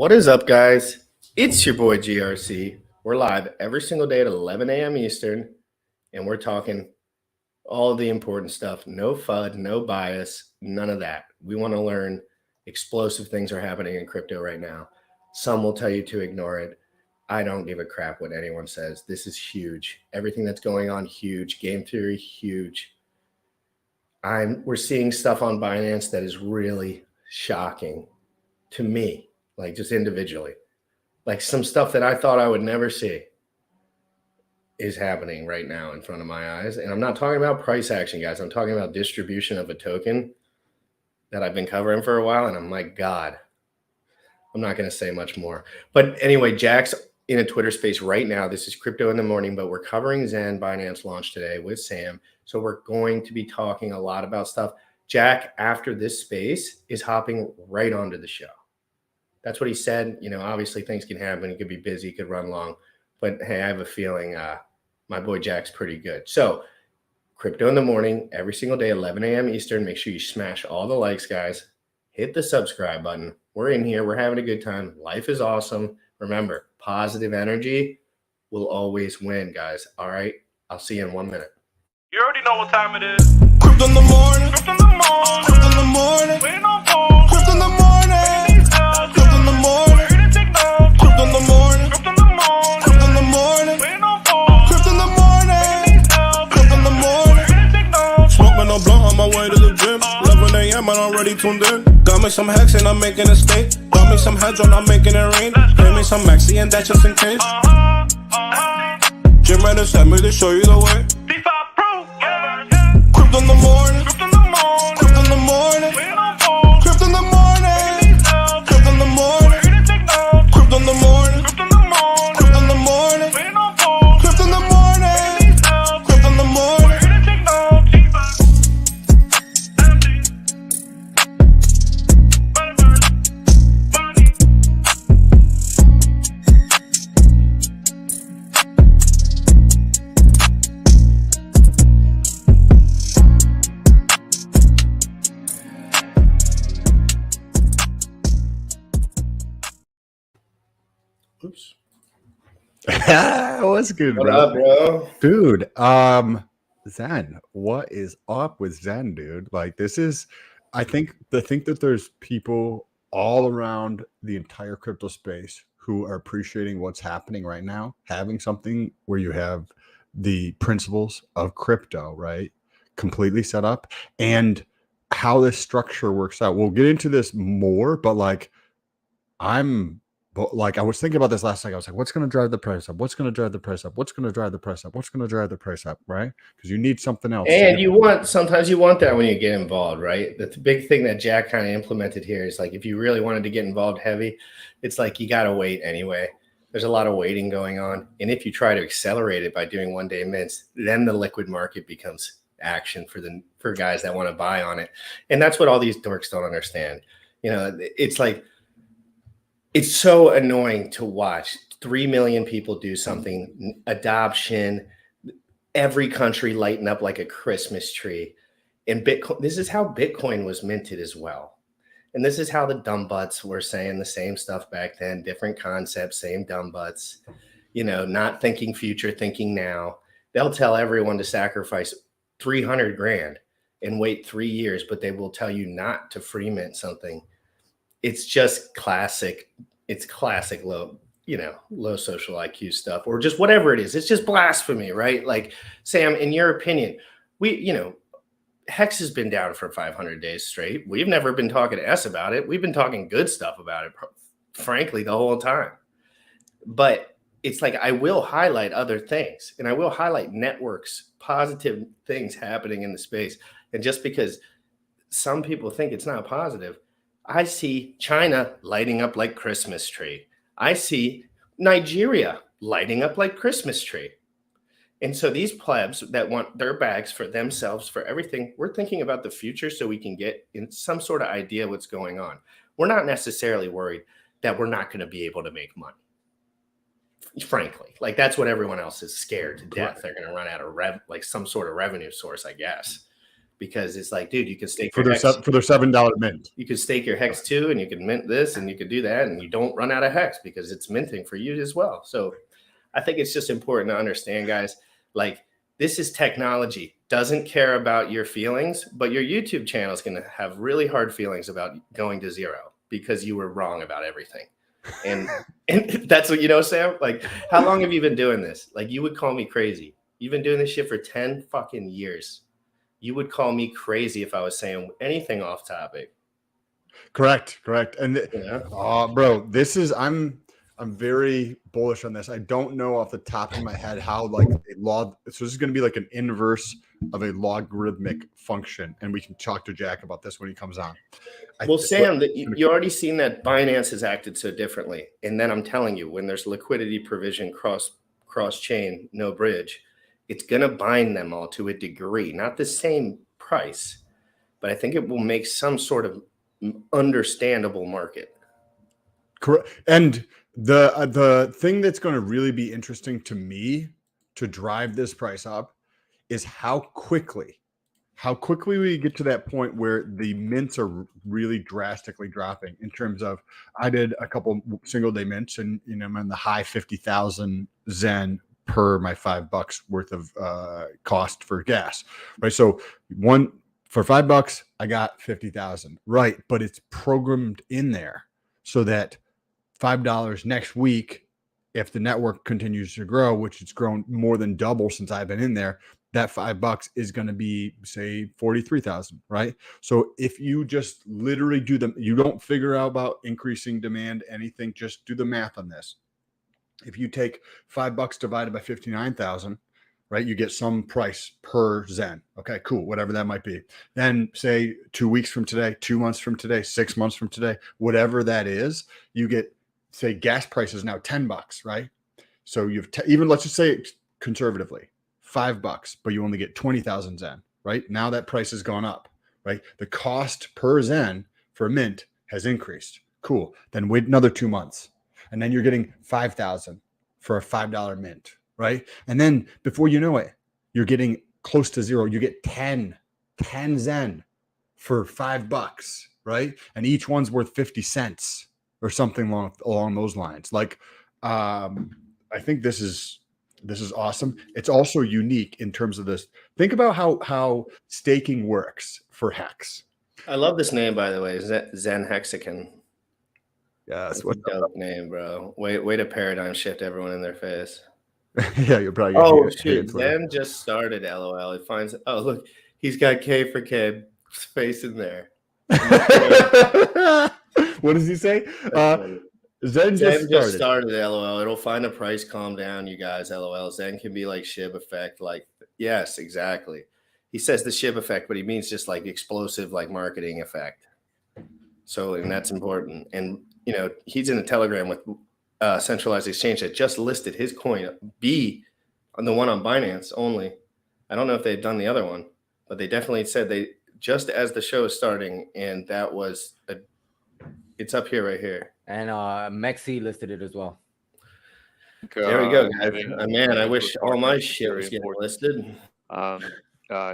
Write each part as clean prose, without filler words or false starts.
What is up, guys? It's your boy GRC. We're live every single day at 11 a.m. Eastern, and we're talking all of the important stuff. No FUD, no bias, none of that. We want to learn. Explosive things are happening in crypto right now. Some will tell you to ignore it. I don't give a crap what anyone says. This is huge. Everything that's going on, huge. Game theory, huge. We're seeing stuff on Binance that is really shocking to me, like just individually. Like some stuff that I thought I would never see is happening right now in front of my eyes. And I'm not talking about price action, guys. I'm talking about distribution of a token that I've been covering for a while. And I'm like, God, I'm not going to say much more. But anyway, Jack's in a Twitter space right now. This is Crypto in the Morning, but we're covering Zen Binance launch today with Sam. So we're going to be talking a lot about stuff. Jack, after this space, is hopping right onto the show. That's what he said. You know, obviously things can happen. He could be busy, he could run long. But hey, I have a feeling my boy Jack's pretty good. So Crypto in the Morning, every single day, 11 a.m. Eastern. Make sure you smash all the likes, guys. Hit the subscribe button. We're in here. We're having a good time. Life is awesome. Remember, positive energy will always win, guys. All right? I'll see you in 1 minute. You already know what time it is. Crypto in the morning. Crypto in the morning. Crypto in the morning. Waiting on phone. Crypto in the morning. Crypto in the morning. Crypto in the morning. Crypto in the morning. Crypto in the morning. Waiting on phone. Crypto in the morning. Crypto in the morning. Smoking a blunt on my way to the gym. 11 a.m. and I'm already tuned in. Got me some hacks and I'm making a stake. Got me some heads on, I'm making it rain. Pay me some maxi and that's just in case. GymRatCrypto sent me to show you the way. Crypto in the morning, crypto in the morning, crypto in the morning, crypto in the morning, crypto in the morning, crypto in the morning, crypto in the morning, crypto in the morning, crypto in the morning, crypto in the morning. Oops. What's good, What bro? up, bro? Dude, Zen, what is up with Zen, dude? Like, this is, I think that there's people all around the entire crypto space who are appreciating what's happening right now, having something where you have the principles of crypto, right, completely set up, and how this structure works out. We'll get into this more, but like, I was thinking about this last night. I was like, what's going to drive the price up? What's going to drive the price up? What's going to drive the price up? What's going to drive the price up? Right? Because you need something else. And sometimes you want that when you get involved, right? The big thing that Jack kind of implemented here is like, if you really wanted to get involved heavy, it's like, you got to wait anyway. There's a lot of waiting going on. And if you try to accelerate it by doing 1 day mints, then the liquid market becomes action for guys that want to buy on it. And that's what all these dorks don't understand. You know, it's like, it's so annoying to watch 3 million people do something, adoption, every country lighten up like a Christmas tree. And Bitcoin, this is how Bitcoin was minted as well. And this is how the dumb butts were saying the same stuff back then, different concepts, same dumb butts, you know, not thinking future, thinking now. They'll tell everyone to sacrifice 300 grand and wait 3 years, but they will tell you not to free mint something. It's just classic. It's classic low social IQ stuff, or just whatever it is. It's just blasphemy, right? Like, Sam, in your opinion, Hex has been down for 500 days straight. We've never been talking to S about it. We've been talking good stuff about it, frankly, the whole time. But it's like, I will highlight other things, and I will highlight networks, positive things happening in the space. And just because some people think it's not positive, I see China lighting up like Christmas tree. I see Nigeria lighting up like Christmas tree. And so these plebs that want their bags for themselves, for everything, we're thinking about the future so we can get in some sort of idea what's going on. We're not necessarily worried that we're not going to be able to make money. Frankly, like, that's what everyone else is scared to death. They're going to run out of some sort of revenue source, I guess. because it's like, dude, you can stake for your their hex. for their $7 mint. You could stake your hex too, and you can mint this, and you could do that, and you don't run out of hex because it's minting for you as well. So I think it's just important to understand, guys, like this is technology, doesn't care about your feelings, but your YouTube channel is going to have really hard feelings about going to zero because you were wrong about everything. And that's what, you know, Sam, like, how long have you been doing this? Like, you would call me crazy. You've been doing this shit for 10 fucking years. You would call me crazy if I was saying anything off topic. Correct. And Yeah. bro, this is I'm very bullish on this. I don't know off the top of my head how like a log. So this is going to be like an inverse of a logarithmic function, and we can talk to Jack about this when he comes on. Well, Sam, you already seen that Binance has acted so differently, and then I'm telling you, when there's liquidity provision cross chain, no bridge, it's going to bind them all to a degree, not the same price, but I think it will make some sort of understandable market. Correct. And the thing that's going to really be interesting to me to drive this price up is how quickly we get to that point where the mints are really drastically dropping in terms of, I did a couple single day mints and, you know, I'm in the high 50,000 Zen per my $5 worth of cost for gas, right? So for $5, I got 50,000, right? But it's programmed in there so that $5 next week, if the network continues to grow, which it's grown more than double since I've been in there, that $5 is going to be, say, 43,000, right? So if you just literally you don't figure out about increasing demand, anything, just do the math on this. If you take $5 divided by 59,000, right, you get some price per Zen. Okay, cool, whatever that might be. Then say 2 weeks from today, 2 months from today, 6 months from today, whatever that is, you get, say, gas price is now $10, right? So you've even, let's just say conservatively, $5, but you only get 20,000 Zen, right? Now that price has gone up, right? The cost per Zen for mint has increased. Cool. Then wait another 2 months, and then you're getting 5,000 for a $5 mint, right? And then before you know it, you're getting close to zero. You get 10 Zen for $5, right? And each one's worth 50 cents or something along those lines. Like, I think this is awesome. It's also unique in terms of this. Think about how staking works for Hex. I love this name, by the way, Zen Hexagon. Yeah, that's what dope name, bro. Way to paradigm shift everyone in their face. Yeah, you're probably. Oh shit! Zen just started. LOL. It finds. Oh look, he's got K for K face in there. What does he say? Zen just started. LOL. It'll find a price, calm down, you guys. LOL. Zen can be like SHIB effect. Like, yes, exactly. He says the SHIB effect, but he means just like explosive, like marketing effect. So, and that's important. And, you know, he's in a Telegram with centralized exchange that just listed his coin B on the one on Binance only. I don't know if they've done the other one, but they definitely said they just as the show is starting, and that was it's up here right here. And Mexi listed it as well. There we go, guys. Man, I wish all my shit was getting listed.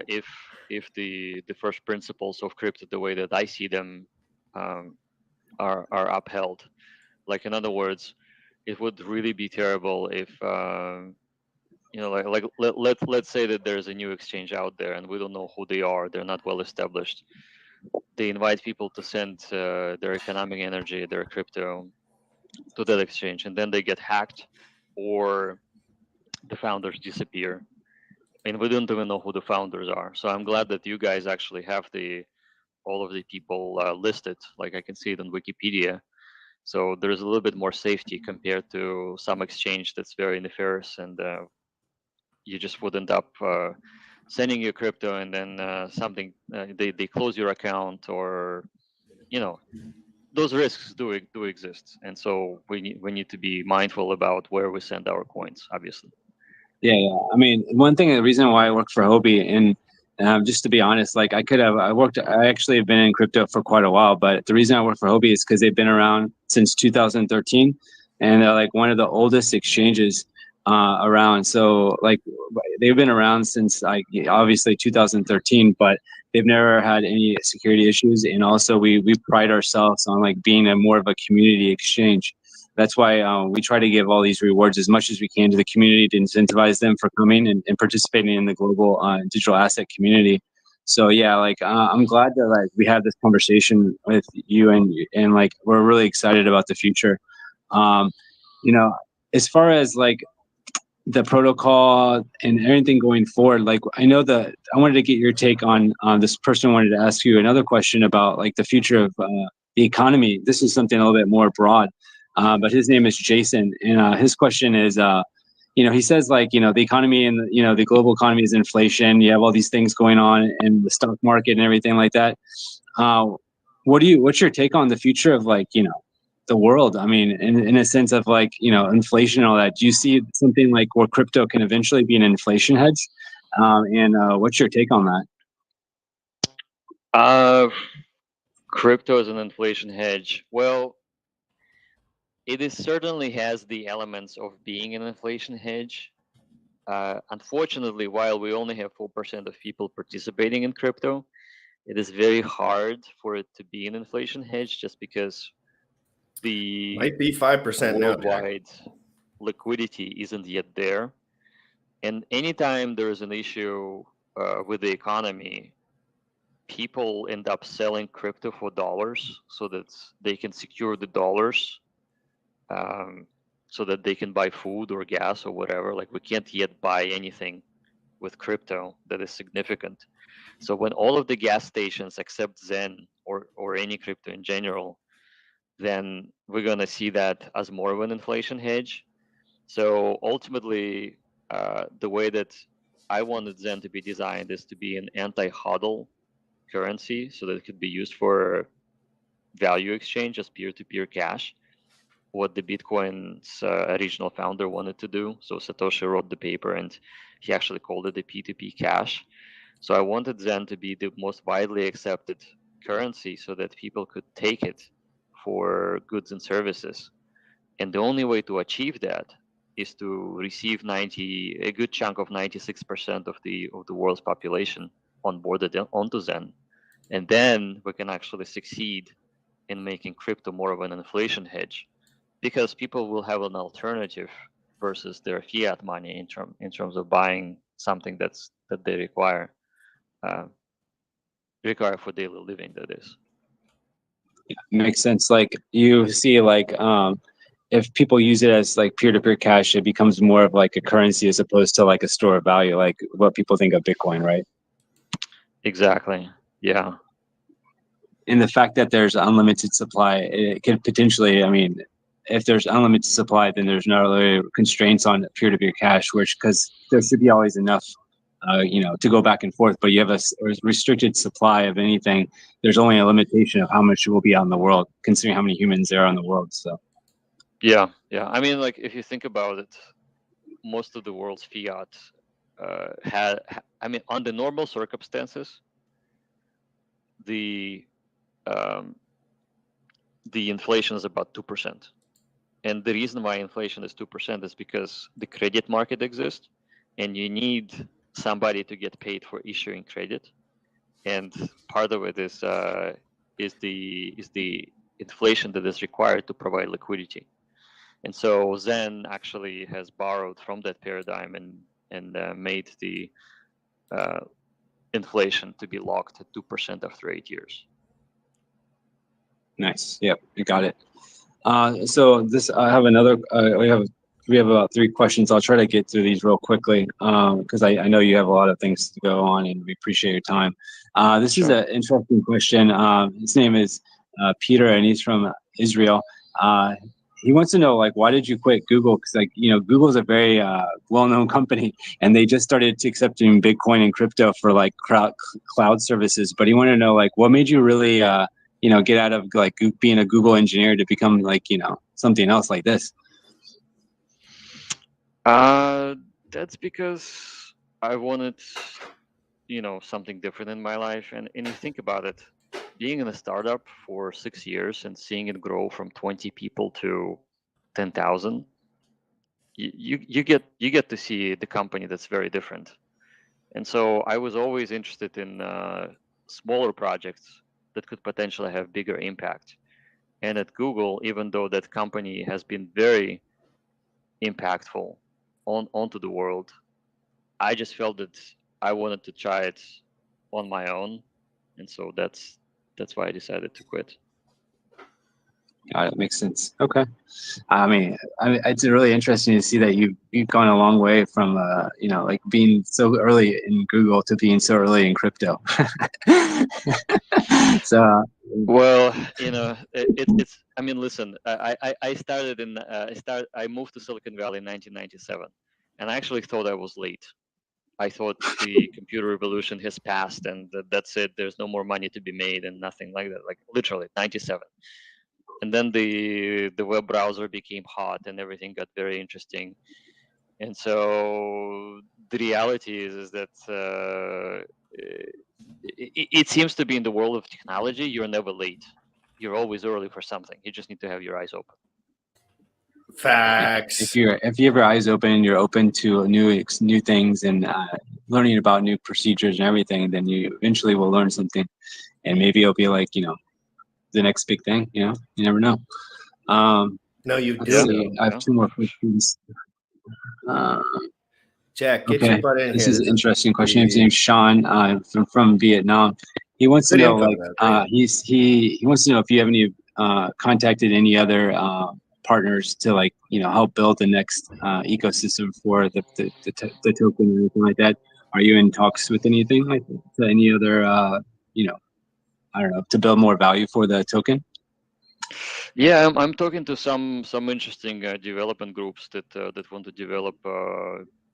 If the first principles of crypto, the way that I see them, are upheld, like in other words, it would really be terrible if you know, like let's say that there's a new exchange out there and we don't know who they are, they're not well established. They invite people to send their economic energy, their crypto, to that exchange, and then they get hacked, or the founders disappear, and we don't even know who the founders are. So I'm glad that you guys actually have all of the people listed. Like I can see it on Wikipedia. So there's a little bit more safety compared to some exchange that's very nefarious, and you just would end up sending your crypto, and then something they close your account, or you know, those risks do exist, and so we need to be mindful about where we send our coins, obviously. Yeah. I mean, one thing, the reason why I work for Hobie, and just to be honest, like I actually have been in crypto for quite a while, but the reason I work for Hobie is because they've been around since 2013, and they're like one of the oldest exchanges around. So like they've been around since like obviously 2013, but They've never had any security issues, and also we pride ourselves on like being a more of a community exchange. That's why we try to give all these rewards as much as we can to the community to incentivize them for coming and participating in the global digital asset community. So yeah, like I'm glad that like we had this conversation with you, and like we're really excited about the future. Um, you know, as far as like the protocol and everything going forward, like I know that I wanted to get your take on this person wanted to ask you another question about like the future of the economy. This is something a little bit more broad, but his name is Jason, and his question is he says like the economy and the global economy is inflation. You have all these things going on in the stock market and everything like that. What's your take on the future of like the world? I mean, in a sense of like inflation and all that. Do you see something like where crypto can eventually be an inflation hedge? And what's your take on that? Crypto is an inflation hedge. Well, it certainly has the elements of being an inflation hedge. Unfortunately, while we only have 4% of people participating in crypto, it is very hard for it to be an inflation hedge just because the might be 5% now. worldwide liquidity isn't yet there. And anytime there is an issue with the economy, people end up selling crypto for dollars so that they can secure the dollars, so that they can buy food or gas or whatever. Like we can't yet buy anything with crypto that is significant. So when all of the gas stations accept Zen or any crypto in general, then we're going to see that as more of an inflation hedge. So ultimately, the way that I wanted Zen to be designed is to be an anti-hodl currency, so that it could be used for value exchange as peer-to-peer cash, what the Bitcoin's original founder wanted to do. So Satoshi wrote the paper and he actually called it the P2P cash. So I wanted Zen to be the most widely accepted currency so that people could take it for goods and services. And the only way to achieve that is to receive a good chunk of 96% of the world's population onboarded onto Zen. And then we can actually succeed in making crypto more of an inflation hedge, because people will have an alternative versus their fiat money in terms of buying something that they require for daily living, that is. Yeah, makes sense. Like you see like if people use it as like peer-to-peer cash, it becomes more of like a currency as opposed to like a store of value, like what people think of Bitcoin, right? Exactly. Yeah. And the fact that there's unlimited supply, it could potentially, I mean, if there's unlimited supply, then there's not really constraints on peer-to-peer cash, because there should be always enough, to go back and forth. But you have a restricted supply of anything. There's only a limitation of how much will be on the world, considering how many humans there are in the world. So. Yeah. I mean, like if you think about it, most of the world's fiat under normal circumstances, the inflation is about 2%. And the reason why inflation is 2% is because the credit market exists and you need somebody to get paid for issuing credit. And part of it is the inflation that is required to provide liquidity. And so Zen actually has borrowed from that paradigm and made the inflation to be locked at 2% after 8 years. Nice. Yep, you got it. So this, I have another. We have about 3 questions. I'll try to get through these real quickly because I know you have a lot of things to go on, and we appreciate your time. This is an interesting question. His name is Peter, and he's from Israel. He wants to know, like, why did you quit Google? Because, like, Google is a very well-known company, and they just started accepting Bitcoin and crypto for like cloud services. But he wanted to know, like, what made you really, get out of like being a Google engineer to become like, something else like this? That's because I wanted, something different in my life. And you think about it, being in a startup for 6 years and seeing it grow from 20 people to 10,000, you get to see the company that's very different. And so I was always interested in smaller projects that could potentially have bigger impact. And at Google, even though that company has been very impactful onto the world, I just felt that I wanted to try it on my own, and so that's why I decided to quit. It makes sense. Okay. I mean, it's really interesting to see that you've gone a long way from you know, like being so early in Google to being so early in crypto. So well, you know, it's. I mean, listen, I started in I moved to Silicon Valley in 1997, and I actually thought I was late. I thought the computer revolution has passed, and that's it. There's no more money to be made, and nothing like that. Like literally 97. And then the web browser became hot and everything got very interesting. And so the reality is that it seems to be in the world of technology, you're never late. You're always early for something. You just need to have your eyes open. Facts. if you have your eyes open, you're open to new things and learning about new procedures and everything, then you eventually will learn something, and maybe it'll be like, you know, the next big thing. You know, you never know. No, you Let's do. see. I have two more questions. Jack, get Okay, your butt in this here. is an interesting question. His the- name's Sean from Vietnam. He wants to Good know, info, like, though. he wants to know if you have any contacted any other partners to, like, you know, help build the next ecosystem for the token or anything like that. Are you in talks with anything like that? To any other you know, I don't know, to build more value for the token? Yeah, I'm talking to some interesting development groups that want to develop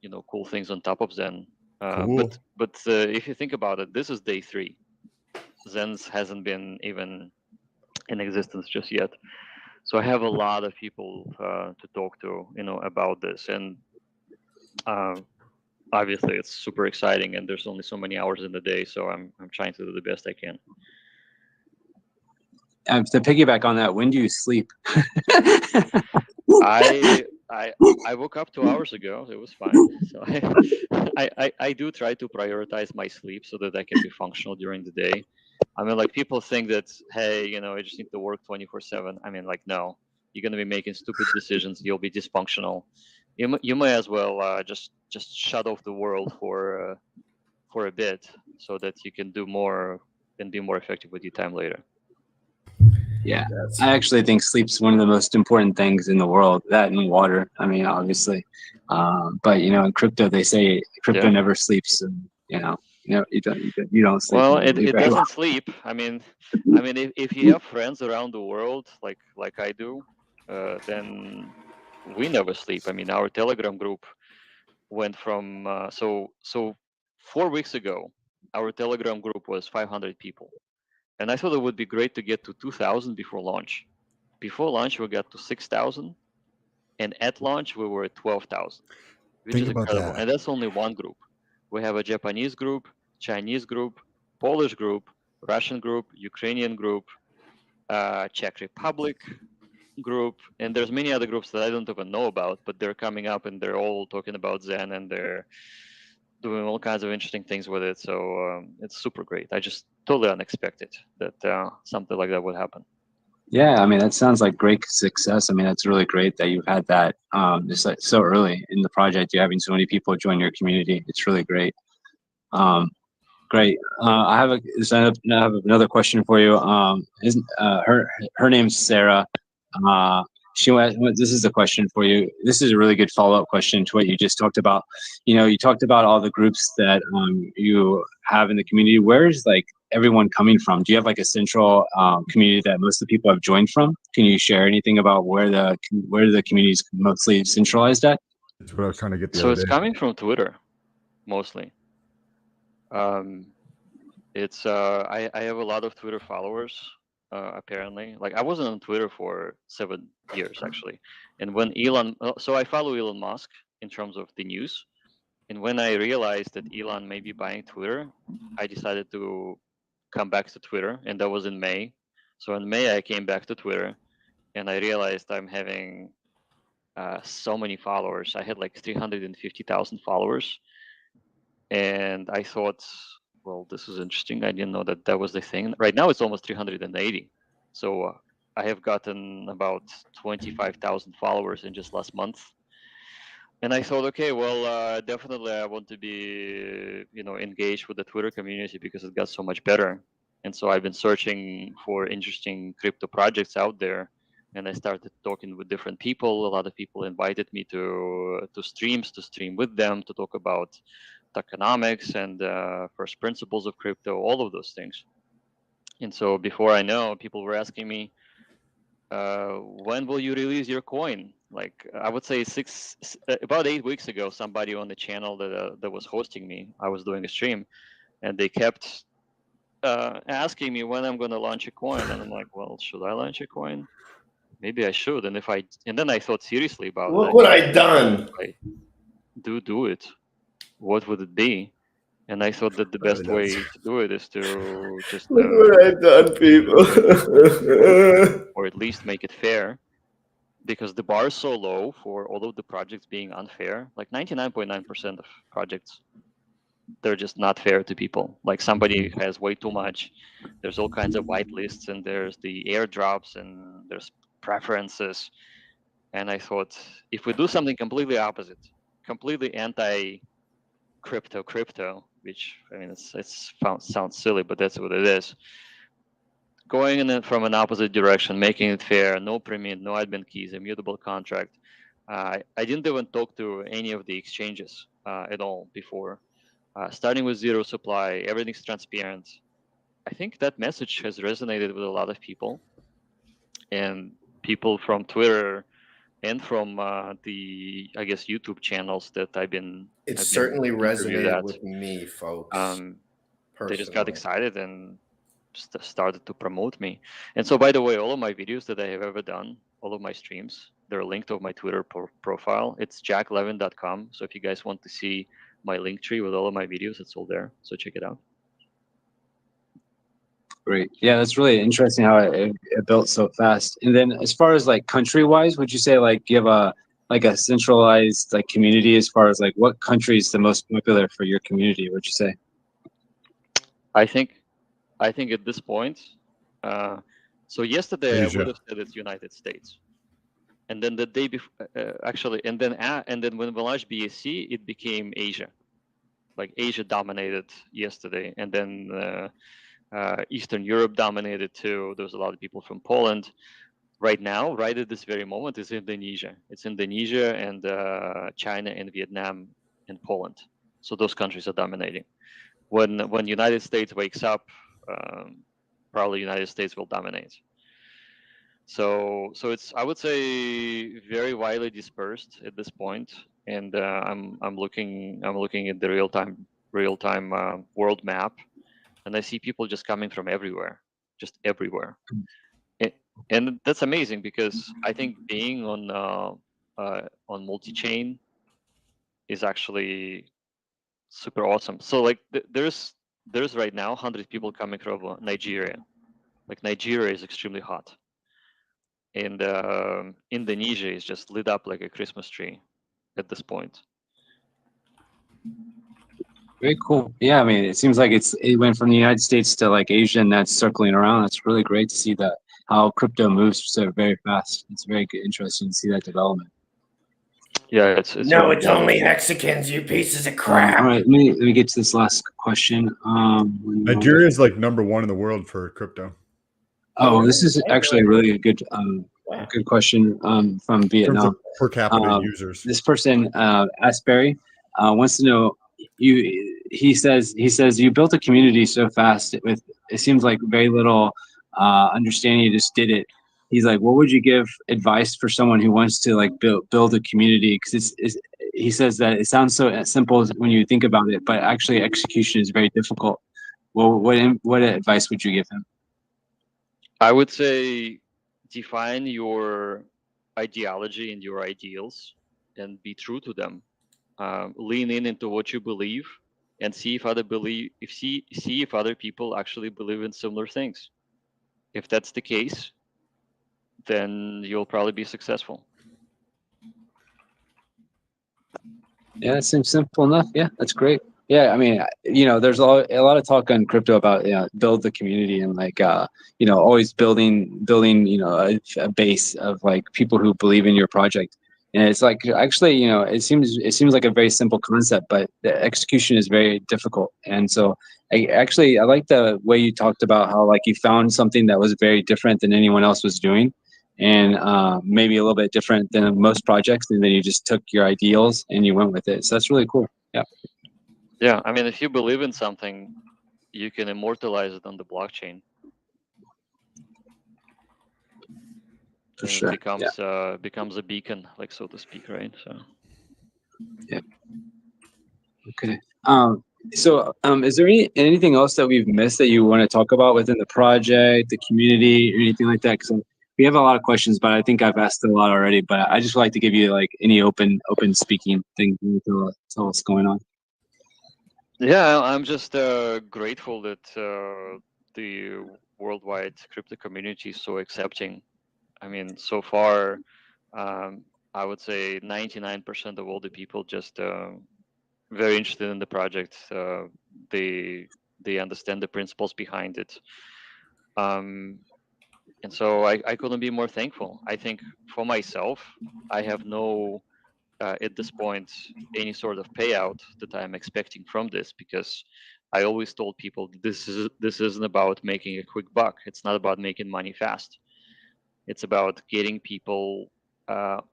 you know, cool things on top of Zen. Cool. But if you think about it, this is day 3. Zen's hasn't been even in existence just yet. So I have a lot of people to talk to, you know, about this, and obviously it's super exciting. And there's only so many hours in the day, so I'm trying to do the best I can. To piggyback on that, when do you sleep? I woke up 2 hours ago. It was fine. So I do try to prioritize my sleep so that I can be functional during the day. I mean, like, people think that, hey, you know, I just need to work 24/7. I mean, like, no, you're gonna be making stupid decisions. You'll be dysfunctional. You may as well just shut off the world for a bit so that you can do more and be more effective with your time later. Yeah, I actually think sleep's one of the most important things in the world. That and water. I mean, obviously, but you know, in crypto, they say crypto never sleeps. And, you know, you don't sleep. Well, it doesn't sleep. I mean, if you have friends around the world like I do, then we never sleep. I mean, our Telegram group went from so 4 weeks ago, our Telegram group was 500 people, and I thought it would be great to get to 2,000 before launch. Before launch, we got to 6,000, and at launch we were at 12,000, which Think is about incredible. that. And that's only one group. We have a Japanese group, Chinese group, Polish group, Russian group, Ukrainian group, Czech Republic group, and there's many other groups that I don't even know about, but they're coming up and they're all talking about Zen and they're doing all kinds of interesting things with it. So it's super great. I just totally unexpected that something like that would happen. Yeah, I mean, that sounds like great success. I mean, that's really great that you've had that just like so early in the project. You're having so many people join your community. It's really great. Great. I have another question for you. Her name's Sarah. This is a question for you. This is a really good follow-up question to what you just talked about. You know, you talked about all the groups that you have in the community. Where's like everyone coming from? Do you have like a central community that most of the people have joined from? Can you share anything about where the community is mostly centralized at? That's what I was trying to get the So other it's day. coming from Twitter, mostly. It's I have a lot of Twitter followers. Apparently, like, I wasn't on Twitter for 7 years actually, and when so I follow Elon Musk in terms of the news, and when I realized that Elon may be buying Twitter, I decided to come back to Twitter, and that was in May. So in May I came back to Twitter, and I realized I'm having so many followers. I had like 350,000 followers, and I thought, well, this is interesting. I didn't know that that was the thing. Right now it's almost 380. So I have gotten about 25,000 followers in just last month. And I thought, okay, well, definitely I want to be, engaged with the Twitter community because it got so much better. And so I've been searching for interesting crypto projects out there, and I started talking with different people. A lot of people invited me to streams to stream with them to talk about tokenomics and first principles of crypto, all of those things. And so before I know, people were asking me, when will you release your coin? Like I would say about 8 weeks ago, somebody on the channel that was hosting me, I was doing a stream, and they kept asking me when I'm going to launch a coin, and I'm like, well, should I launch a coin? Maybe I should. And then I thought seriously about What it. would I done? I do it. What would it be? And I thought that the best way to do it is to just What would I done, people? or at least make it fair, because the bar is so low for all of the projects being unfair. Like 99.9% of projects, they're just not fair to people. Like somebody has way too much. There's all kinds of whitelists, and there's the airdrops, and there's preferences. And I thought, if we do something completely opposite, completely anti crypto, which I mean, sounds silly, but that's what it is. Going from an opposite direction, making it fair, no pre-mint, no admin keys, immutable contract. I didn't even talk to any of the exchanges at all before. Starting with zero supply, everything's transparent. I think that message has resonated with a lot of people, and people from Twitter and from the, I guess, YouTube channels that It certainly resonated with me, folks. They just got excited and started to promote me. And so, by the way, all of my videos that I have ever done, all of my streams, they're linked on my Twitter profile. It's jacklevin.com. So if you guys want to see my link tree with all of my videos, it's all there. So check it out. Great. Yeah, that's really interesting how it built so fast. And then as far as like country wise, would you say like you have a centralized like community as far as like what country is the most popular for your community? Would you say? I think at this point, so yesterday Asia. I would have said it's United States, and then the day before, actually, and then when we launched BSC, it became Asia. Like Asia dominated yesterday, and then Eastern Europe dominated too. There's a lot of people from Poland. Right now, right at this very moment, is Indonesia. It's Indonesia and China and Vietnam and Poland. So those countries are dominating. When United States wakes up, probably United States will dominate. So it's, I would say, very widely dispersed at this point, and I'm looking at the real time world map, and I see people just coming from everywhere, just everywhere, and that's amazing because I think being on multi-chain is actually super awesome. So like there's right now 100 people coming from Nigeria. Like Nigeria is extremely hot, and Indonesia is just lit up like a Christmas tree at this point. Very cool. Yeah, I mean, it seems like it went from the United States to like Asia, and that's circling around. That's really great to see that how crypto moves so very fast. It's very good, interesting to see that development. Yeah, it's no, it's only Mexicans, you pieces of crap. All right, let me get to this last question. Nigeria is like #1 in the world for crypto. Oh, this is actually a really good question from Vietnam. Per capita users. This person, Asbury, wants to know. He says you built a community so fast with, it seems like very little understanding. You just did it. He's like, what would you give advice for someone who wants to like build a community? Because he says that it sounds so simple when you think about it, but actually execution is very difficult. Well, what advice would you give him? I would say define your ideology and your ideals and be true to them. Lean into what you believe and see if other people actually believe in similar things. If that's the case, then you'll probably be successful. Yeah, that seems simple enough. Yeah, that's great. Yeah, I mean, there's a lot of talk on crypto about build the community and like always building a base of like people who believe in your project. And it's like actually it seems like a very simple concept, but the execution is very difficult. And so I like the way you talked about how like you found something that was very different than anyone else was doing, and maybe a little bit different than most projects, and then you just took your ideals and you went with it. So that's really cool. Yeah. Yeah, I mean, if you believe in something, you can immortalize it on the blockchain. For And sure. it becomes a beacon, like so to speak, right? So. Yeah. Okay. Is there anything else that we've missed that you want to talk about within the project, the community, or anything like that? Because we have a lot of questions, but I think I've asked a lot already. But I just would like to give you like any open speaking thing to tell what's going on. Yeah, I'm just grateful that the worldwide crypto community is so accepting. I mean, so far, I would say 99% of all the people just very interested in the project. They understand the principles behind it, and so I couldn't be more thankful. I think for myself, I have no at this point any sort of payout that I'm expecting from this, because I always told people this isn't about making a quick buck. It's not about making money fast. It's about getting people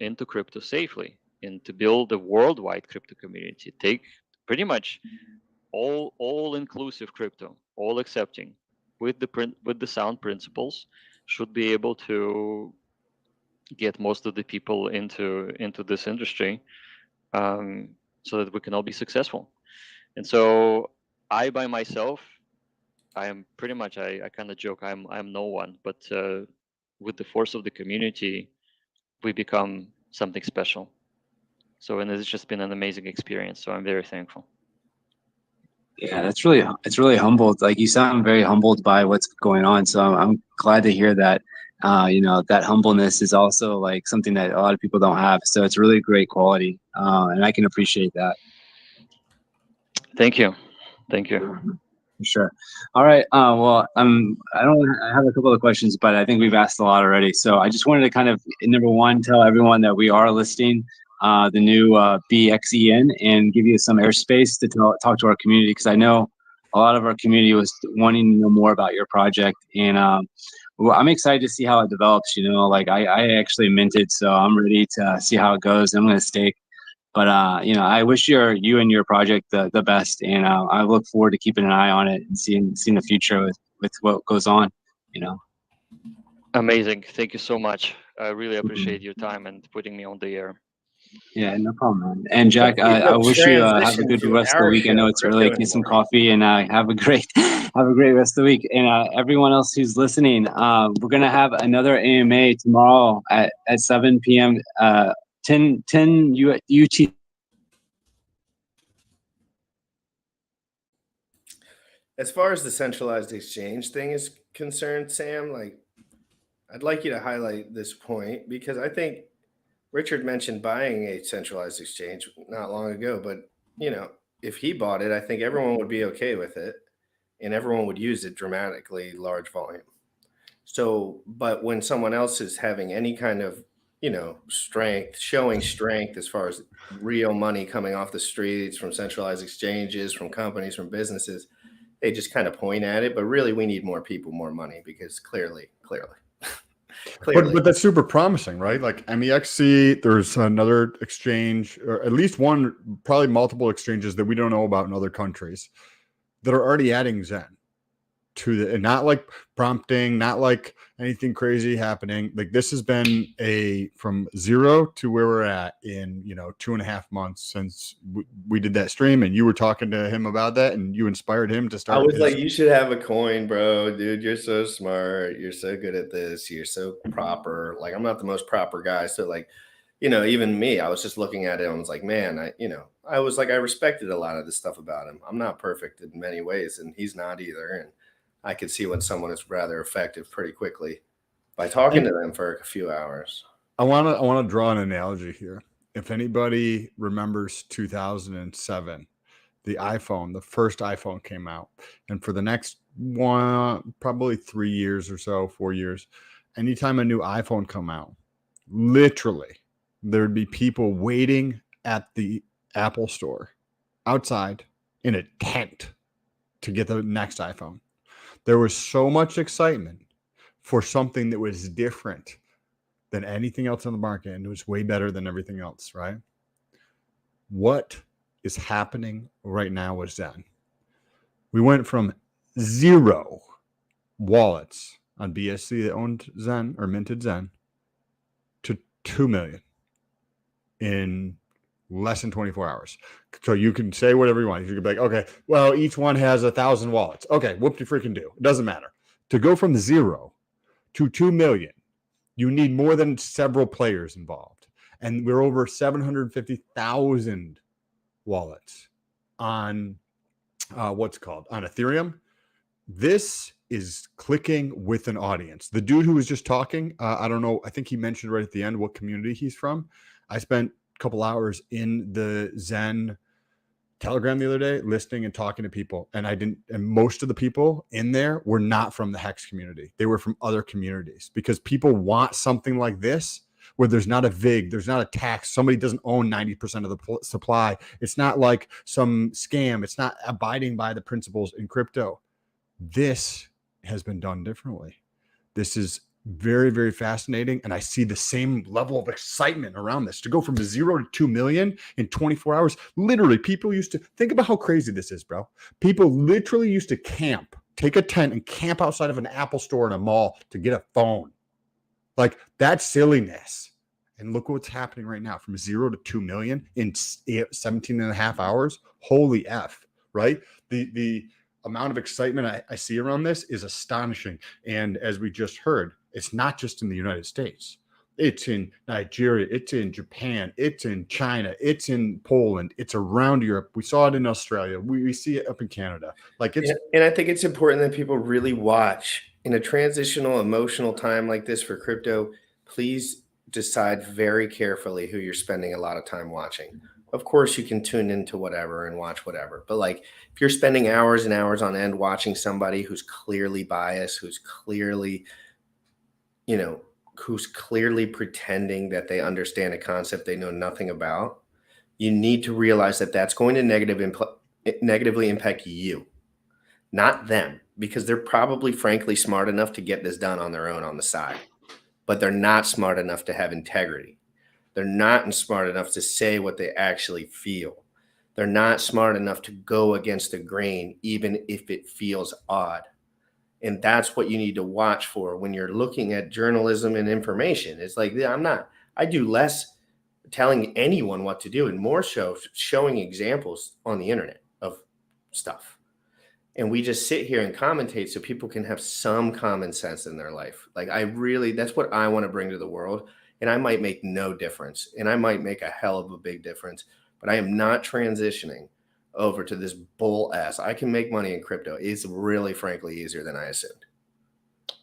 into crypto safely and to build a worldwide crypto community. Take pretty much all inclusive crypto, all accepting with the sound principles, should be able to get most of the people into this industry, so that we can all be successful. And so I by myself, I am pretty much, I kind of joke, I'm no one, but with the force of the community, we become something special. So, and it's just been an amazing experience. So I'm very thankful. Yeah, it's really humbled. Like you sound very humbled by what's going on. So I'm glad to hear that. That humbleness is also like something that a lot of people don't have. So it's really great quality, and I can appreciate that. Thank you. Thank you. For sure. All right. Well, I have a couple of questions, but I think we've asked a lot already. So I just wanted to kind of, number one, tell everyone that we are listing the new BXEN and give you some airspace to talk to our community, because I know a lot of our community was wanting to know more about your project, and well, I'm excited to see how it develops. Like I actually minted, so I'm ready to see how it goes. I'm going to stake. But I wish you and your project the best, and I look forward to keeping an eye on it and seeing the future with what goes on. Amazing. Thank you so much. I really appreciate your time and putting me on the air. Yeah, no problem, man. And Jack, I wish you have a good rest of the week. I know it's early. Get some coffee and have a great rest of the week. And everyone else who's listening, we're gonna have another AMA tomorrow at 7 p.m. 10 UT. As far as the centralized exchange thing is concerned, Sam, like I'd like you to highlight this point, because I think Richard mentioned buying a centralized exchange not long ago, but if he bought it, I think everyone would be okay with it and everyone would use it dramatically large volume. So, but when someone else is having any kind of, strength, showing strength as far as real money coming off the streets from centralized exchanges, from companies, from businesses, they just kind of point at it. But really, we need more people, more money, because clearly. But that's super promising, right? Like MEXC, there's another exchange, or at least one, probably multiple exchanges that we don't know about in other countries that are already adding Zen to the, and not like prompting, not like anything crazy happening. Like this has been from zero to where we're at in 2.5 months since we did that stream, and you were talking to him about that, and you inspired him to start. I was like, you should have a coin, bro, dude. You're so smart. You're so good at this. You're so proper. Like I'm not the most proper guy, so like, even me, I was just looking at it and I was like, man, I was like, I respected a lot of this stuff about him. I'm not perfect in many ways, and he's not either. And I could see when someone is rather effective pretty quickly by talking to them for a few hours. I want to draw an analogy here. If anybody remembers 2007, the iPhone, the first iPhone came out. And for the next probably 3 years or so, 4 years, anytime a new iPhone come out, literally there'd be people waiting at the Apple store outside in a tent to get the next iPhone. There was so much excitement for something that was different than anything else on the market, and it was way better than everything else, right? What is happening right now with Zen? We went from 0 wallets on BSC that owned Zen or minted Zen to 2 million in less than 24 hours. So you can say whatever you want. You can be like, okay, well, each one has 1,000 wallets. Okay, whoop de freaking do. It doesn't matter. To go from 0 to 2 million, you need more than several players involved. And we're over 750,000 wallets on what's called on Ethereum. This is clicking with an audience. The dude who was just talking, I don't know, I think he mentioned right at the end what community he's from. I spent a couple hours in the Zen Telegram the other day listening and talking to people, and most of the people in there were not from the Hex community. They were from other communities, because people want something like this where there's not a VIG, there's not a tax, somebody doesn't own 90% of the supply. It's not like some scam. It's not abiding by the principles in crypto. This has been done differently. This is very, very fascinating. And I see the same level of excitement around this. To go from 0 to 2 million in 24 hours, literally people used to think about how crazy this is, bro. People literally used to camp, take a tent and camp outside of an Apple store in a mall to get a phone. Like, that's silliness. And look what's happening right now, from 0 to 2 million in 17 and a half hours. Holy F, right? The amount of excitement I see around this is astonishing. And as we just heard, it's not just in the United States. It's in Nigeria. It's in Japan. It's in China. It's in Poland. It's around Europe. We saw it in Australia. We see it up in Canada. Like, it's, and I think it's important that people really watch in a transitional, emotional time like this for crypto. Please decide very carefully who you're spending a lot of time watching. Of course, you can tune into whatever and watch whatever, but like, if you're spending hours and hours on end watching somebody who's clearly biased, who's clearly pretending that they understand a concept they know nothing about, you need to realize that that's going to negatively impact you, not them, because they're probably, frankly, smart enough to get this done on their own on the side, but they're not smart enough to have integrity. They're not smart enough to say what they actually feel. They're not smart enough to go against the grain, even if it feels odd. And that's what you need to watch for when you're looking at journalism and information. It's like, I do less telling anyone what to do and more showing examples on the internet of stuff. And we just sit here and commentate so people can have some common sense in their life. Like, that's what I want to bring to the world. And I might make no difference, and I might make a hell of a big difference, but I am not transitioning over to this bull ass. I can make money in crypto. It's really, frankly, easier than I assumed.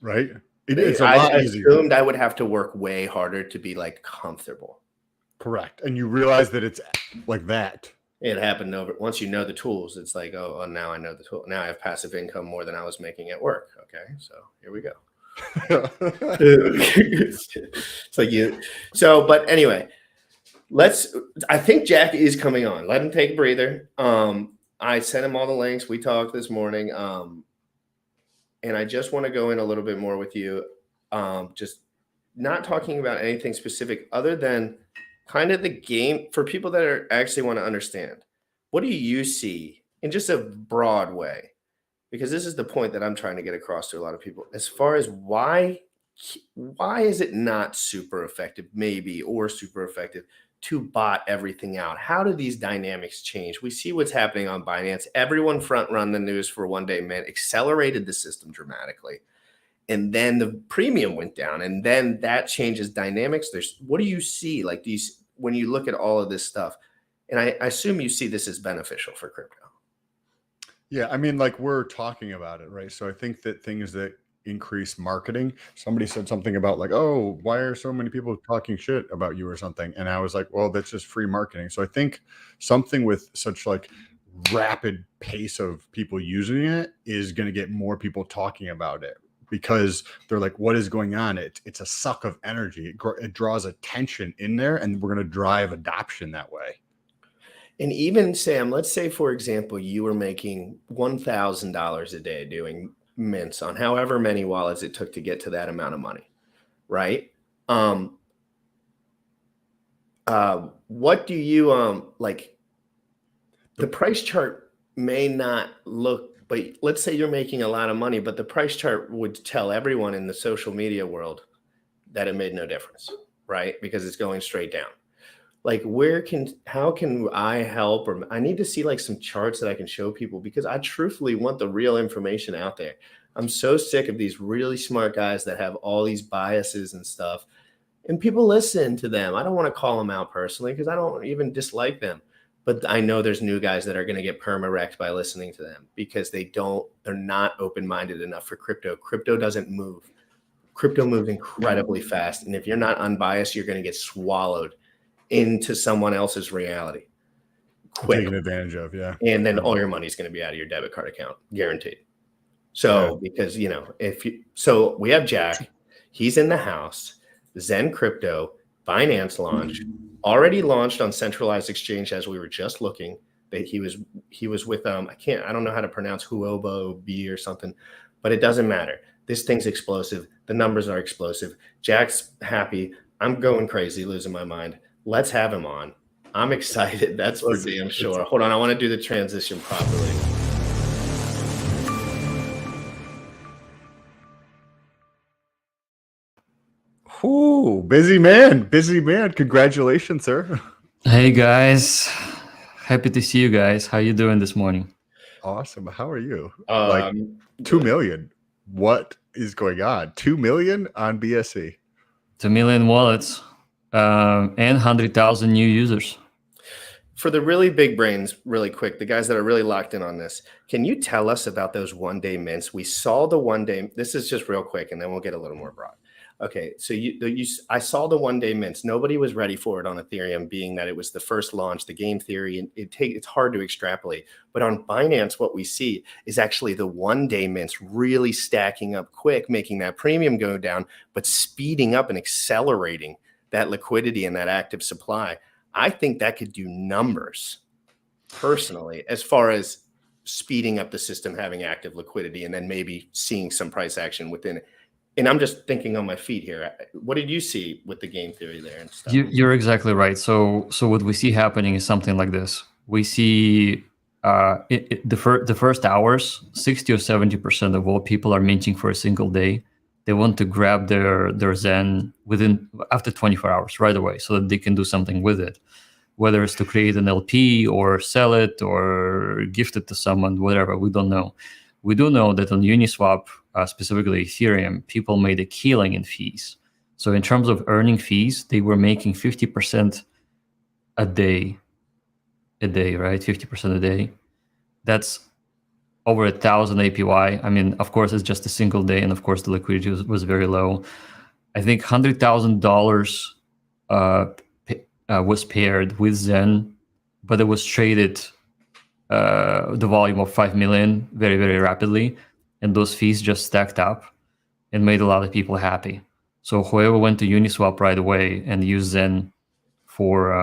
right. It's a lot easier. I assumed I would have to work way harder to be like comfortable. Correct. And you realize that it's like that. It happened once you know the tools. It's like, oh, now I know the tool. Now I have passive income more than I was making at work. Okay, so here we go. It's like but anyway, I think Jack is coming on. Let him take a breather. I sent him all the links. We talked this morning. And I just want to go in a little bit more with you. Just not talking about anything specific other than kind of the game for people that actually want to understand. What do you see in just a broad way? Because this is the point that I'm trying to get across to a lot of people, as far as why is it not super effective, maybe, or super effective to bot everything out? How do these dynamics change? We see what's happening on Binance. Everyone front run the news for one day, man, accelerated the system dramatically. And then the premium went down, and then that changes dynamics. What do you see like these when you look at all of this stuff? And I assume you see this as beneficial for crypto. Yeah, I mean, like, we're talking about it, right? So I think that things that increase marketing, somebody said something about like, oh, why are so many people talking shit about you or something? And I was like, well, that's just free marketing. So I think something with such like rapid pace of people using it is going to get more people talking about it, because they're like, what is going on? It's a suck of energy. It draws attention in there, and we're going to drive adoption that way. And even Sam, let's say, for example, you were making $1,000 a day doing mints on however many wallets it took to get to that amount of money, right? What do you like? The price chart may not look, but let's say you're making a lot of money, but the price chart would tell everyone in the social media world that it made no difference, right? Because it's going straight down. Like, how can I help? Or I need to see like some charts that I can show people, because I truthfully want the real information out there. I'm so sick of these really smart guys that have all these biases and stuff, and people listen to them. I don't want to call them out personally because I don't even dislike them, but I know there's new guys that are going to get perma-wrecked by listening to them because they're not open-minded enough for crypto. Crypto doesn't move. Crypto moves incredibly fast. And if you're not unbiased, you're going to get swallowed into someone else's reality quick. Taken advantage of, yeah. And then all your money's going to be out of your debit card account, guaranteed. So, because, so we have Jack, he's in the house, Zen Crypto, Binance launch, already launched on centralized exchange as we were just looking. That he was with I don't know how to pronounce Huobo B or something, but it doesn't matter. This thing's explosive. The numbers are explosive. Jack's happy. I'm going crazy, losing my mind. Let's have him on. I'm excited. That's for damn sure. Hold on. I want to do the transition properly. Ooh, busy man. Congratulations, sir. Hey guys, happy to see you guys. How you doing this morning? Awesome. How are you? 2 Good. million. What is going on? 2 million on BSC. 2 million wallets and 100,000 new users. For the really big brains, really quick, the guys that are really locked in on this, can you tell us about those one-day mints? We saw the one-day. This is just real quick, and then we'll get a little more broad. Okay, so I saw the one-day mints. Nobody was ready for it on Ethereum, being that it was the first launch, the game theory, and it's hard to extrapolate. But on Binance, what we see is actually the one-day mints really stacking up quick, making that premium go down, but speeding up and accelerating that liquidity and that active supply. I think that could do numbers, personally, as far as speeding up the system, having active liquidity, and then maybe seeing some price action within it. And I'm just thinking on my feet here. What did you see with the game theory there and stuff? You're exactly right. So what we see happening is something like this. We see the first hours, 60 or 70% of all people are minting for a single day. They want to grab their Zen after 24 hours right away, so that they can do something with it, whether it's to create an LP or sell it or gift it to someone, whatever. We don't know. We do know that on Uniswap, specifically Ethereum, people made a killing in fees. So in terms of earning fees, they were making 50% a day, right? 50% a day. That's over 1,000 APY. I mean, of course, it's just a single day, and of course, the liquidity was very low. I think $100,000 was paired with Zen, but it was traded the volume of 5 million very, very rapidly, and those fees just stacked up and made a lot of people happy. So whoever went to Uniswap right away and used Zen for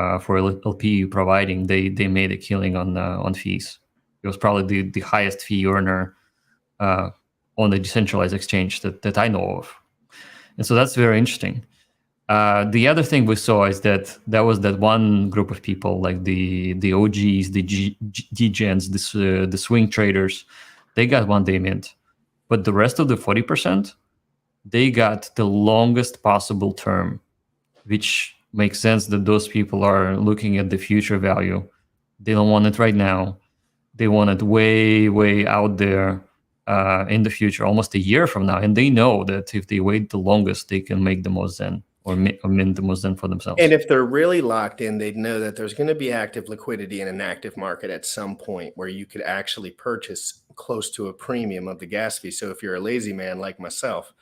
LP providing, they made a killing on fees. It was probably the highest fee earner on the decentralized exchange that I know of, and so that's very interesting. The other thing we saw is that was that one group of people, like the OGs, the degens, the swing traders, they got one day mint, but the rest of the 40%, they got the longest possible term, which makes sense that those people are looking at the future value. They don't want it right now. They want it way, way out there in the future, almost a year from now. And they know that if they wait the longest, they can make the most Zen or mint the most Zen for themselves. And if they're really locked in, they'd know that there's going to be active liquidity in an active market at some point where you could actually purchase close to a premium of the gas fee. So if you're a lazy man like myself,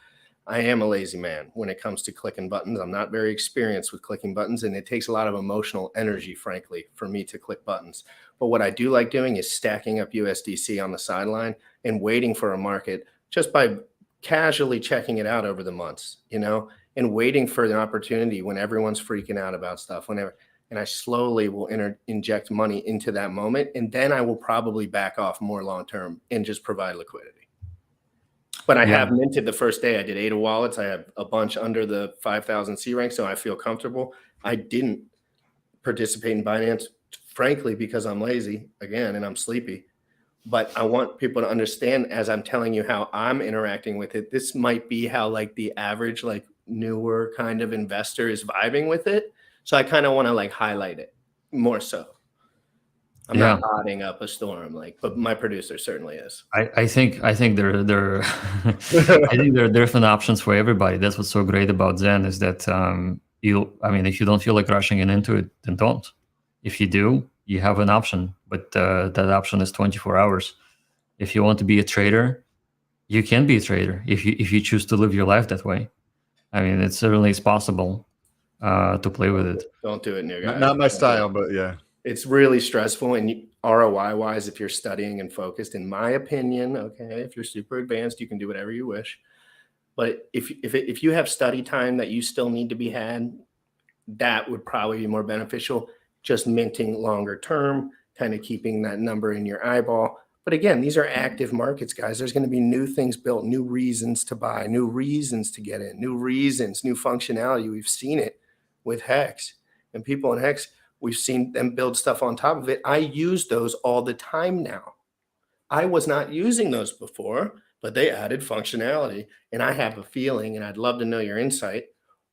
I am a lazy man when it comes to clicking buttons. I'm not very experienced with clicking buttons, and it takes a lot of emotional energy, frankly, for me to click buttons. But what I do like doing is stacking up USDC on the sideline and waiting for a market just by casually checking it out over the months, you know, and waiting for the opportunity when everyone's freaking out about stuff, whenever. And I slowly will inject money into that moment. And then I will probably back off more long-term and just provide liquidity. But I have minted the first day. I did 8 wallets. I have a bunch under the 5,000 C rank, so I feel comfortable. I didn't participate in Binance, frankly, because I'm lazy, again, and I'm sleepy. But I want people to understand, as I'm telling you how I'm interacting with it, this might be how like the average, like newer kind of investor is vibing with it. So I kind of want to like highlight it more so. I'm not nodding up a storm, like, but my producer certainly is. I think there I think there are different options for everybody. That's what's so great about Zen is that if you don't feel like rushing into it, then don't. If you do, you have an option, but that option is 24 hours. If you want to be a trader, you can be a trader if you choose to live your life that way. I mean, it certainly is possible to play with it. Don't do it, new guys. Not my style, but yeah. It's really stressful, and ROI wise, if you're studying and focused, in my opinion, okay, if you're super advanced, you can do whatever you wish. But if you have study time that you still need to be had, that would probably be more beneficial. Just minting longer term, kind of keeping that number in your eyeball. But again, these are active markets, guys. There's going to be new things built, new reasons to buy, new reasons to get in, new reasons, new functionality. We've seen it with Hex, and people in Hex, we've seen them build stuff on top of it. I use those all the time now. I was not using those before, but they added functionality, and I have a feeling, and I'd love to know your insight.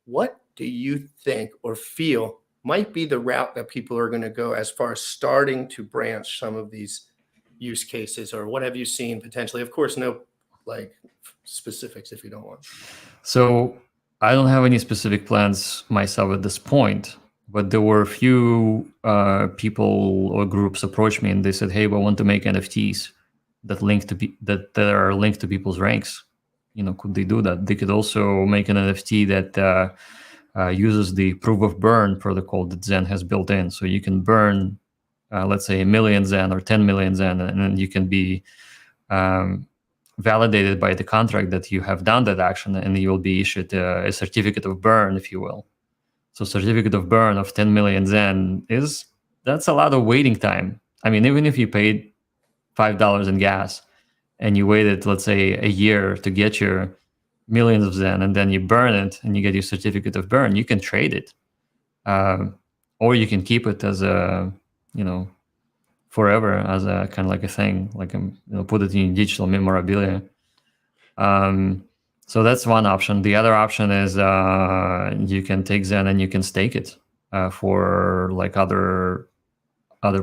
What do you think or feel might be the route that people are going to go as far as starting to branch some of these use cases, or what have you seen potentially? Of course, no like specifics if you don't want. So I don't have any specific plans myself at this point, but there were a few people or groups approached me and they said, "Hey, we want to make NFTs that are linked to people's ranks. You know, could they do that? They could also make an NFT that uses the proof of burn protocol that Zen has built in. So you can burn, let's say, 1 million Zen or 10 million Zen, and then you can be validated by the contract that you have done that action, and you will be issued a certificate of burn, if you will. So certificate of burn of 10 million Zen that's a lot of waiting time. I mean, even if you paid $5 in gas and you waited, let's say, a year to get your millions of Zen, and then you burn it and you get your certificate of burn, you can trade it. Or you can keep it as a, forever, as a kind of like a thing, like, put it in digital memorabilia. So that's one option. The other option is you can take Zen and you can stake it for like other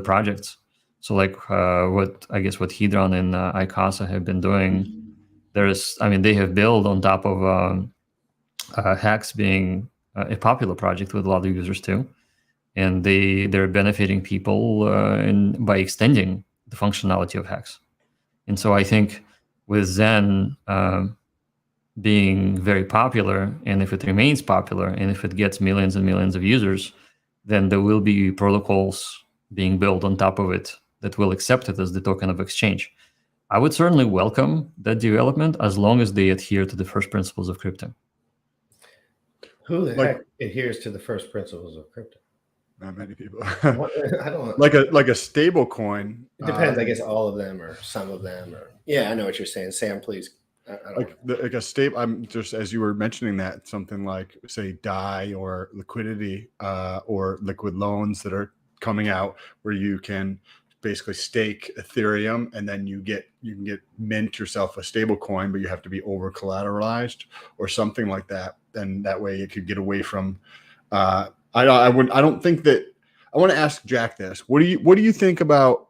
projects. So like what Hedron and Icasa have been doing. They have built on top of Hex being a popular project with a lot of users too, and they're benefiting people by extending the functionality of Hex. And so I think with Zen being very popular, and if it remains popular, and if it gets millions and millions of users, then there will be protocols being built on top of it that will accept it as the token of exchange. I would certainly welcome that development as long as they adhere to the first principles of crypto. Who the heck adheres to the first principles of crypto? Not many people. I don't like a stable coin. It depends, I guess, all of them or some of them. Or I know what you're saying. Sam, please. Like a stable. I'm just, as you were mentioning that, something like say DAI or liquidity or liquid loans that are coming out where you can basically stake Ethereum, and then you can mint yourself a stable coin, but you have to be over collateralized or something like that. Then that way it could get away from. I don't think that. I want to ask Jack this. What do you think about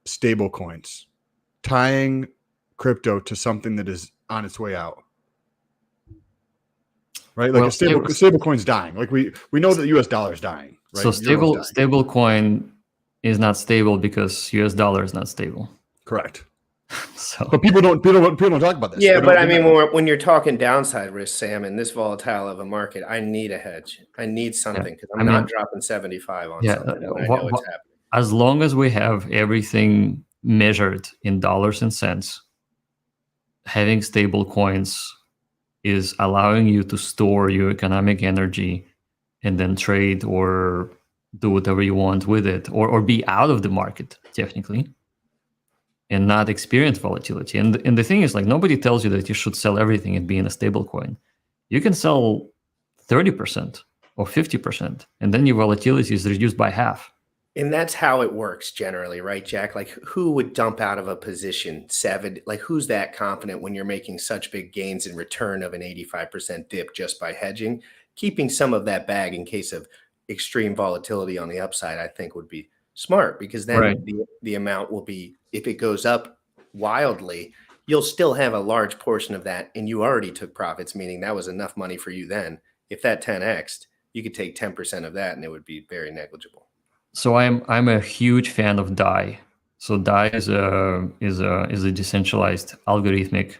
stable coins tying crypto to something that is on its way out? Right, like a stable coin's dying. Like we know that the US dollar is dying. Right? So stable coin is not stable because US dollar is not stable. Correct. So But people don't talk about this. Yeah, They but don't- I mean, when you're talking downside risk, Sam, in this volatile of a market, I need a hedge. I need something because I'm I not mean, dropping 75 on yeah, something when I know it's happening. as long as we have everything measured in dollars and cents, having stable coins is allowing you to store your economic energy and then trade or do whatever you want with it, or be out of the market technically and not experience volatility. And the thing is, like, nobody tells you that you should sell everything and be in a stable coin. You can sell 30% or 50%, and then your volatility is reduced by half. And that's how it works generally, right, Jack? Like, who would dump out of a position 7? Like, who's that confident when you're making such big gains in return of an 85% dip just by hedging? Keeping some of that bag in case of extreme volatility on the upside, I think would be smart, because then Right. the amount will be, if it goes up wildly, you'll still have a large portion of that, and you already took profits, meaning that was enough money for you then. If that 10x'd, you could take 10% of that and it would be very negligible. So I'm a huge fan of DAI. So DAI is a decentralized algorithmic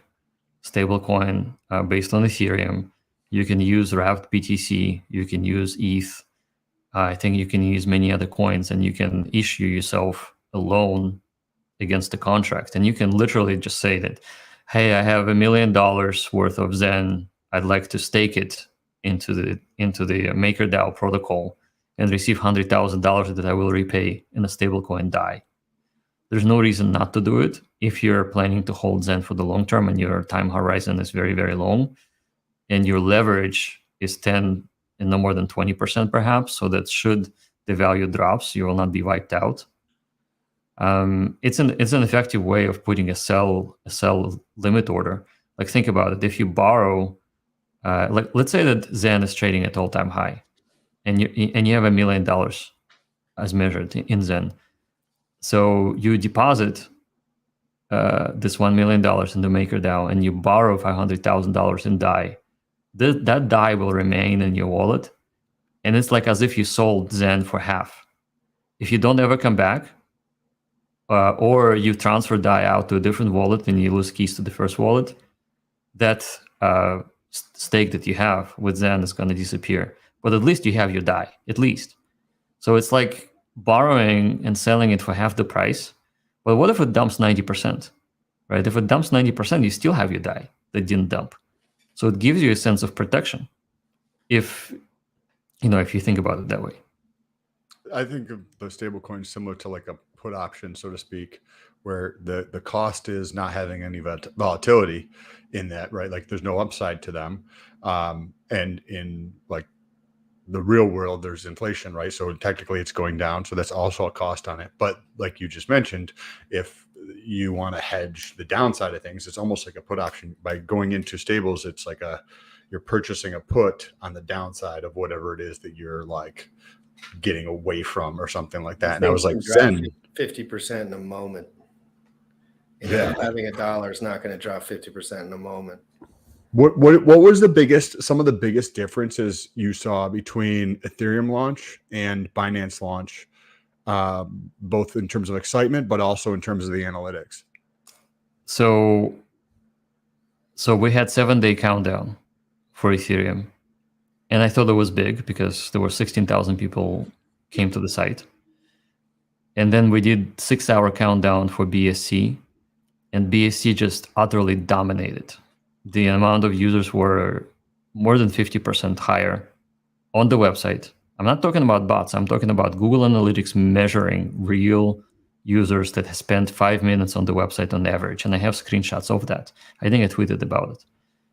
stablecoin based on Ethereum. You can use wrapped BTC. You can use ETH. I think you can use many other coins, and you can issue yourself a loan against the contract. And you can literally just say that, hey, I have $1 million worth of Zen. I'd like to stake it into the MakerDAO protocol and receive $100,000 that I will repay in a stablecoin DAI. There's no reason not to do it if you're planning to hold Zen for the long term and your time horizon is very, very long, and your leverage is 10 and no more than 20% perhaps, so that should the value drops, you will not be wiped out. It's an effective way of putting a sell limit order. Like, think about it. If you borrow, like, let's say that Zen is trading at all-time high, and you have $1 million as measured in Zen. So you deposit this $1 million in the MakerDAO, and you borrow $500,000 in DAI. That DAI will remain in your wallet, and it's like as if you sold Zen for half. If you don't ever come back, or you transfer DAI out to a different wallet and you lose keys to the first wallet, that stake that you have with Zen is going to disappear. But at least you have your DAI, at least. So it's like borrowing and selling it for half the price. But what if it dumps 90%, right? If it dumps 90%, you still have your DAI that didn't dump. So it gives you a sense of protection, if you think about it that way. I think of the stable coin similar to like a put option, so to speak, where the cost is not having any volatility in that, right? Like, there's no upside to them. And in like the real world, there's inflation, right? So technically it's going down. So that's also a cost on it. But like you just mentioned, if you want to hedge the downside of things, it's almost like a put option. By going into stables, it's like you're purchasing a put on the downside of whatever it is that you're like getting away from or something like that. And I was like, Zen 50% in a moment. Yeah. Having $1 is not going to drop 50% in a moment. What was some of the biggest differences you saw between Ethereum launch and Binance launch, both in terms of excitement, but also in terms of the analytics? So we had 7-day countdown for Ethereum. And I thought it was big because there were 16,000 people came to the site. And then we did 6-hour countdown for BSC, and BSC just utterly dominated. The amount of users were more than 50% higher on the website. I'm not talking about bots. I'm talking about Google Analytics measuring real users that have spent 5 minutes on the website on average. And I have screenshots of that. I think I tweeted about it.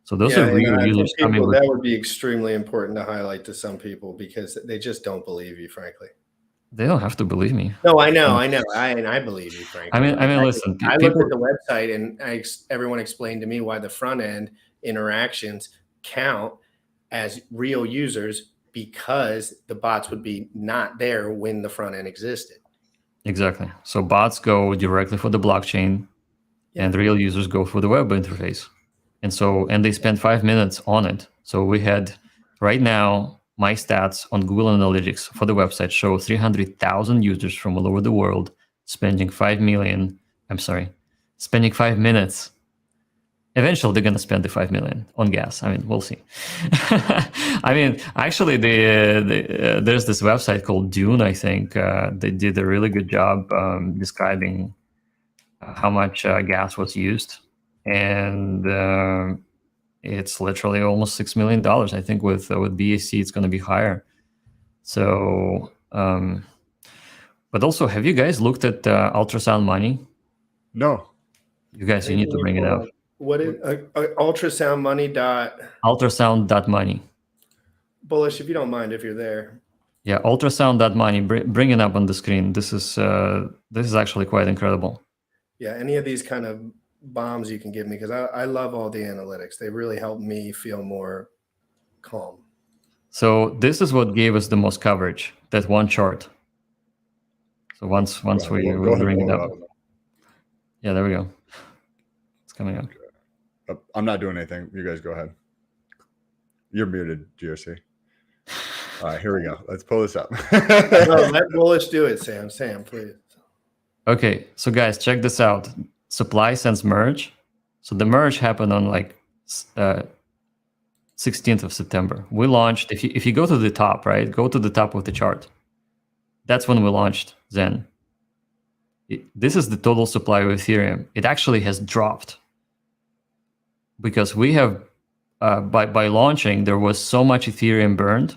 So those are real users coming. That would be extremely important to highlight to some people because they just don't believe you, frankly. They don't have to believe me. No, I know. I believe you, frankly. I mean, listen. I looked at the website and everyone explained to me why the front end interactions count as real users because the bots would be not there when the front end existed. Exactly. So bots go directly for the blockchain, and real users go for the web interface. And they spend 5 minutes on it. So we had, right now, my stats on Google Analytics for the website show 300,000 users from all over the world spending 5 spending 5 minutes. Eventually, they're going to spend the 5 million on gas. I mean, we'll see. I mean, actually, there's this website called Dune, I think. They did a really good job describing how much gas was used. And it's literally almost $6 million. I think with BAC, it's going to be higher. So, but also, have you guys looked at ultrasound money? No. You guys, you need to bring it up. What is ultrasound money dot Ultrasound.money. Bullish, if you don't mind, if you're there. Yeah, ultrasound.money. Bring it up on the screen. This is actually quite incredible. Yeah, any of these kind of bombs you can give me, because I love all the analytics. They really help me feel more calm. So this is what gave us the most coverage, that one chart. So once we bring it up. Yeah, there we go. It's coming up. I'm not doing anything. You guys go ahead. You're muted, GRC. All right, here we go. Let's pull this up. No, let Bullish do it, Sam. Sam, please. Okay, so guys, check this out. Supply since merge. So the merge happened on like 16th of September. We launched, if you go to the top, right? Go to the top of the chart. That's when we launched Zen. This is the total supply of Ethereum. It actually has dropped because we have, by launching, there was so much Ethereum burned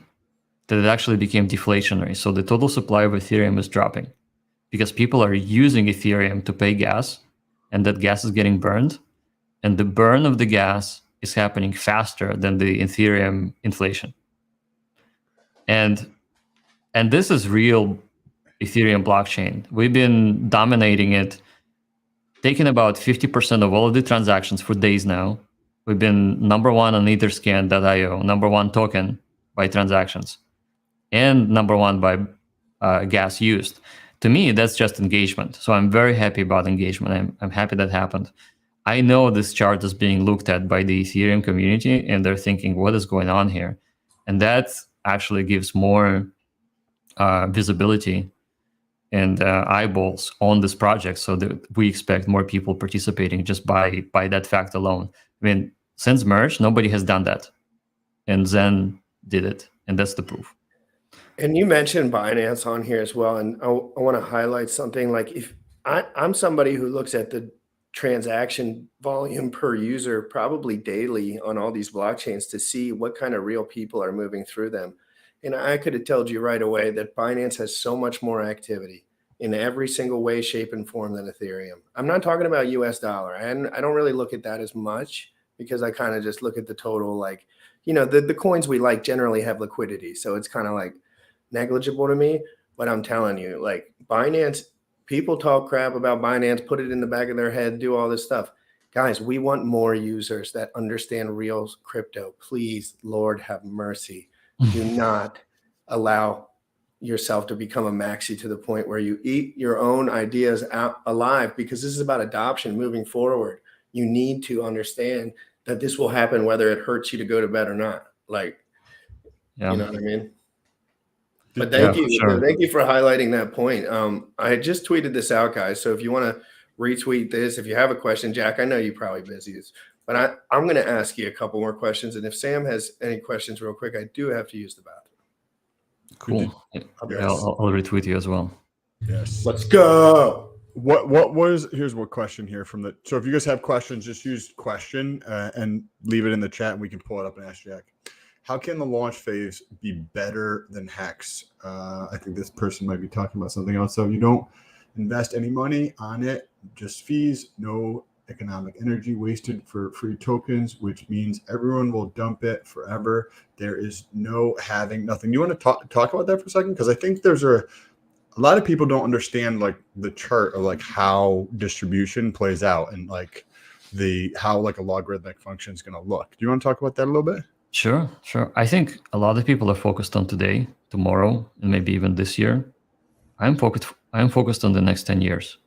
that it actually became deflationary. So the total supply of Ethereum is dropping because people are using Ethereum to pay gas, and that gas is getting burned. And the burn of the gas is happening faster than the Ethereum inflation. And this is real Ethereum blockchain. We've been dominating it, taking about 50% of all of the transactions for days now. We've been number one on Etherscan.io, number one token by transactions, and number one by gas used. To me, that's just engagement. So I'm very happy about engagement. I'm happy that happened. I know this chart is being looked at by the Ethereum community, and they're thinking, what is going on here? And that actually gives more visibility and eyeballs on this project, so that we expect more people participating just by that fact alone. I mean, since merge, nobody has done that, and Zen did it, and that's the proof. And you mentioned Binance on here as well, and I want to highlight something. Like, if I'm somebody who looks at the transaction volume per user probably daily on all these blockchains to see what kind of real people are moving through them. And I could have told you right away that Binance has so much more activity in every single way, shape, and form than Ethereum. I'm not talking about US dollar. And I don't really look at that as much because I kind of just look at the total, like, you know, the coins we like generally have liquidity. So it's kind of like negligible to me. But I'm telling you, like, Binance, people talk crap about Binance, put it in the back of their head, do all this stuff. Guys, we want more users that understand real crypto. Please, Lord, have mercy. Do not allow yourself to become a maxi to the point where you eat your own ideas out alive, because this is about adoption moving forward. You need to understand that this will happen whether it hurts you to go to bed or not. Like, Yeah. you know what I mean? But thank you. Sure. Thank you for highlighting that point. I just tweeted this out, guys. So if you want to retweet this, if you have a question, Jack, I know you're probably busy, but I'm going to ask you a couple more questions. And if Sam has any questions real quick, I do have to use the bathroom. Cool. Yes. I'll retweet you as well. Yes. Let's go. What was, here's one question here from the, so if you guys have questions, just use question and leave it in the chat and we can pull it up and ask Jack. How can the launch phase be better than Hex? I think this person might be talking about something else. So you don't invest any money on it, just fees, no economic energy wasted for free tokens, which means everyone will dump it forever. There is no having nothing. You want to talk about that for a second? Because I think there's a lot of people don't understand like the chart of like how distribution plays out and like how like a logarithmic function is going to look. Do you want to talk about that a little bit? Sure. I think a lot of people are focused on today, tomorrow, and maybe even this year. I'm focused on the next 10 years.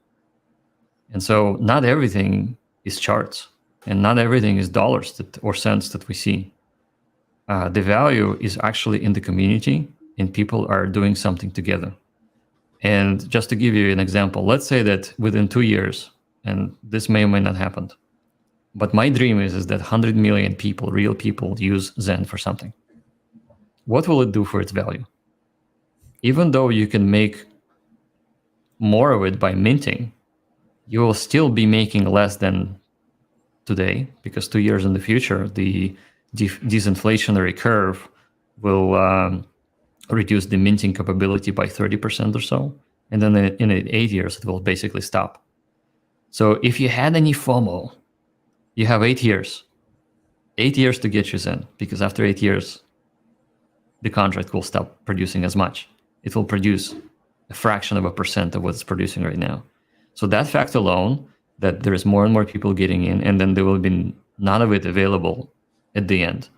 And so not everything is charts and not everything is dollars or cents that we see. The value is actually in the community and people are doing something together. And just to give you an example, let's say that within 2 years, and this may or may not happen. But my dream is that 100 million people, real people, use Zen for something. What will it do for its value? Even though you can make more of it by minting, you will still be making less than today, because 2 years in the future, the disinflationary curve will reduce the minting capability by 30% or so. And then in 8 years, it will basically stop. So if you had any FOMO, you have 8 years. 8 years to get you Zen, because after 8 years, the contract will stop producing as much. It will produce a fraction of a percent of what it's producing right now. So that fact alone, that there is more and more people getting in, and then there will be none of it available at the end,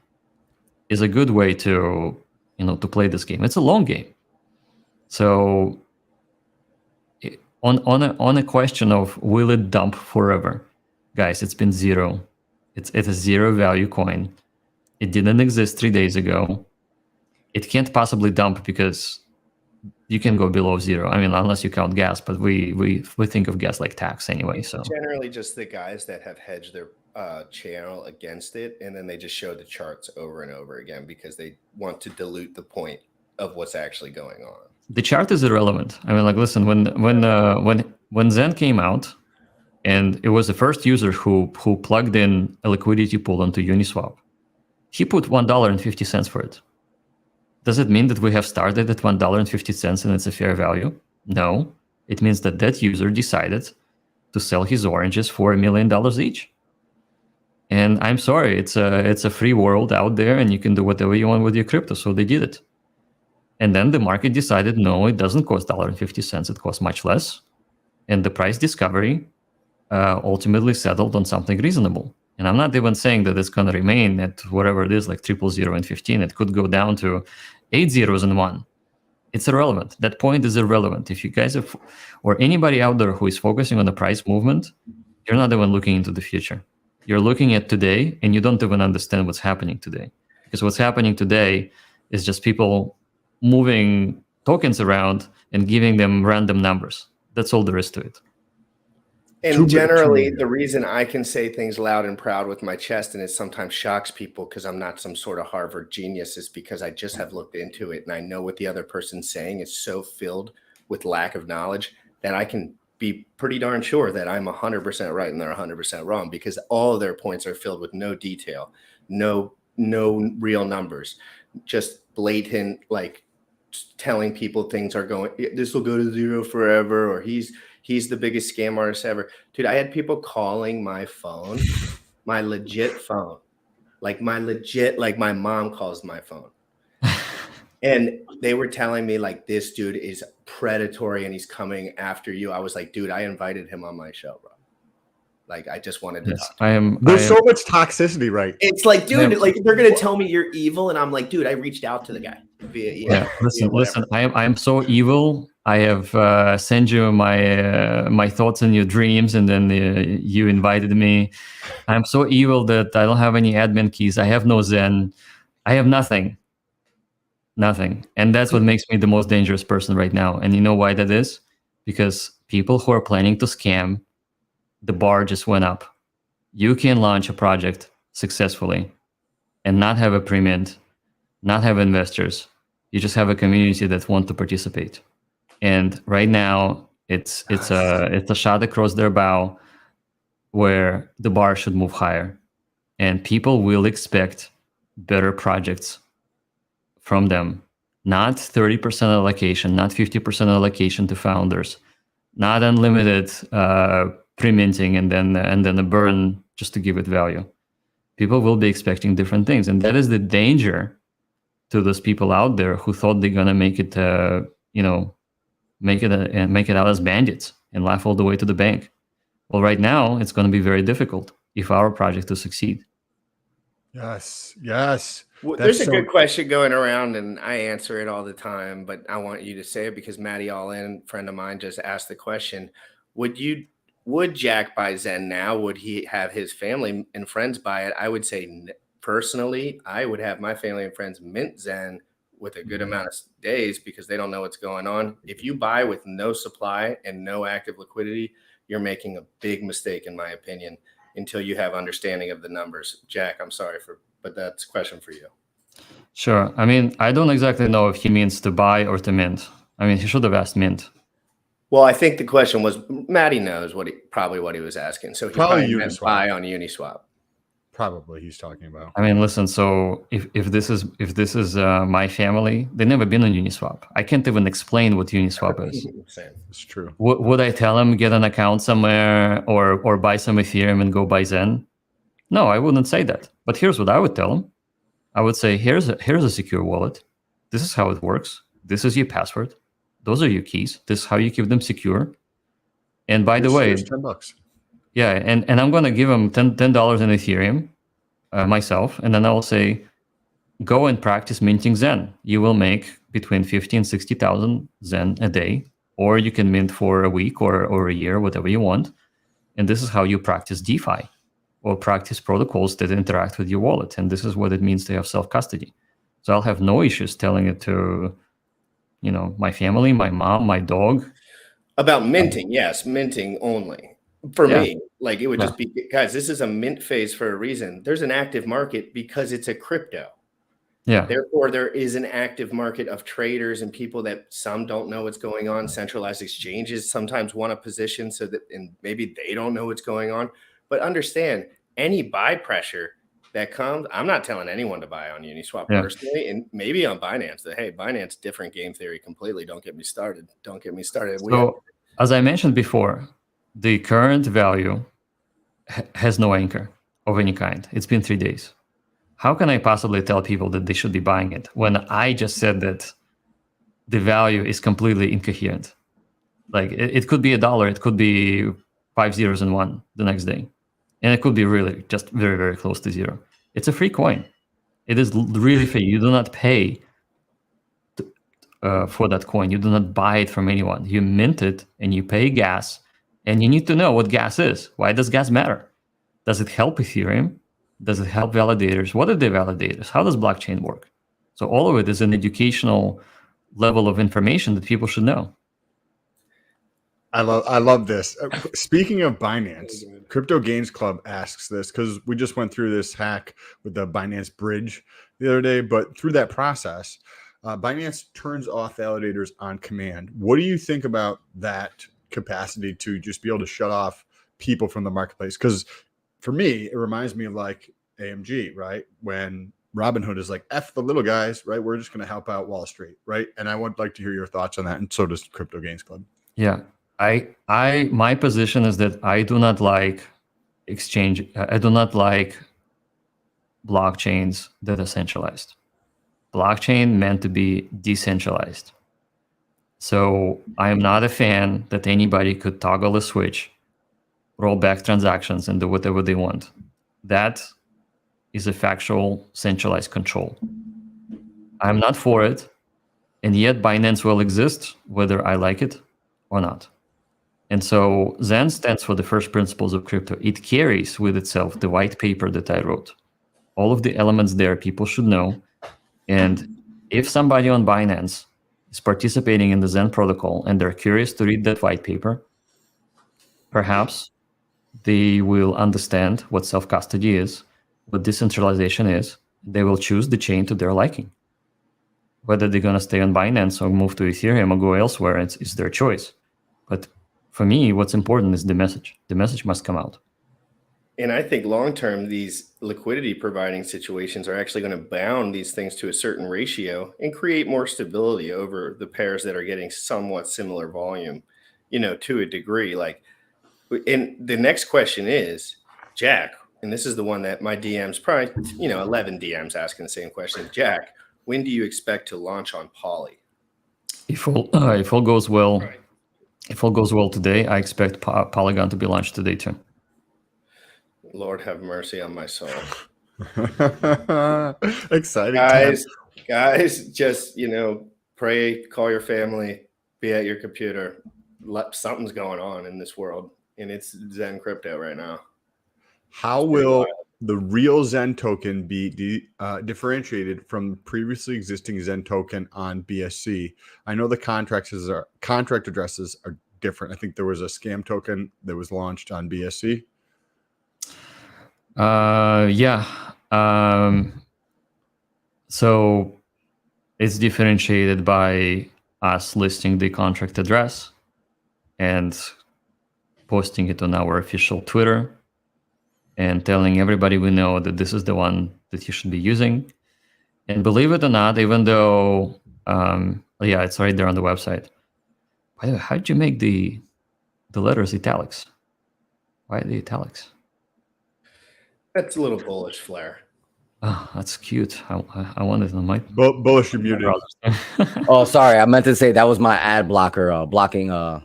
is a good way to, to play this game. It's a long game. So on a question of will it dump forever, guys, it's been zero. It's a zero value coin. It didn't exist 3 days ago. It can't possibly dump because you can go below zero. I mean, unless you count gas, but we think of gas like tax anyway. So generally, just the guys that have hedged their channel against it, and then they just show the charts over and over again because they want to dilute the point of what's actually going on. The chart is irrelevant. I mean, like, listen, when Zen came out, and it was the first user who plugged in a liquidity pool onto Uniswap, he put $1.50 for it. Does it mean that we have started at $1.50 and it's a fair value? No. It means that that user decided to sell his oranges for $1 million each. And I'm sorry, it's a free world out there, and you can do whatever you want with your crypto. So they did it. And then the market decided, no, it doesn't cost $1.50. It costs much less. And the price discovery ultimately settled on something reasonable. And I'm not even saying that it's going to remain at whatever it is, like 000 and 15. It could go down to 8 zeros and 1. It's irrelevant. That point is irrelevant. If you guys have, or anybody out there who is focusing on the price movement, you're not even looking into the future. You're looking at today, and you don't even understand what's happening today. Because what's happening today is just people moving tokens around and giving them random numbers. That's all there is to it. And generally, the reason I can say things loud and proud with my chest, and it sometimes shocks people because I'm not some sort of Harvard genius, is because I just have looked into it and I know what the other person's saying is so filled with lack of knowledge that I can be pretty darn sure that I'm 100% right and they're 100% wrong, because all of their points are filled with no detail, no real numbers, just blatant, like telling people things are going, this will go to zero forever, or he's the biggest scam artist ever. Dude, I had people calling my phone, my legit phone, like my mom calls my phone. And they were telling me, like, this dude is predatory and he's coming after you. I was like, dude, I invited him on my show, bro. Like, I just wanted to talk. There's so much toxicity, right? It's like, dude, like, they're going to tell me you're evil. And I'm like, dude, I reached out to the guy via email. Yeah, listen, I am so evil. I have sent you my thoughts in your dreams, and then you invited me. I'm so evil that I don't have any admin keys. I have no Zen. I have nothing. And that's what makes me the most dangerous person right now. And you know why that is? Because people who are planning to scam, the bar just went up. You can launch a project successfully and not have a pre-mint, not have investors. You just have a community that want to participate. And right now, it's a shot across their bow where the bar should move higher. And people will expect better projects from them. Not 30% allocation, not 50% allocation to founders, not unlimited pre-minting and then a burn just to give it value. People will be expecting different things. And that is the danger to those people out there who thought they're going to make it, make it out as bandits and laugh all the way to the bank. Well, right now, it's going to be very difficult if our project to succeed. Yes. Well, there's a good question going around, and I answer it all the time, but I want you to say it because Matty All-In, friend of mine, just asked the question. Would Jack buy Zen now? Would he have his family and friends buy it? I would say, personally, I would have my family and friends mint Zen with a good amount of days because they don't know what's going on. If you buy with no supply and no active liquidity, you're making a big mistake, in my opinion, until you have understanding of the numbers. Jack, I'm sorry but that's a question for you. Sure. I mean, I don't exactly know if he means to buy or to mint. I mean, he should have asked mint. Well, I think the question was, Matty knows probably what he was asking. So he probably meant buy on Uniswap. Probably he's talking about. I mean, listen. So if this is my family, they've never been on Uniswap. I can't even explain what Uniswap is. It's true. Would I tell them get an account somewhere or buy some Ethereum and go buy Zen? No, I wouldn't say that. But here's what I would tell them. I would say, here's a secure wallet. This is how it works. This is your password. Those are your keys. This is how you keep them secure. And by the way, $10. yeah, and I'm going to give them $10 in Ethereum myself. And then I will say, go and practice minting Zen. You will make between 50 and 60,000 Zen a day, or you can mint for a week or a year, whatever you want. And this is how you practice DeFi or practice protocols that interact with your wallet. And this is what it means to have self-custody. So I'll have no issues telling it to, my family, my mom, my dog. About minting, yes, minting only. For me, like it would just be, guys, this is a mint phase for a reason. There's an active market because it's a crypto. Yeah. Therefore, there is an active market of traders and people that some don't know what's going on. Centralized exchanges sometimes want a position and maybe they don't know what's going on. But understand, any buy pressure that comes, I'm not telling anyone to buy on Uniswap personally, and maybe on Binance. Hey, Binance, different game theory completely. Don't get me started. So, as I mentioned before, the current value has no anchor of any kind. It's been 3 days. How can I possibly tell people that they should be buying it when I just said that the value is completely incoherent? Like it could be $1, it could be 5 zeros and 1 the next day. And it could be really just very, very close to zero. It's a free coin. It is really free. You do not pay for that coin. You do not buy it from anyone. You mint it and you pay gas. And you need to know what gas is. Why does gas matter? Does it help Ethereum? Does it help validators? What are the validators? How does blockchain work? So all of it is an educational level of information that people should know. I love this. Speaking of Binance, Crypto Gains Club asks this because we just went through this hack with the Binance bridge the other day. But through that process, Binance turns off validators on command. What do you think about that capacity to just be able to shut off people from the marketplace? Because for me, it reminds me of like AMG, right? When Robinhood is like, F the little guys, right? We're just going to help out Wall Street, right? And I would like to hear your thoughts on that. And so does Crypto Gains Club. Yeah. My position is that I do not like exchange. I do not like blockchains that are centralized. Blockchain meant to be decentralized. So I am not a fan that anybody could toggle a switch, roll back transactions, and do whatever they want. That is a factual centralized control. I'm not for it, and yet Binance will exist whether I like it or not. And so Zen stands for the first principles of crypto. It carries with itself the white paper that I wrote. All of the elements there people should know. And if somebody on Binance is participating in the Zen protocol and they're curious to read that white paper, perhaps they will understand what self-custody is, what decentralization is. They will choose the chain to their liking. Whether they're going to stay on Binance or move to Ethereum or go elsewhere, it's their choice. But for me, what's important is the message. The message must come out. And I think long-term, these liquidity providing situations are actually going to bound these things to a certain ratio and create more stability over the pairs that are getting somewhat similar volume, to a degree. And the next question is, Jack, and this is the one that my DMs probably, 11 DMs asking the same question. Jack, when do you expect to launch on Poly? If all goes well, if all goes well today, I expect Polygon to be launched today too. Lord have mercy on my soul. Exciting guys, just pray, call your family, be at your computer. Something's going on in this world, and it's Zen crypto right now. How will the real Zen token be differentiated from previously existing Zen token on BSC? I know the contract addresses are different. I think there was a scam token that was launched on BSC. Yeah. So it's differentiated by us listing the contract address and posting it on our official Twitter and telling everybody we know that this is the one that you should be using. And believe it or not, even though, yeah, it's right there on the website. By the way, how did you make the letters italics? Why are they italics? That's a little bullish flair. Oh, that's cute. I wanted to my Bullish, you're muted. Oh, sorry. I meant to say that was my ad blocker blocking the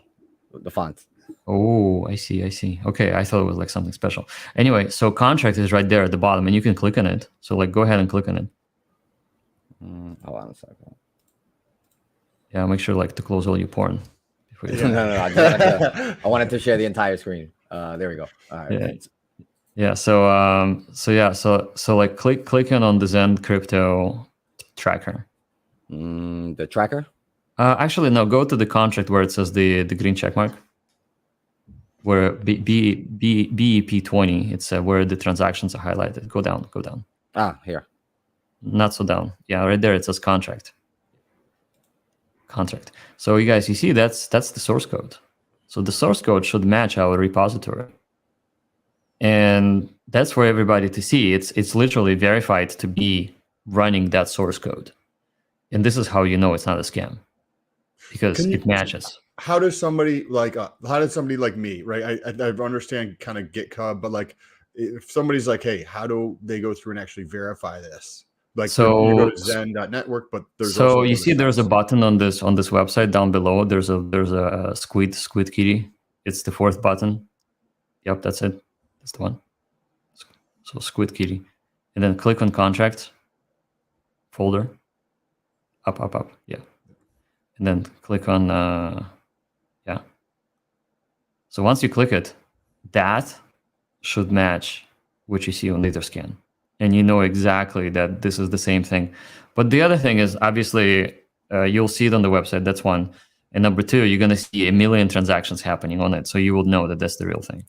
font. Oh, I see. Okay, I thought it was like something special. Anyway, so contract is right there at the bottom, and you can click on it. So like, go ahead and click on it. Hold on a second. Yeah, make sure like to close all your porn. Before you No, I wanted to share the entire screen. There we go. All right. Yeah. Yeah. So like clicking on the Zen Crypto tracker. The tracker. Actually, no. Go to the contract where it says the green check mark. Where BEP20, it's where the transactions are highlighted. Go down. Ah, here. Not so down. Yeah, right there it says contract. So you guys, you see that's the source code. So the source code should match our repository. And that's for everybody to see. It's literally verified to be running that source code. And this is how you know it's not a scam. Because it matches. How does somebody like me, right? I understand kind of GitHub, but like if somebody's like, hey, how do they go through and actually verify this? Like, so you go to zen.network, but there's so you see there's a button on this website down below. There's a squid kitty. It's the fourth button. Yep, that's it. That's the one. So squid kitty, and then click on contract folder. Up. Yeah, and then click on yeah. So once you click it, that should match what you see on Etherscan. And you know exactly that this is the same thing. But the other thing is, obviously, you'll see it on the website. That's one. And number two, you're going to see a million transactions happening on it. So you will know that that's the real thing.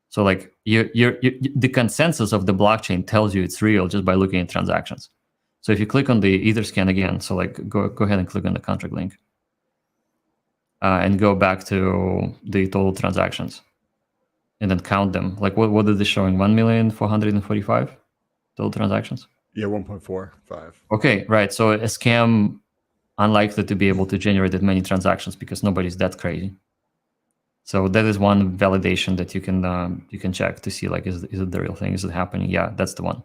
So like the consensus of the blockchain tells you it's real just by looking at transactions. So if you click on the Etherscan again, so like go ahead and click on the contract link. And go back to the total transactions. And then count them. Like what is this showing? 1,445,000? Total transactions? Yeah, 1.45. Okay, right. So a scam unlikely to be able to generate that many transactions because nobody's that crazy. So that is one validation that you can check to see like is it the real thing? Is it happening? Yeah, that's the one.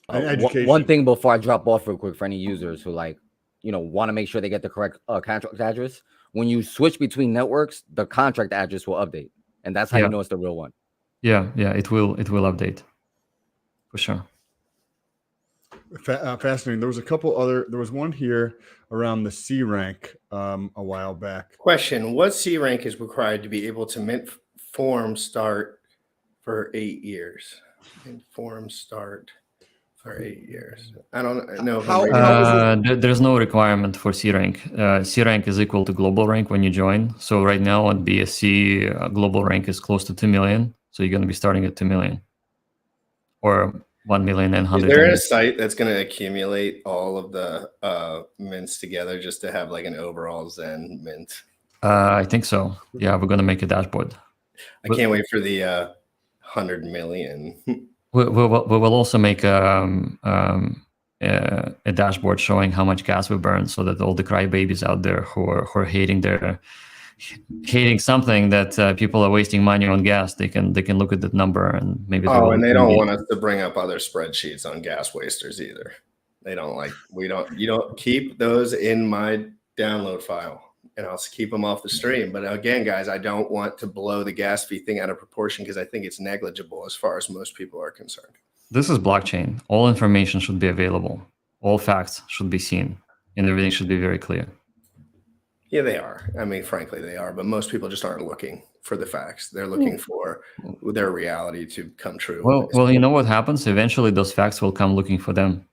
One thing before I drop off real quick for any users who like want to make sure they get the correct contract address. When you switch between networks, the contract address will update, and that's how you know it's the real one. Yeah, it will update. For sure. Fascinating. There was one here around the C rank a while back. Question: what C rank is required to be able to mint form start for 8 years? Mint form start for 8 years. I don't know. There's no requirement for C rank. C rank is equal to global rank when you join. So right now on BSC, global rank is close to 2 million. So you're going to be starting at 2 million. Or 1,100,000. Is there a site that's going to accumulate all of the mints together just to have like an overall Zen mint? I think so. Yeah, we're going to make a dashboard. I can't wait for the 100 million. We will also make a dashboard showing how much gas we burn, so that all the crybabies out there who are hating something that people are wasting money on gas, they can look at that number and maybe. And they don't want us to bring up other spreadsheets on gas wasters either. They don't like you don't keep those in my download file, and I'll keep them off the stream. But again, guys, I don't want to blow the gas fee thing out of proportion because I think it's negligible as far as most people are concerned. This is blockchain. All information should be available. All facts should be seen, and everything should be very clear. Yeah, they are. I mean, frankly, they are. But most people just aren't looking for the facts. They're looking for their reality to come true. Well, you know what happens? Eventually, those facts will come looking for them.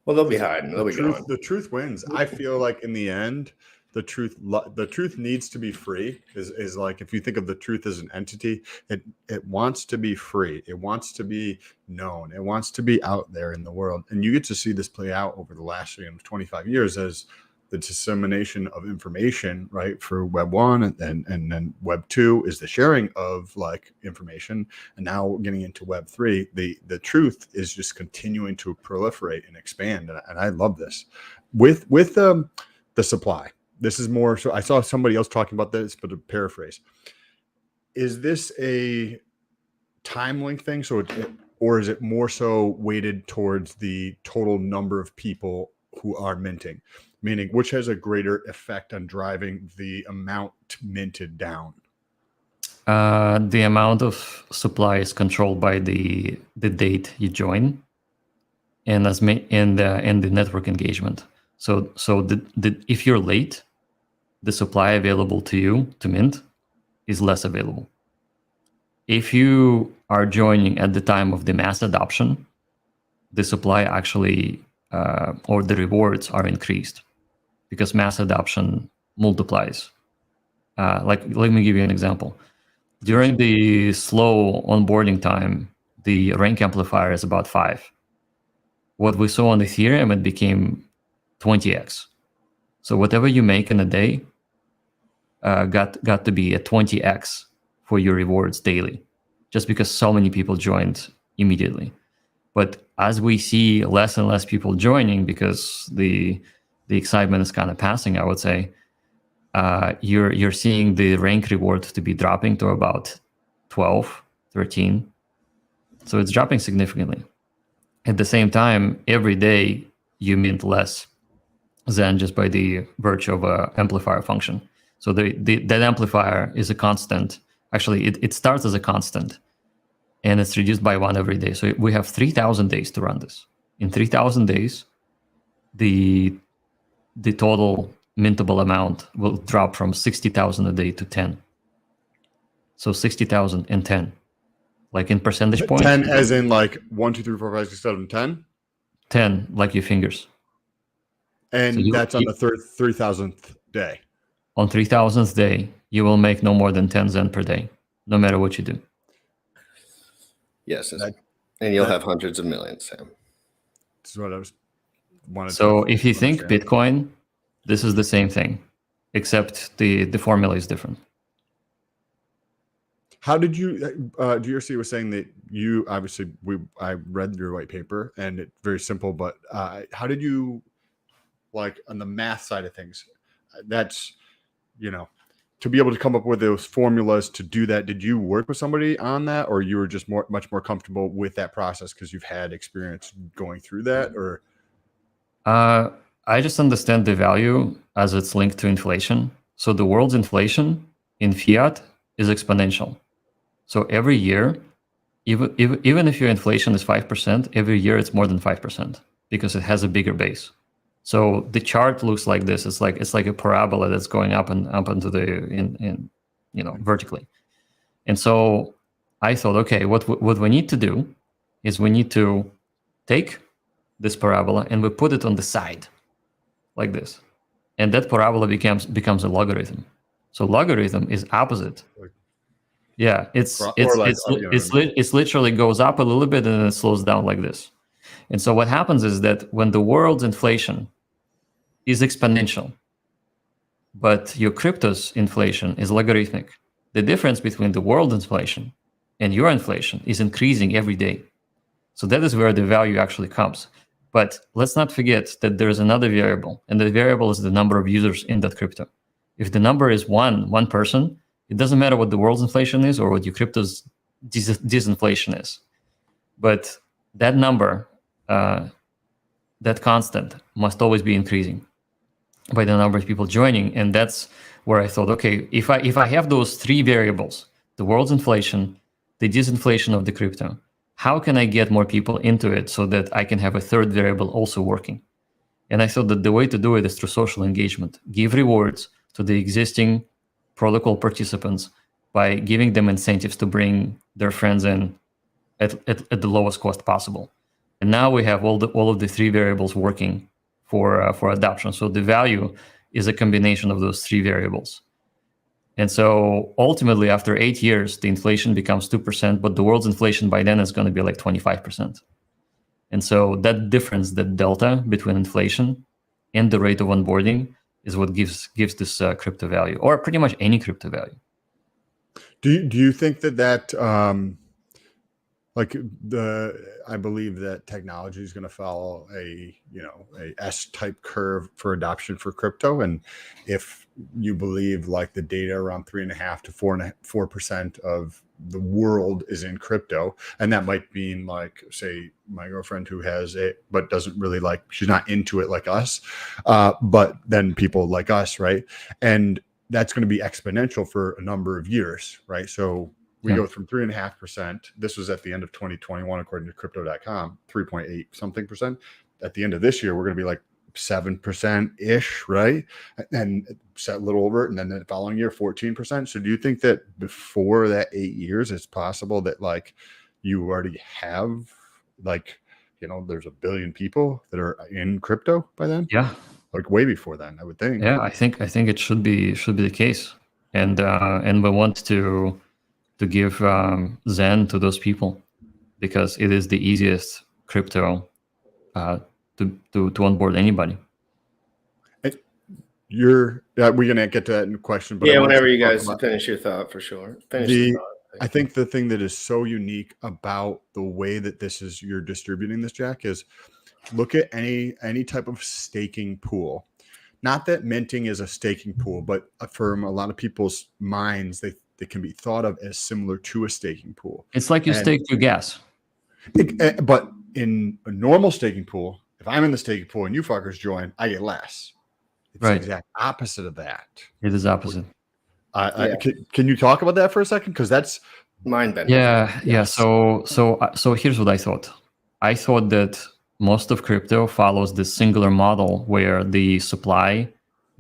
Well, they'll be hiding. They'll be gone. The truth wins. I feel like in the end, the truth needs to be free. Is like, if you think of the truth as an entity, it wants to be free. It wants to be known. It wants to be out there in the world. And you get to see this play out over the last 25 years as the dissemination of information, right? For Web 1 and then Web 2 is the sharing of like information. And now we're getting into Web 3. The truth is just continuing to proliferate and expand. And I love this. With the supply, this is more so. I saw somebody else talking about this, but to paraphrase, is this a time link thing? So or is it more so weighted towards the total number of people who are minting? Meaning, which has a greater effect on driving the amount minted down? The amount of supply is controlled by the date you join, and the network engagement. So if you're late, the supply available to you to mint is less available. If you are joining at the time of the mass adoption, the supply actually or the rewards are increased, because mass adoption multiplies. Let me give you an example. During the slow onboarding time, the rank amplifier is about 5. What we saw on Ethereum, it became 20x. So whatever you make in a day got to be a 20x for your rewards daily, just because so many people joined immediately. But as we see less and less people joining, because the excitement is kind of passing, I would say, you're seeing the rank reward to be dropping to about 12, 13. So it's dropping significantly. At the same time, every day you mint less than just by the virtue of a amplifier function. So that amplifier is a constant. Actually, it starts as a constant, and it's reduced by 1 every day. So we have 3,000 days to run this. In 3,000 days, the total mintable amount will drop from 60,000 a day to 10. So 60,000 and 10, like in percentage points. 10 as in like 1, 2, 3, 4, 5, 6, 7, 10? 10, like your fingers. And so that's on the 3,000th day. On 3,000th day, you will make no more than 10 Zen per day, no matter what you do. Yes, and you'll have hundreds of millions, Sam. This is what I wanted. So if you think Bitcoin, this is the same thing, except the formula is different. How did you? GRC was saying that you obviously I read your white paper and it's very simple, but how did you, like on the math side of things? That's to be able to come up with those formulas to do that. Did you work with somebody on that, or you were just much more comfortable with that process because you've had experience going through that? Or I just understand the value as it's linked to inflation. So the world's inflation in fiat is exponential. So every year, even if your inflation is 5%, every year it's more than 5% because it has a bigger base. So the chart looks like this. It's like a parabola that's going up and up into the vertically. And so I thought, okay, what we need to do is we need to take this parabola and we put it on the side like this, and that parabola becomes a logarithm. So logarithm is opposite. Yeah, it's literally goes up a little bit and then it slows down like this. And so what happens is that when the world's inflation is exponential, but your crypto's inflation is logarithmic, the difference between the world inflation and your inflation is increasing every day. So that is where the value actually comes. But let's not forget that there's another variable, and the variable is the number of users in that crypto. If the number is one person, it doesn't matter what the world's inflation is or what your crypto's disinflation is. But that number, that constant, must always be increasing by the number of people joining. And that's where I thought, okay, if I have those 3 variables, the world's inflation, the disinflation of the crypto, how can I get more people into it so that I can have a 3rd variable also working? And I thought that the way to do it is through social engagement. Give rewards to the existing protocol participants by giving them incentives to bring their friends in at the lowest cost possible. And now we have all of the 3 variables working for adoption. So the value is a combination of those three variables. And so ultimately, after 8 years, the inflation becomes 2%, but the world's inflation by then is going to be like 25%. And so that difference, that delta between inflation and the rate of onboarding is what gives this crypto value, or pretty much any crypto value. Do you think that I believe that technology is going to follow a S-type curve for adoption for crypto, and if you believe like the data around 3.5 to 4% of the world is in crypto, and that might mean like, say, my girlfriend who has it but doesn't really like, she's not into it like us, but then people like us, right? And that's going to be exponential for a number of years, right? So we go from 3.5%. This was at the end of 2021, according to crypto.com, 3.8 something percent. At the end of this year, we're going to be like 7% ish, right? And set a little over it. And then the following year, 14%. So do you think that before that 8 years, it's possible that like you already have like, there's 1 billion people that are in crypto by then? Yeah. Like way before then, I would think. Yeah, I think it should be the case. And we want to give Zen to those people because it is the easiest crypto to onboard anybody. We're gonna get to that in question, but yeah, whenever you guys finish your thought, for sure. I think the thing that is so unique about the way that you're distributing this, Jack, is look at any type of staking pool. Not that minting is a staking pool, but from a lot of people's minds, they can be thought of as similar to a staking pool. It's like you stake your gas. But in a normal staking pool, if I'm in the staking pool and you fuckers join, I get less. It's the exact opposite of that. It is opposite. Can you talk about that for a second? Because that's mind-bending. Yeah. So here's what I thought. I thought that most of crypto follows this singular model where the supply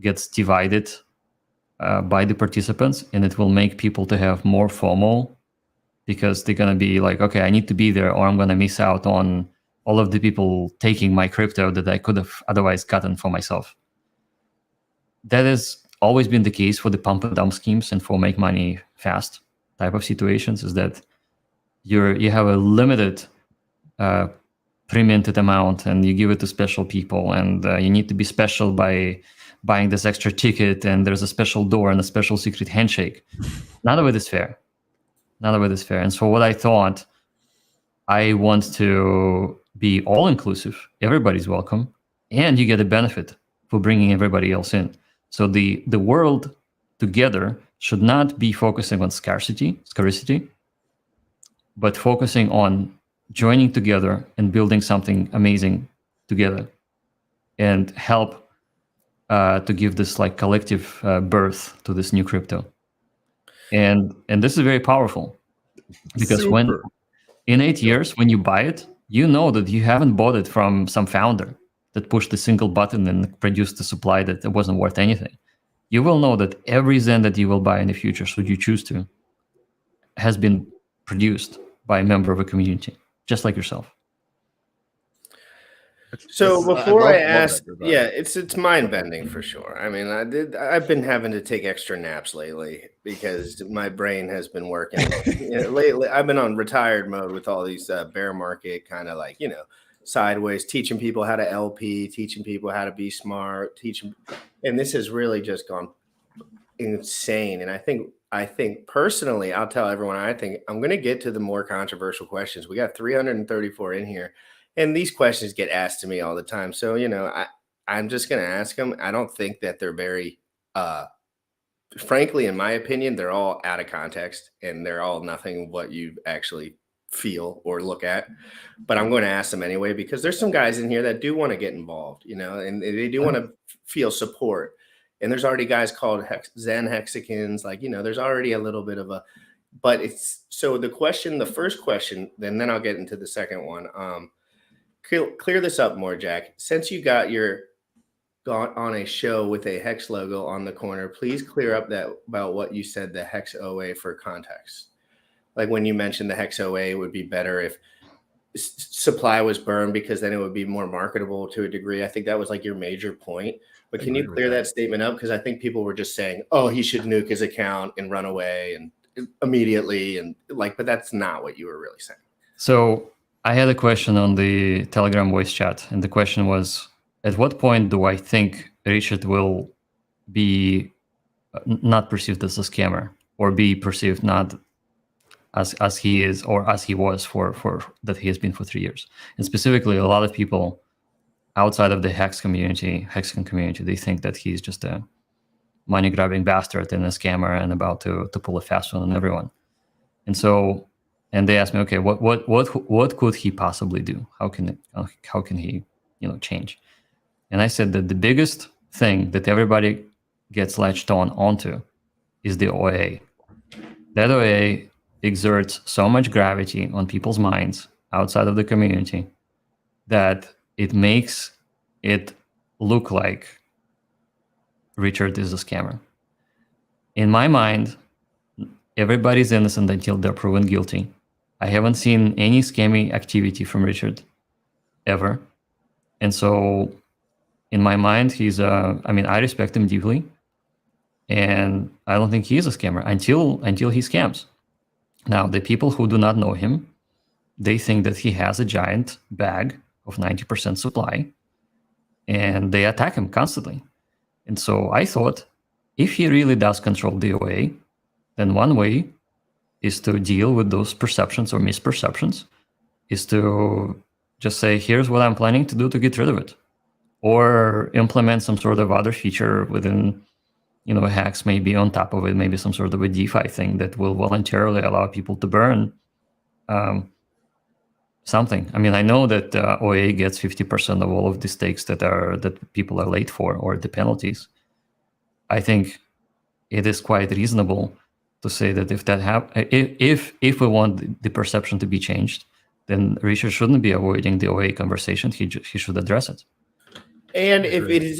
gets divided by the participants, and it will make people to have more FOMO because they're going to be like, okay, I need to be there or I'm going to miss out on all of the people taking my crypto that I could have otherwise gotten for myself. That has always been the case for the pump and dump schemes and for make money fast type of situations, is that you have a limited pre-minted amount and you give it to special people, and you need to be special by buying this extra ticket, and there's a special door and a special secret handshake. None of it is fair. And so what I thought, I want to be all inclusive. Everybody's welcome, and you get a benefit for bringing everybody else in. So the world together should not be focusing on scarcity, but focusing on joining together and building something amazing together, and help to give this like collective birth to this new crypto. And this is very powerful because when in 8 years, when you buy it, you know that you haven't bought it from some founder that pushed a single button and produced a supply that wasn't worth anything. You will know that every Zen that you will buy in the future, should you choose to, has been produced by a member of a community, just like yourself. So before I ask, it's mind bending for sure. I mean, I've been having to take extra naps lately because my brain has been working. Lately, I've been on retired mode with all these bear market kind of like, sideways, teaching people how to LP, teaching people how to be smart, and this has really just gone insane. And I think personally, I'll tell everyone, I think I'm going to get to the more controversial questions. We got 334 in here. And these questions get asked to me all the time. So, I'm just going to ask them. I don't think that they're very, frankly, in my opinion, they're all out of context and they're all nothing what you actually feel or look at. But I'm going to ask them anyway, because there's some guys in here that do want to get involved, and they do want to feel support. And there's already guys called Zen Hexicans. Like, there's already a little bit of a, but it's, so the first question, then I'll get into the second one. Clear this up more, Jack. Since you got on a show with a Hex logo on the corner, please clear up about what you said, the Hex OA, for context. Like when you mentioned the Hex OA would be better if supply was burned because then it would be more marketable to a degree. I think that was like your major point. But can you clear that statement up? Because I think people were just saying, oh, he should nuke his account and run away and immediately. And like, but that's not what you were really saying. So I had a question on the Telegram voice chat. And the question was, at what point do I think Richard will be not perceived as a scammer, or be perceived not as he is, or as he was for that he has been for 3 years? And specifically, a lot of people outside of the Hexagon community, they think that he's just a money grabbing bastard and a scammer and about to pull a fast one on everyone. And so, and they asked me, okay, what could he possibly do? How can he, change? And I said that the biggest thing that everybody gets latched onto is the OA. That OA exerts so much gravity on people's minds outside of the community that it makes it look like Richard is a scammer. In my mind, everybody's innocent until they're proven guilty. I haven't seen any scammy activity from Richard ever. And so in my mind, I respect him deeply. And I don't think he is a scammer until he scams. Now, the people who do not know him, they think that he has a giant bag of 90% supply, and they attack him constantly. And so I thought, if he really does control the OA, then one way is to deal with those perceptions or misperceptions, is to just say, here's what I'm planning to do to get rid of it. Or implement some sort of other feature within, Hex, maybe on top of it, maybe some sort of a DeFi thing that will voluntarily allow people to burn something. I mean, I know that OA gets 50% of all of the stakes that people are late for, or the penalties. I think it is quite reasonable to say that if we want the perception to be changed, then Richard shouldn't be avoiding the OA conversation. He should address it. And if it's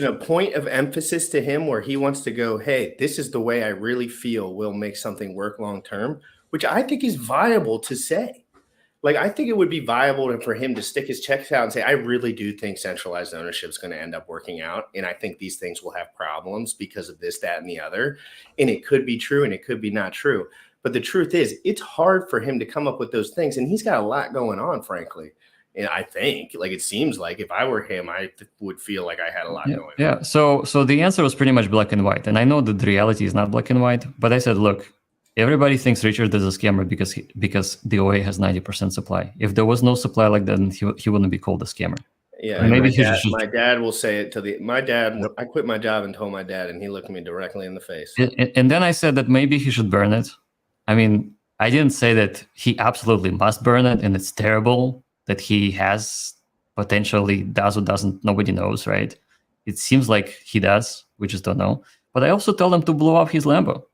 a point of emphasis to him where he wants to go, hey, this is the way I really feel will make something work long term, which I think is viable to say. Like, I think it would be viable for him to stick his checks out and say, I really do think centralized ownership is going to end up working out. And I think these things will have problems because of this, that, and the other. And it could be true and it could be not true. But the truth is, it's hard for him to come up with those things. And he's got a lot going on, frankly. And I think, like, it seems like if I were him, I would feel like I had a lot going on. Yeah. So the answer was pretty much black and white. And I know that the reality is not black and white, but I said, look, everybody thinks Richard is a scammer because the OA has 90% supply. If there was no supply like that, then he wouldn't be called a scammer. Yeah. And maybe my dad will say it I quit my job and told my dad, and he looked me directly in the face. And then I said that maybe he should burn it. I mean, I didn't say that he absolutely must burn it and it's terrible that he has potentially does or doesn't, nobody knows, right? It seems like he does, we just don't know. But I also told him to blow up his Lambo.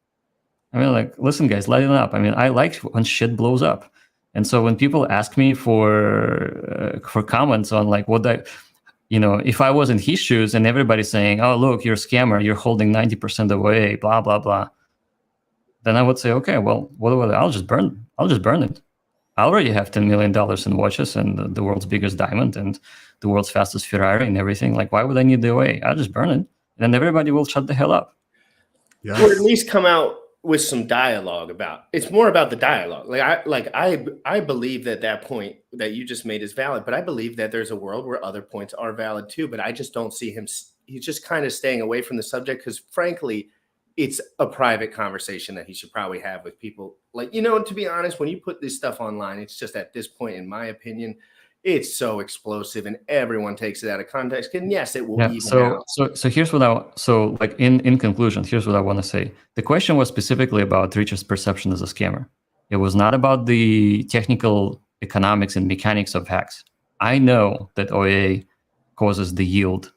I mean, like, listen, guys, light it up. I mean, I like when shit blows up. And so when people ask me for comments on like if I was in his shoes and everybody's saying, oh, look, you're a scammer, you're holding 90% away, blah, blah, blah. Then I would say, okay, well, what about it? I'll just burn it. I already have $10 million in watches and the world's biggest diamond and the world's fastest Ferrari and everything. Like, why would I need the OA? I'll just burn it. And then everybody will shut the hell up. Yes. Or at least come out with some dialogue about. It's more about the dialogue. I believe that point that you just made is valid, but I believe that there's a world where other points are valid too. But I just don't see him. He's just kind of staying away from the subject because, frankly, it's a private conversation that he should probably have with people. Like, to be honest, when you put this stuff online, it's just at this point, in my opinion, it's so explosive and everyone takes it out of context. And yes, it will even out. So here's what in conclusion, here's what I want to say. The question was specifically about Richard's perception as a scammer. It was not about the technical economics and mechanics of Hex. I know that OA causes the yield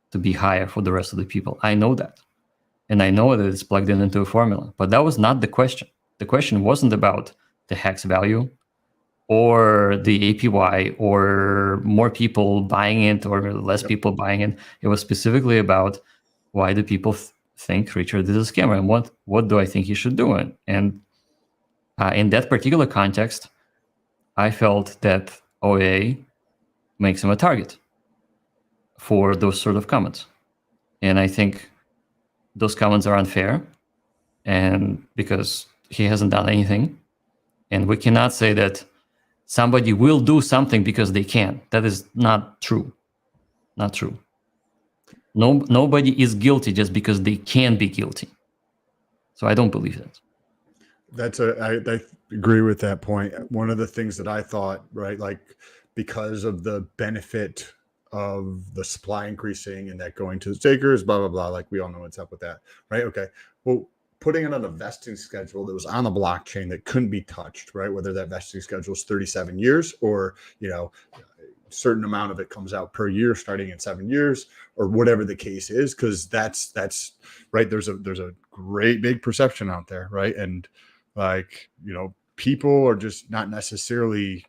to be higher for the rest of the people. I know that. And I know that it's plugged into a formula, but that was not the question. The question wasn't about the Hex value or the APY or more people buying it or less people buying it. It was specifically about why do people think Richard is a scammer and what do I think he should do? And in that particular context, I felt that OA makes him a target for those sort of comments. And I think those comments are unfair, and because he hasn't done anything. And we cannot say that somebody will do something because they can. That is not true. Not true. Nobody is guilty just because they can be guilty. So I don't believe that. I agree with that point. One of the things that I thought, right, like because of the benefit of the supply increasing and that going to the stakers, blah, blah, blah, like we all know what's up with that, right? Okay. Well, putting it on a vesting schedule that was on the blockchain that couldn't be touched, right? Whether that vesting schedule is 37 years or, a certain amount of it comes out per year starting in 7 years or whatever the case is, because that's right. There's a great big perception out there, right? And like, people are just not necessarily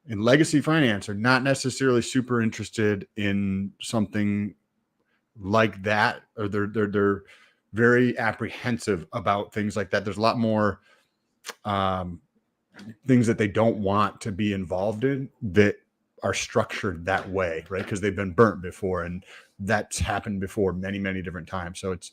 in legacy finance are not necessarily super interested in something like that, or they're very apprehensive about things like that. There's a lot more things that they don't want to be involved in that are structured that way, right? Because they've been burnt before, and that's happened before many, many different times. So it's,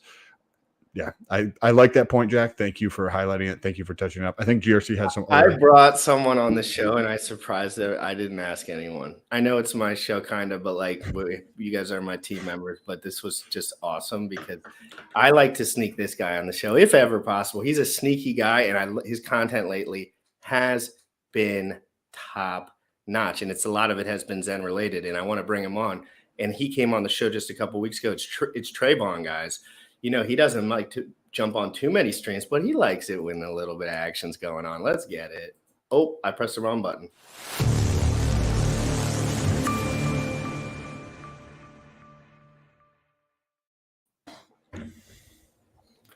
yeah, I like that point, Jack. Thank you for highlighting it. Thank you for touching it up. I think GRC had some. I brought someone on the show, and I surprised that I didn't ask anyone. I know it's my show, kind of, but like you guys are my team members. But this was just awesome because I like to sneak this guy on the show if ever possible. He's a sneaky guy, and his content lately has been top notch, and a lot of it has been Zen related. And I want to bring him on. And he came on the show just a couple weeks ago. It's Trayvon, guys. He doesn't like to jump on too many streams, but he likes it when a little bit of action's going on. Let's get it. Oh, I pressed the wrong button.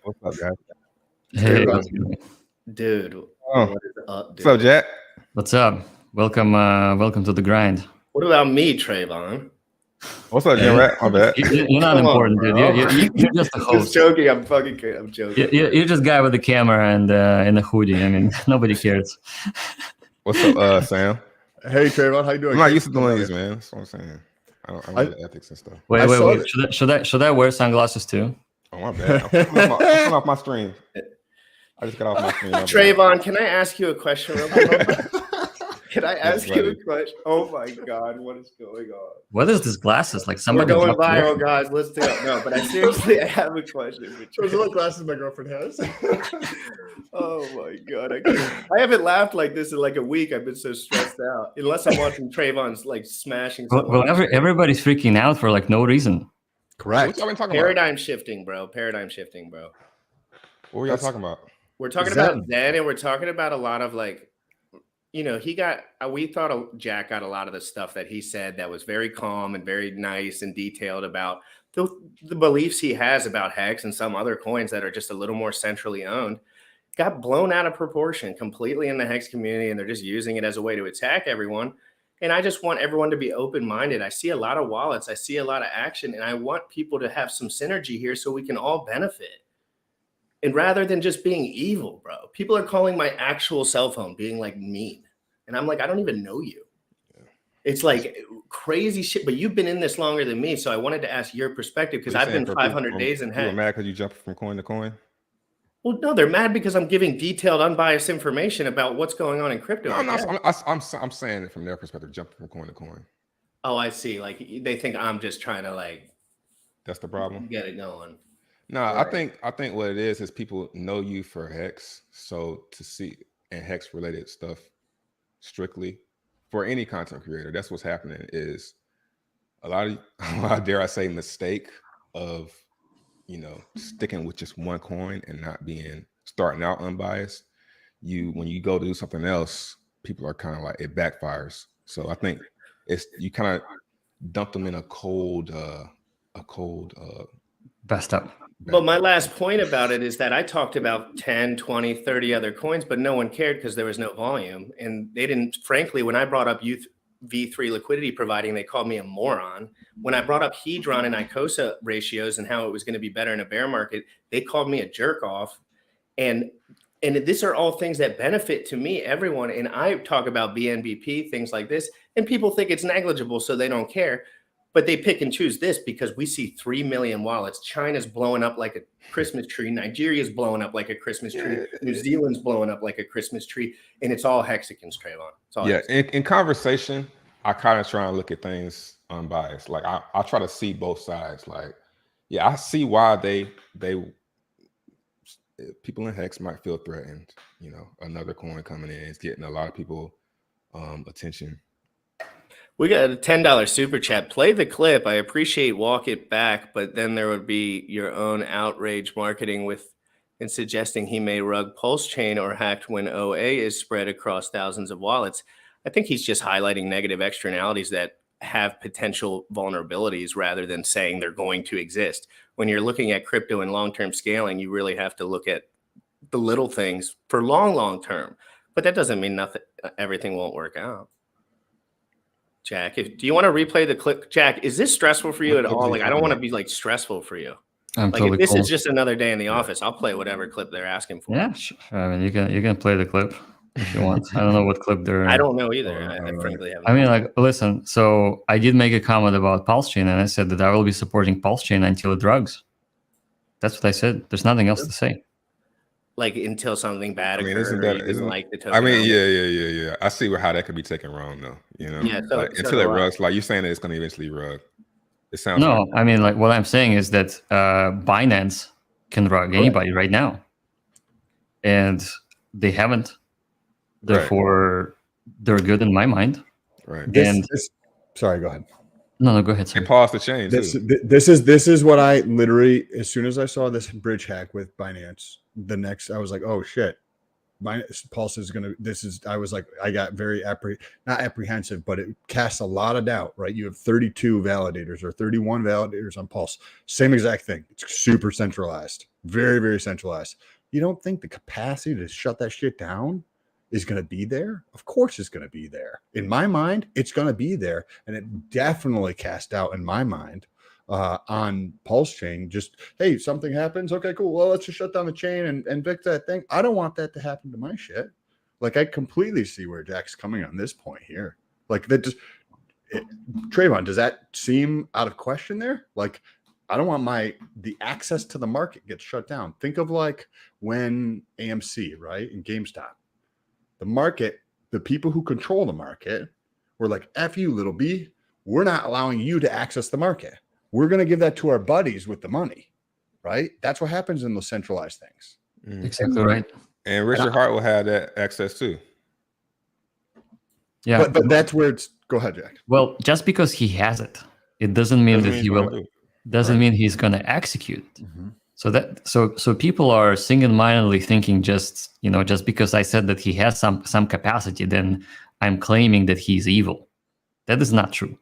What's up, guys? Hey, dude. Oh. What is up, dude? What's up, Jack? What's up? Welcome to the grind. What about me, Trayvon? What's up, GymRat? My bad. You're not important, dude. You're just a host. Just joking. I'm joking. You're just a guy with a camera and in a hoodie. I mean, nobody cares. What's up, Sam? Hey, Trayvon, how you doing? I'm not used to doing these, man. That's what I'm saying. I don't know the ethics and stuff. Wait. Should I wear sunglasses too? Oh, my bad. I'm coming off my stream. I just got off my stream. Trayvon, can I ask you a question real quick? Can I ask you a question? Oh my God, what is going on? What is this glasses? Like somebody We're going viral, guys. Let's do it. No, but I have a question. Those are the glasses my girlfriend has. Oh my God. I haven't laughed like this in like a week. I've been so stressed out. Unless I'm watching Trayvon's like smashing something. Well, everybody's freaking out for like no reason. Correct. What y'all talking Paradigm shifting, bro. Paradigm shifting, bro. What were y'all talking about? We're talking about Zen, and we're talking about a lot of like, we thought Jack got a lot of the stuff that he said that was very calm and very nice and detailed about the beliefs he has about Hex and some other coins that are just a little more centrally owned, got blown out of proportion completely in the Hex community, and they're just using it as a way to attack everyone. And I just want everyone to be open-minded. I see a lot of wallets. I see a lot of action, and I want people to have some synergy here so we can all benefit. And rather than just being evil, bro, people are calling my actual cell phone being like mean. And I'm like, I don't even know you. Yeah. It's like crazy shit, but you've been in this longer than me. So I wanted to ask your perspective because I've been 500 days in Hex. You're mad because you jumped from coin to coin? Well, no, they're mad because I'm giving detailed, unbiased information about what's going on in crypto. No, I'm saying it from their perspective, jumping from coin to coin. Oh, I see. Like they think I'm just trying to like. That's the problem. Get it going. No, right. I think what it is people know you for Hex, so to see and Hex related stuff strictly for any content creator, that's what's happening is a lot of dare I say mistake of sticking with just one coin and not starting out unbiased. When you go to do something else, people are kind of like it backfires. So I think you kind of dump them in a cold best up. But my last point about it is that I talked about 10, 20, 30 other coins, but no one cared because there was no volume. And they didn't, frankly, when I brought up V3 liquidity providing, they called me a moron. When I brought up Hedron and ICOSA ratios and how it was going to be better in a bear market, they called me a jerk off. And And these are all things that benefit to me, everyone. And I talk about BNBP, things like this, and people think it's negligible, so they don't care. But they pick and choose this because we see 3 million wallets. China's blowing up like a Christmas tree. Nigeria's blowing up like a Christmas tree. New Zealand's blowing up like a Christmas tree. And it's all hexagons, Trayvon. It's all in conversation, I kind of try and look at things unbiased. Like I try to see both sides. Like, yeah, I see why they people in Hex might feel threatened. You know, another coin coming in is getting a lot of people attention. We got a $10 super chat. Play the clip. I appreciate walk it back, but then there would be your own outrage marketing with and suggesting he may rug Pulsechain or hacked when OA is spread across thousands of wallets. I think he's just highlighting negative externalities that have potential vulnerabilities rather than saying they're going to exist. When you're looking at crypto and long-term scaling, you really have to look at the little things for long term. But that doesn't mean everything won't work out. Jack, do you want to replay the clip? Jack, is this stressful for you at all? Like, I don't want to be like stressful for you. I'm like, totally if this cool. is just another day in the office, I'll play whatever clip they're asking for. Yeah, sure. I mean, you can play the clip if you want. I don't know what clip they're. I don't know either. I frankly haven't. I mean, like, listen. So I did make a comment about Pulsechain, and I said that I will be supporting Pulsechain until it drugs. That's what I said. There's nothing else to say. Like until something bad occurs. Isn't like the token. I mean, yeah. I see how that could be taken wrong, though. You know, like, until it rugs, like you're saying that it's going to eventually rug. It sounds. No, I mean, like what I'm saying is that Binance can rug anybody right now, and they haven't. Therefore, they're good in my mind. Right. Sorry, go ahead. No, go ahead. And pause the chain. This is what I literally, as soon as I saw this bridge hack with Binance, I was like, oh shit, Pulse is gonna. I was like, I got very not apprehensive, but it casts a lot of doubt, right? You have 32 validators or 31 validators on Pulse, same exact thing. It's super centralized, very, very centralized. You don't think the capacity to shut that shit down is going to be there? Of course it's going to be there. In my mind, it's going to be there. And it definitely cast out in my mind on Pulsechain. Just, hey, something happens. Okay, cool. Well, let's just shut down the chain and fix that thing. I don't want that to happen to my shit. Like, I completely see where Jack's coming on this point here. Like, that just, Trayvon, does that seem out of question there? Like, I don't want the access to the market gets shut down. Think of like when AMC, right, and GameStop. The market, the people who control the market were like, F you, little B, we're not allowing you to access the market. We're going to give that to our buddies with the money, right? That's what happens in those centralized things. Exactly right. And Richard Hart will have that access too. Yeah. But that's where it's, go ahead, Jack. Well, just because he has it, it doesn't mean that he will, doesn't mean he's going to execute it. Mm-hmm. So people are single-mindedly thinking just because I said that he has some capacity, then I'm claiming that he's evil. That is not true.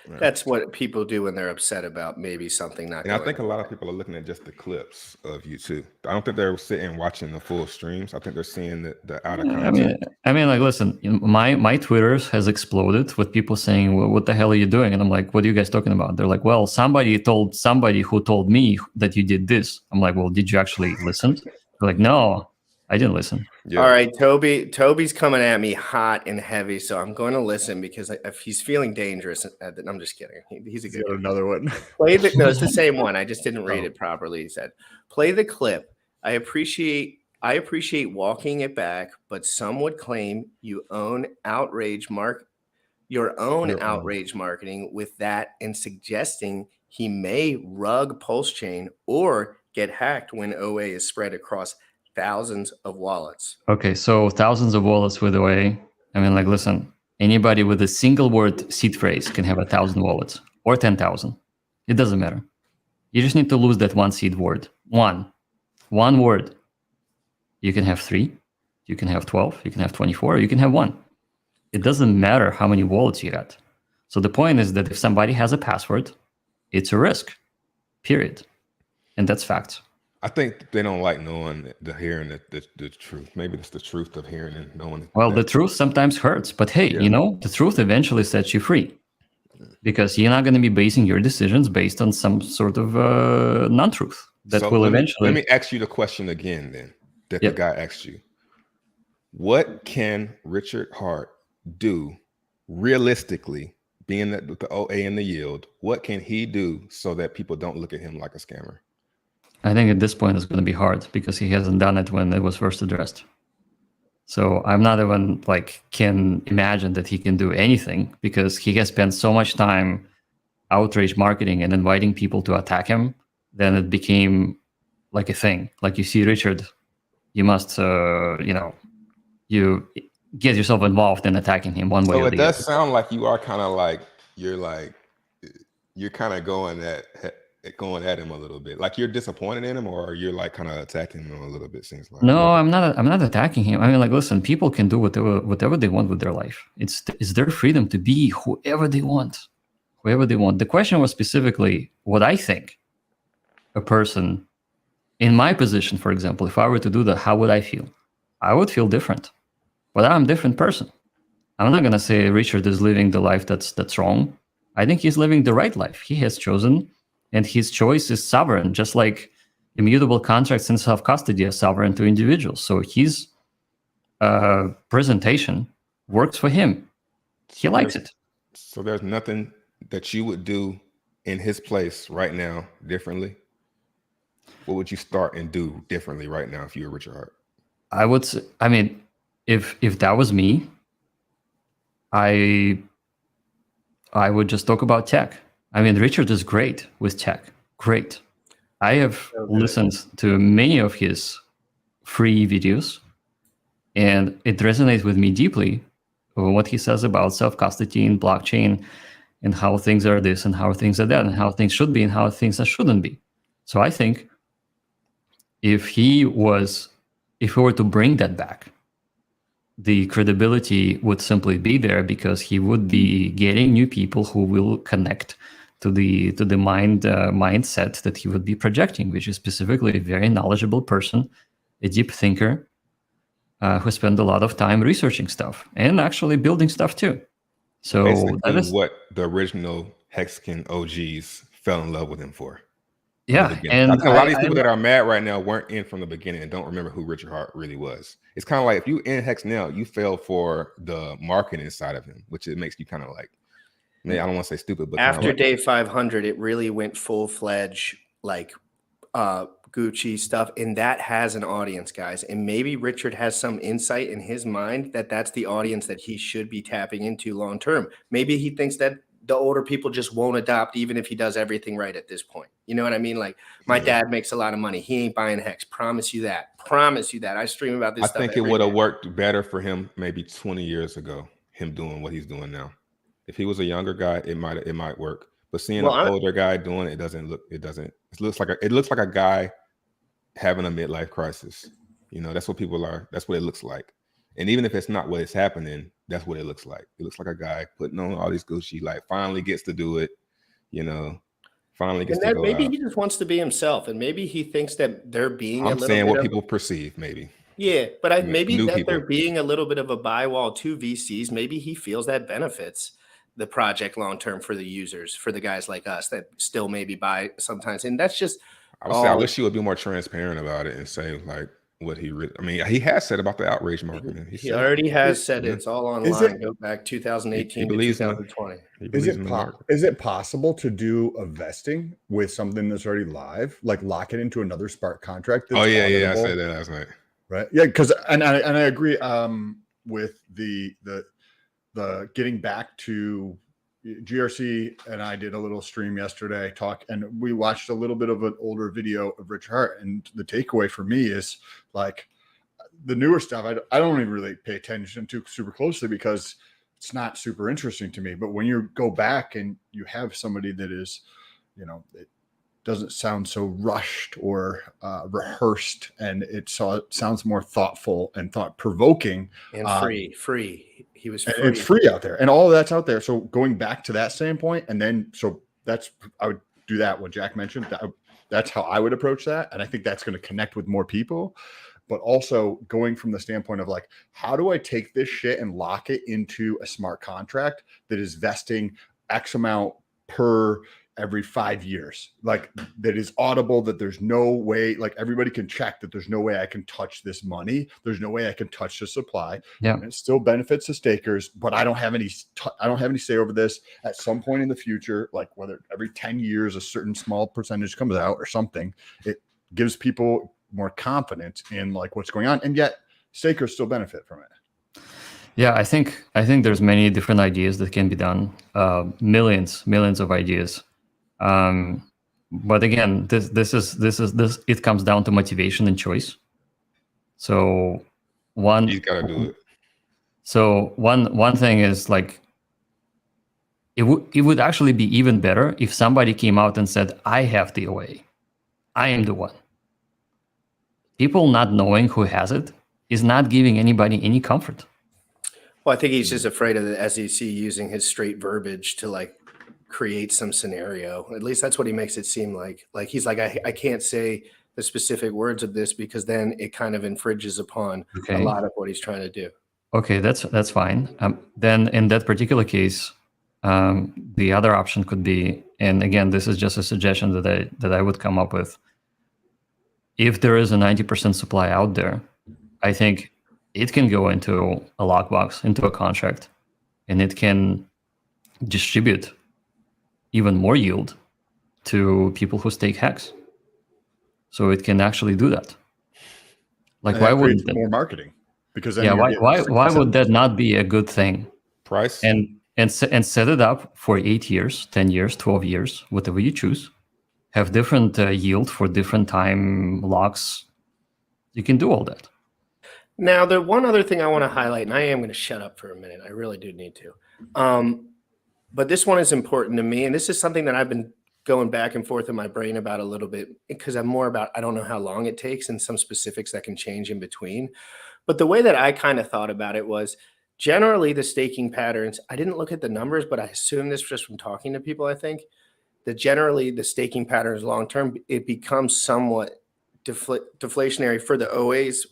Right. That's what people do when they're upset about maybe something not. And I think a lot of people are looking at just the clips of you too. I don't think they're sitting watching the full streams. I think they're seeing the out of context. I mean, like, listen, my Twitter has exploded with people saying, well, "What the hell are you doing?" And I'm like, "What are you guys talking about?" They're like, "Well, somebody told somebody who told me that you did this." I'm like, "Well, did you actually listen?" They're like, "No, I didn't listen." Yeah. All right, Toby's coming at me hot and heavy, so I'm going to listen because if he's feeling dangerous, I'm just kidding. He's a good guy. Another one. No, it's the same one. I just didn't read it properly. He said, "Play the clip. I appreciate walking it back, but some would claim you own your own outrage marketing with that and suggesting he may rug Pulsechain or get hacked when OA is spread across thousands of wallets." Okay, so thousands of wallets with OA. I mean, like, listen, anybody with a single word seed phrase can have 1,000 wallets or 10,000. It doesn't matter. You just need to lose that one seed word. One word. You can have 3, you can have 12, you can have 24, or you can have 1. It doesn't matter how many wallets you got. So the point is that if somebody has a password, it's a risk, period. And that's fact. I think they don't like hearing the truth. Maybe it's the truth of hearing and knowing. Well, the truth sometimes hurts, but hey, the truth eventually sets you free, because you're not going to be basing your decisions based on some sort of non-truth that will eventually. Let me ask you the question again then. that the guy asked you. What can Richard Hart do realistically, being that with the OA and the yield? What can he do so that people don't look at him like a scammer? I think at this point it's going to be hard because he hasn't done it when it was first addressed. So I'm not even like can imagine that he can do anything because he has spent so much time outrage marketing and inviting people to attack him. Then it became like a thing. Like you see Richard, you must, you get yourself involved in attacking him one way So or it the does other. sound like you are kind of like you're kind of going at him a little bit. Like you're disappointed in him, or you're like kind of attacking him a little bit. Seems like. No, I'm not attacking him. I mean, like, listen, people can do whatever they want with their life. It's their freedom to be whoever they want. The question was specifically what I think a person in my position, for example, if I were to do that, how would I feel? I would feel different, but I'm a different person. I'm not gonna say Richard is living the life that's wrong. I think he's living the right life. He has chosen, and his choice is sovereign, just like immutable contracts and self-custody are sovereign to individuals. So his presentation works for him. He likes it. So there's nothing that you would do in his place right now differently? What would you start and do differently right now if you were Richard Hart? I would say, I mean, if that was me, I would just talk about tech. I mean, Richard is great with tech. Great. I have listened to many of his free videos, and it resonates with me deeply what he says about self-custody and blockchain and how things are this and how things are that and how things should be and how things shouldn't be. So I think if we were to bring that back, the credibility would simply be there because he would be getting new people who will connect to the mindset that he would be projecting, which is specifically a very knowledgeable person, a deep thinker, who spent a lot of time researching stuff and actually building stuff too. So basically that is what the original Hexagon OGs fell in love with him for. Yeah, and I think a lot of these people that are mad right now weren't in from the beginning and don't remember who Richard Hart really was. It's kind of like if you in Hex now, you fell for the marketing side of him, which it makes you kind of like, I don't want to say stupid, but after like, day 500, it really went full-fledged like Gucci stuff, and that has an audience, guys. And maybe Richard has some insight in his mind that that's the audience that he should be tapping into long term. Maybe he thinks that the older people just won't adopt even if he does everything right at this point. You know what I mean? Like my dad makes a lot of money. He ain't buying Hex. Promise you that. I stream about this stuff. I think it would have worked better for him maybe 20 years ago, him doing what he's doing now. If he was a younger guy, it might work. But seeing an older guy doing it, it looks like a guy having a midlife crisis. You know, that's what people are. That's what it looks like. And even if it's not what is happening, that's what it looks like. It looks like a guy putting on all these Gucci, like finally gets to do it, you know, finally gets to go maybe out. he just wants to be himself, and maybe he thinks that they're being I'm saying what people perceive, maybe. Yeah, but maybe that people. they're being a little bit of a buy wall to VCs. Maybe he feels that benefits the project long term for the users, for the guys like us that still maybe buy sometimes. And that's just I wish he would be more transparent about it and say like what he really, I mean, he has said about the outrage marketing. He already has said it. It's all online. Go back 2018 to 2020. Is it possible to do a vesting with something that's already live, like lock it into another smart contract? Oh yeah, I said that last night. Right. Yeah, because and I agree with the getting back to GRC, and I did a little stream yesterday and we watched a little bit of an older video of Richard Hart, and the takeaway for me is like the newer stuff I don't even really pay attention to super closely because it's not super interesting to me. But when you go back and you have somebody that is, you know, it doesn't sound so rushed or rehearsed, and it sounds more thoughtful and thought-provoking and free. He was free. It's free out there, and all of that's out there. So going back to that standpoint, and then I would do that. What Jack mentioned, that's how I would approach that, and I think that's going to connect with more people. But also going from the standpoint of like, how do I take this shit and lock it into a smart contract that is vesting X amount per every 5 years, like that is audible, that there's no way, like everybody can check that there's no way I can touch this money. There's no way I can touch the supply. Yeah. And it still benefits the stakers, but I don't have any say over this. At some point in the future, like whether every 10 years, a certain small percentage comes out or something, it gives people more confidence in like what's going on. And yet stakers still benefit from it. Yeah, I think there's many different ideas that can be done. Millions of ideas. But again, this it comes down to motivation and choice. So You gotta do it. So one thing is like it would actually be even better if somebody came out and said, I have the OA. I am the one. People not knowing who has it is not giving anybody any comfort. Well, I think he's just afraid of the SEC using his straight verbiage to like create some scenario. At least that's what he makes it seem like. Like he's like, I can't say the specific words of this because then it kind of infringes upon a lot of what he's trying to do. Okay, that's fine. Then in that particular case, the other option could be, and again, this is just a suggestion that I would come up with. If there is a 90% supply out there, I think it can go into a lockbox, into a contract, and it can distribute even more yield to people who stake Hex. So it can actually do that. Like, and why wouldn't it? More marketing? Because then why would that not be a good thing? Price and set it up for 8 years, 10 years, 12 years, whatever you choose. Have different yield for different time locks. You can do all that. Now, the one other thing I want to highlight, and I am going to shut up for a minute. I really do need to. But this one is important to me, and this is something that I've been going back and forth in my brain about a little bit because I'm more about, I don't know how long it takes and some specifics that can change in between. But the way that I kind of thought about it was generally the staking patterns, I didn't look at the numbers, but I assume this just from talking to people, I think, that generally the staking patterns long-term, it becomes somewhat deflationary for the OAs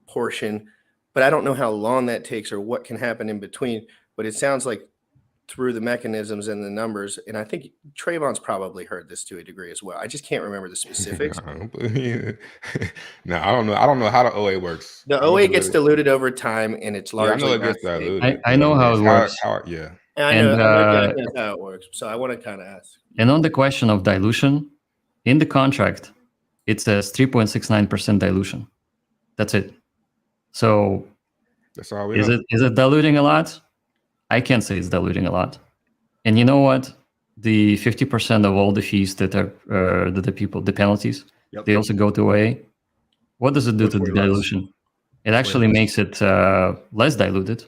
portion, but I don't know how long that takes or what can happen in between. But it sounds like through the mechanisms and the numbers, and I think Trayvon's probably heard this to a degree as well. I just can't remember the specifics. No, I don't know. I don't know how the OA works. The OA gets diluted over time, and it's largely. Yeah, I know it gets diluted. I know how it works. Yeah. And I know that's how it works. So I want to kind of ask. And on the question of dilution, in the contract, it says 3.69% dilution. That's it. So that's all we is it diluting a lot? I can't say it's diluting a lot. And you know what? The 50% of all the fees that are the penalties, they also go to OA. What does it do to the dilution? It actually makes it less diluted.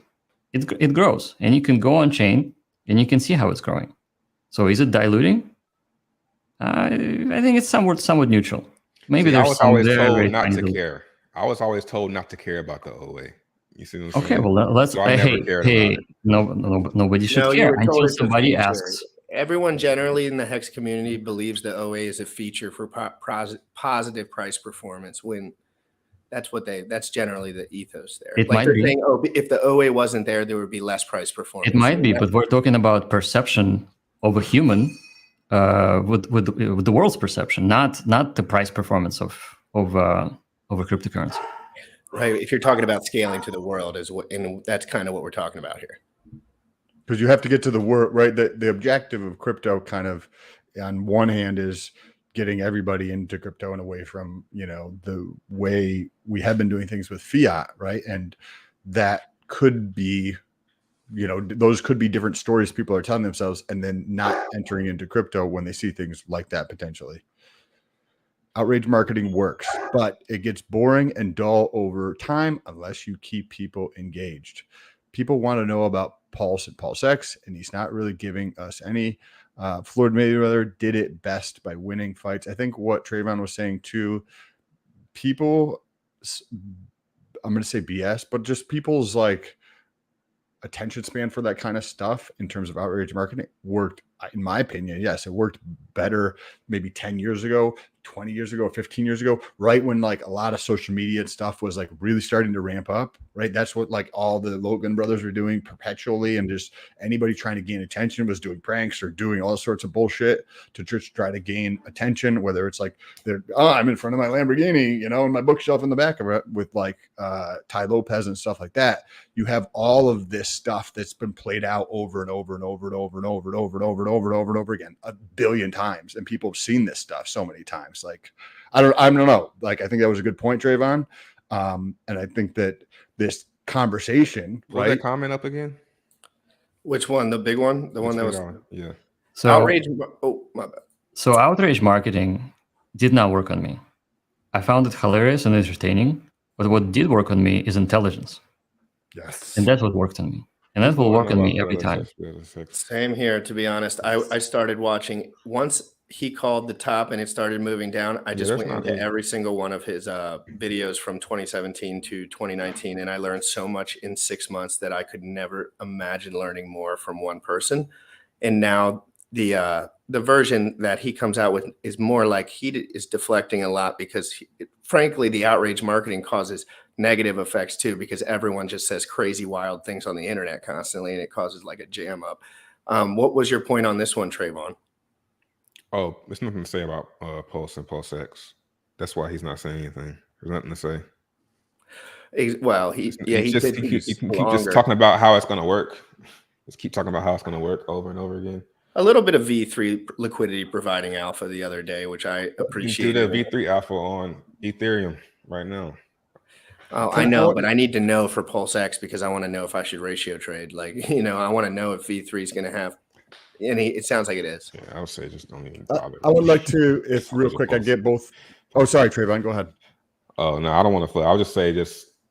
It grows, and you can go on chain and you can see how it's growing. So is it diluting? I think it's somewhat neutral. Maybe there's I was always told not to care. I was always told not to care about the OA. You see what I'm saying? Okay, well let's. So nobody should care until somebody asks. Everyone generally in the Hex community believes the OA is a feature for positive price performance. When that's generally the ethos there. It like might be. Saying, if the OA wasn't there, there would be less price performance. It might be, but we're talking about perception of a human with the world's perception, not the price performance of a cryptocurrency. Right. If you're talking about scaling to the world, and that's kind of what we're talking about here. Because you have to get to the world, right? The objective of crypto kind of on one hand is getting everybody into crypto and away from, the way we have been doing things with fiat, right? And that could be, those could be different stories people are telling themselves and then not entering into crypto when they see things like that potentially. Outrage marketing works, but it gets boring and dull over time unless you keep people engaged. People want to know about Pulse and PulseX, and he's not really giving us any. Floyd Mayweather did it best by winning fights. I think what Trayvon was saying too, people, I'm going to say BS, but just people's like attention span for that kind of stuff in terms of outrage marketing worked, in my opinion. Yes, it worked better maybe 10 years ago. 20 years ago, 15 years ago, right when like a lot of social media and stuff was like really starting to ramp up, right? That's what like all the Logan brothers were doing perpetually, and just anybody trying to gain attention was doing pranks or doing all sorts of bullshit to just try to gain attention, whether it's like I'm in front of my Lamborghini, you know, and my bookshelf in the back of it with like Ty Lopez and stuff like that. You have all of this stuff that's been played out over and over and over and over and over and over and over and over and over and over again a billion times, and people have seen this stuff so many times. Like I don't know. Like I think that was a good point, Trayvon. And I think that this conversation, Put that comment up again. Which one? The big one? The one that was yeah. So outrage. Oh, my bad. So outrage marketing did not work on me. I found it hilarious and entertaining, but what did work on me is intelligence. Yes. And that's what worked on me. And that will work on me every time. Same here, to be honest. I started watching once he called the top and it started moving down. I just went into every single one of his videos from 2017 to 2019, and I learned so much in 6 months that I could never imagine learning more from one person. And now the version that he comes out with is more like he is deflecting a lot because frankly, the outrage marketing causes negative effects too, because everyone just says crazy, wild things on the internet constantly, and it causes like a jam up. What was your point on this one, Trayvon? Oh, there's nothing to say about Pulse and PulseX. That's why he's not saying anything. There's nothing to say. Well, he keep just talking about how it's going to work. Just keep talking about how it's going to work over and over again. A little bit of V3 liquidity providing alpha the other day, which I appreciate. You do the V3 alpha on Ethereum right now. Oh, I know, but I need to know for PulseX because I want to know if I should ratio trade. Like, you know, I want to know if V3 is going to have any. It sounds like it is. Yeah, I would say just don't even bother. I would like to, if real quick, I get both. Oh, sorry, Trayvon, go ahead. Oh no, I don't want to flip. I'll just say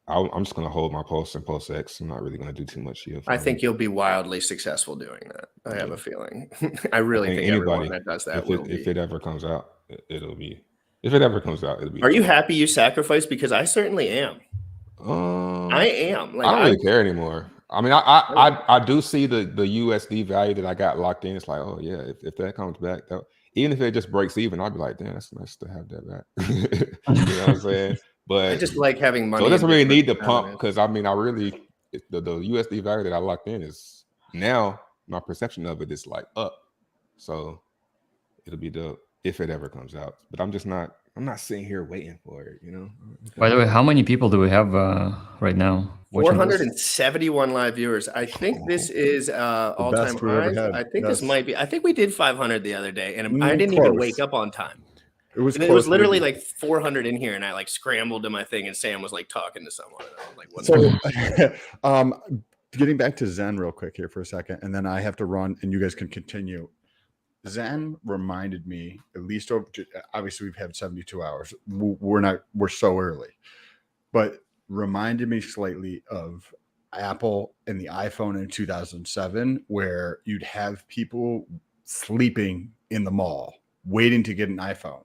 I'm just going to hold my Pulse and PulseX. I'm not really going to do too much here. I think you'll be wildly successful doing that. I have a feeling. I really think everyone that does that if it ever comes out, it'll be. If it ever comes out, it'll be. Are you happy you sacrificed? Because I certainly am. I am. Like, I don't really care anymore. I mean, I do see the USD value that I got locked in. It's like, oh yeah, if that comes back, even if it just breaks even, I'll be like, damn, that's nice to have that back. You know what I'm saying? But I just like having money. So it doesn't really need to pump because I mean, I really the USD value that I locked in is now my perception of it is like up. So it'll be dope if it ever comes out. But I'm not sitting here waiting for it, you know. By the way, how many people do we have right now? 471 live viewers. I think this is all-time highs. I think this might be. I think we did 500 the other day, and I didn't even wake up on time. It was literally like 400 in here, and I like scrambled to my thing, and Sam was like talking to someone. And I was like, what? So, getting back to Zen real quick here for a second, and then I have to run, and you guys can continue. Zen reminded me, at least over, obviously we've had 72 hours. We're so early, but reminded me slightly of Apple and the iPhone in 2007, where you'd have people sleeping in the mall waiting to get an iPhone.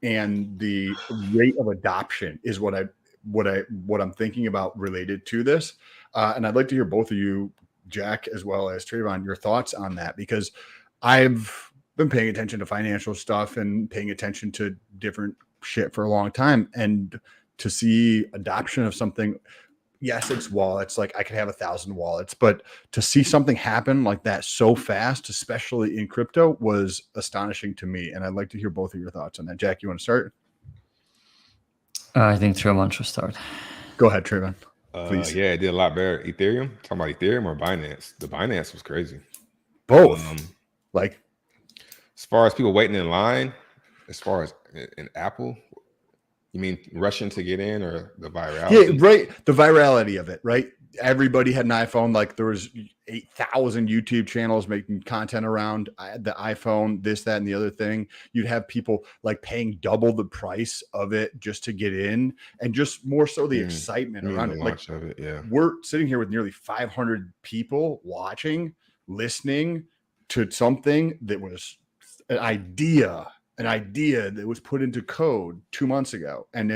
And the rate of adoption is what I'm thinking about related to this. And I'd like to hear both of you, Jack, as well as Trayvon, your thoughts on that, because I've been paying attention to financial stuff and paying attention to different shit for a long time. And to see adoption of something, yes, it's wallets. Like I could have 1,000 wallets, but to see something happen like that so fast, especially in crypto, was astonishing to me. And I'd like to hear both of your thoughts on that. Jack, you want to start? I think Trayvon should start. Go ahead, Trayvon. Please. Yeah, it did a lot better. Ethereum? Talking about Ethereum or Binance? The Binance was crazy. Both. Like, as far as people waiting in line, as far as in Apple, you mean rushing to get in, or the virality? Yeah, right. The virality of it, right? Everybody had an iPhone. Like there was 8,000 YouTube channels making content around the iPhone, this, that, and the other thing. You'd have people like paying double the price of it just to get in, and just more so the excitement around it. Like of it, yeah. We're sitting here with nearly 500 people watching, listening to something that was an idea that was put into code 2 months ago and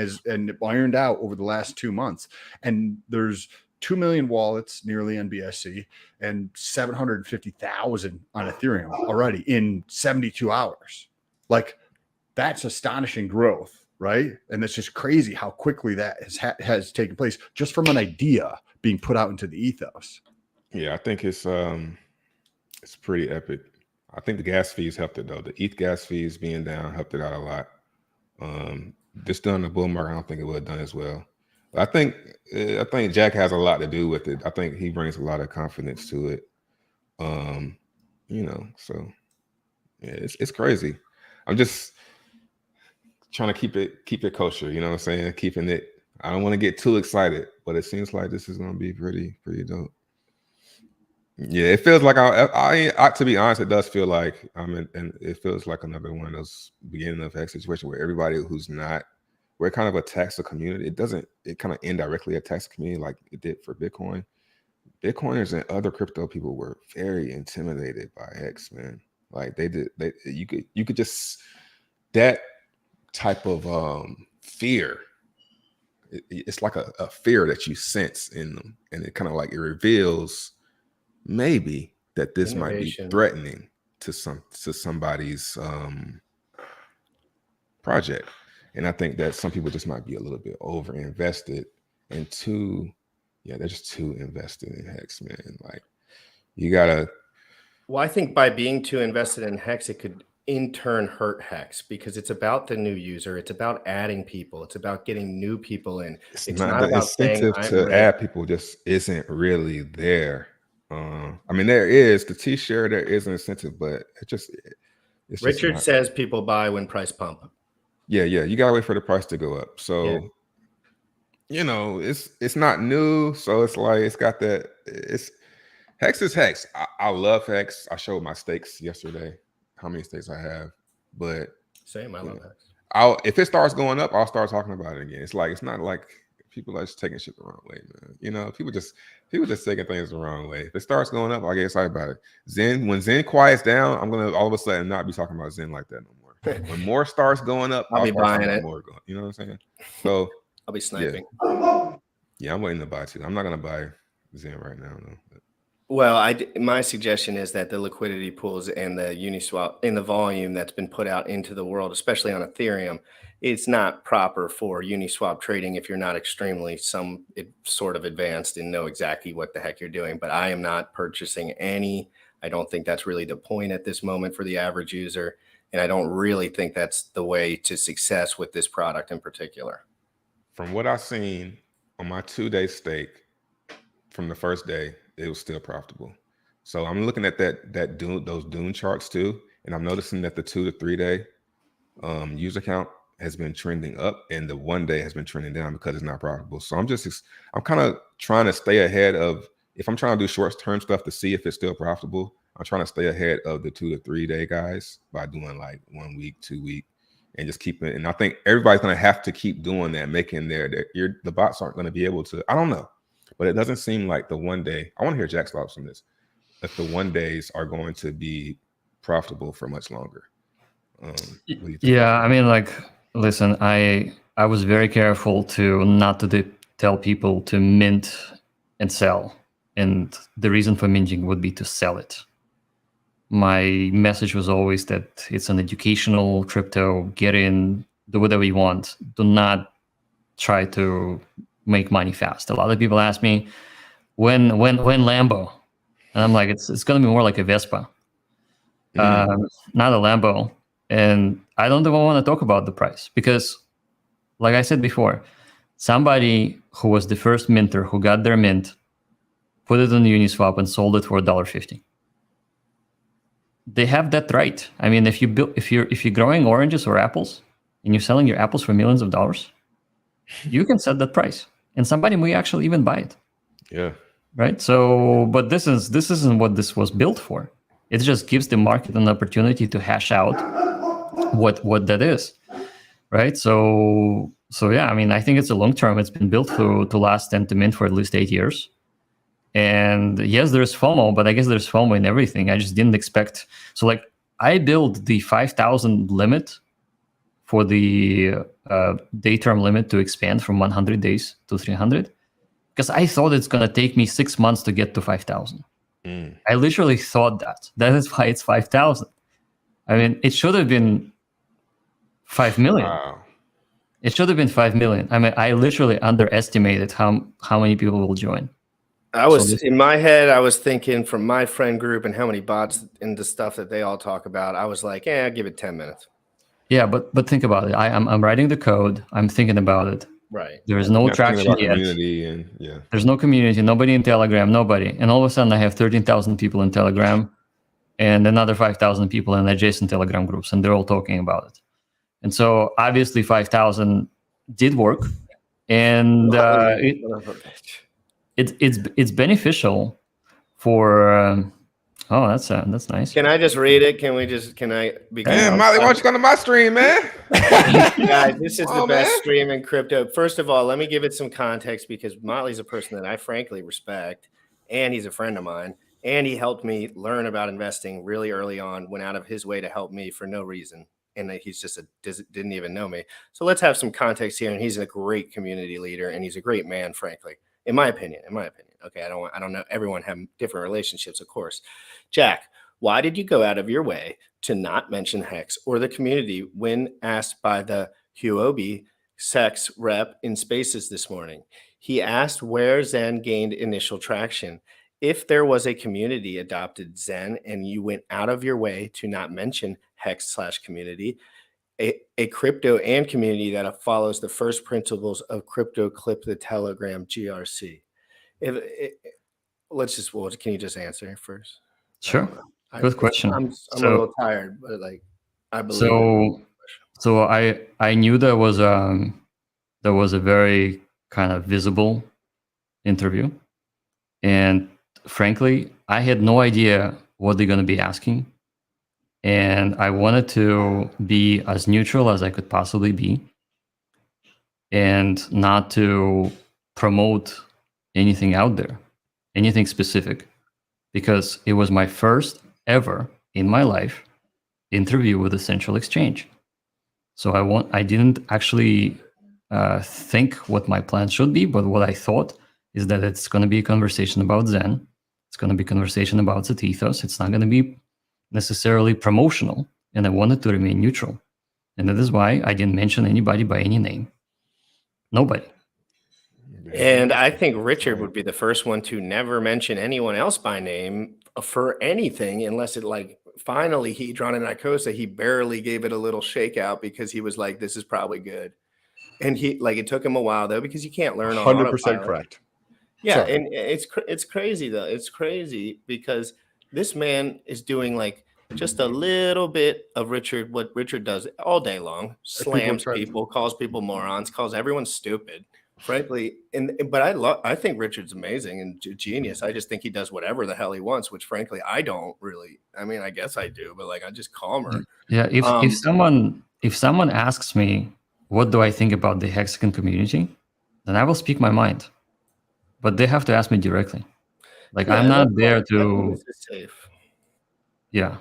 ironed out over the last 2 months. And there's 2 million wallets nearly on BSC and 750,000 on Ethereum already in 72 hours. Like that's astonishing growth, right? And it's just crazy how quickly that has taken place just from an idea being put out into the ethos. Yeah, I think it's pretty epic. I think the gas fees helped it though. The ETH gas fees being down helped it out a lot. This done the bull market, I don't think it would have done as well. But I think Jack has a lot to do with it. I think he brings a lot of confidence to it. So yeah, it's crazy. I'm just trying to keep it kosher, you know what I'm saying? Keeping it. I don't want to get too excited, but it seems like this is gonna be pretty dope. Yeah, it feels like I to be honest, it does feel like and it feels like another one of those beginning of X situation where everybody who's not, where it kind of attacks the community. It kind of indirectly attacks the community like it did for Bitcoin. Bitcoiners and other crypto people were very intimidated by X, man. Like you could just, that type of fear. It's like a fear that you sense in them, and it kind of like it reveals maybe that this might be threatening to somebody's project. And I think that some people just might be a little bit over invested and they're just too invested in Hex, man. Like you gotta. Well, I think by being too invested in Hex, it could in turn hurt Hex because it's about the new user. It's about adding people. It's about getting new people in. It's not the about incentive to add people just isn't really there. I mean, there is the T-shirt, there is an incentive, but it's Richard just says people buy when price pump. Yeah, you gotta wait for the price to go up. So it's not new. So it's like it's got that. It's Hex is Hex. I love Hex. I showed my stakes yesterday, how many stakes I have. But same, I love Hex. If it starts going up, I'll start talking about it again. It's not like people are just taking shit the wrong way, man. People just taking things the wrong way. If it starts going up, I get excited about it. When Zen quiets down, I'm gonna all of a sudden not be talking about Zen like that no more. When more starts going up, I'll be buying it. More going, you know what I'm saying? So I'll be sniping. Yeah, I'm waiting to buy too. I'm not gonna buy Zen right now, though. Well, my suggestion is that the liquidity pools and the Uniswap in the volume that's been put out into the world, especially on Ethereum, it's not proper for Uniswap trading if you're not extremely sort of advanced and know exactly what the heck you're doing. But I am not purchasing any. I don't think that's really the point at this moment for the average user. And I don't really think that's the way to success with this product in particular. From what I've seen on my 2-day stake from the first day, it was still profitable. So I'm looking at those Dune charts too, and I'm noticing that the 2 to 3 day user count has been trending up, and the 1 day has been trending down because it's not profitable. So I'm kind of trying to stay ahead of, if I'm trying to do short-term stuff to see if it's still profitable, I'm trying to stay ahead of the 2 to 3 day guys by doing like 1 week, 2 week, and just keep it. And I think everybody's going to have to keep doing that, making the bots aren't going to be able to. I don't know. But it doesn't seem like the 1 day. I want to hear Jack's thoughts on this. If the 1 days are going to be profitable for much longer. Yeah, I mean, like, listen, I was very careful not to tell people to mint and sell, and the reason for minting would be to sell it. My message was always that it's an educational crypto. Get in, do whatever you want. Do not try to make money fast. A lot of people ask me when Lambo, and I'm like, it's going to be more like a Vespa, not a Lambo. And I don't even want to talk about the price because, like I said before, somebody who was the first minter who got their mint, put it on Uniswap and sold it for $1.50. They have that right. I mean, if you're growing oranges or apples and you're selling your apples for millions of dollars, you can set that price. And somebody may actually even buy it. Yeah. Right. So, but this isn't what this was built for. It just gives the market an opportunity to hash out what that is. Right. So yeah, I mean, I think it's a long term. It's been built to last and to mint for at least 8 years. And yes, there's FOMO, but I guess there's FOMO in everything. I just didn't expect. So like I built the 5,000 limit for the day term limit to expand from 100 days to 300, because I thought it's going to take me 6 months to get to 5,000. I literally thought that. That is why it's 5,000. I mean, it should have been 5 million. Wow. It should have been 5 million. I mean, I literally underestimated how many people will join. In my head, I was thinking from my friend group and how many bots and the stuff that they all talk about. I was like, I'll give it 10 minutes. Yeah, but think about it. I'm writing the code. I'm thinking about it. Right. There is no Yeah, thinking traction about yet. community and There's no community. Nobody in Telegram. Nobody. And all of a sudden, I have 13,000 people in Telegram, and another 5,000 people in adjacent Telegram groups, and they're all talking about it. And so obviously 5,000 did work, and it's beneficial for. Oh, that's nice. Can I just read it? Can I? Man, Molly, why don't you come to my stream, man? Guys, this is the best man. stream in crypto. First of all, let me give it some context because Motley's a person that I frankly respect, and he's a friend of mine, and he helped me learn about investing really early on, went out of his way to help me for no reason. And he's just didn't even know me. So let's have some context here. And he's a great community leader, and he's a great man, frankly, in my opinion. Okay, I don't know. Everyone have different relationships, of course. Jack, why did you go out of your way to not mention Hex or the community when asked by the Huobi Sex rep in Spaces this morning? He asked where Zen gained initial traction. If there was a community adopted Zen and you went out of your way to not mention Hex/community, a crypto and community that follows the first principles of crypto, clip the Telegram GRC. Can you just answer first? Sure. Good question. I'm a little tired, but I believe. So I knew there was a very kind of visible interview, and frankly, I had no idea what they're going to be asking, and I wanted to be as neutral as I could possibly be, and not to promote anything out there, anything specific, because it was my first ever in my life interview with a central exchange. So I didn't actually think what my plan should be, but what I thought is that it's going to be a conversation about Zen. It's going to be a conversation about Ethos. It's not going to be necessarily promotional, and I wanted to remain neutral. And that is why I didn't mention anybody by any name. Nobody. And I think Richard would be the first one to never mention anyone else by name for anything, unless it finally Hedron and Icosa, he barely gave it a little shakeout because he was like, this is probably good. And it took him a while though, because you can't learn on 100% correct. Yeah. Sorry. And it's crazy though. It's crazy because this man is doing just a little bit of what Richard does all day long, slams people, calls people morons, calls everyone stupid. Frankly, but I think Richard's amazing and genius. I just think he does whatever the hell he wants, which frankly I don't really. I mean, I guess I do, but I just calmer. Yeah, if someone asks me what do I think about the Hexagon community, then I will speak my mind. But they have to ask me directly. I'm not there to. This is safe. Yeah,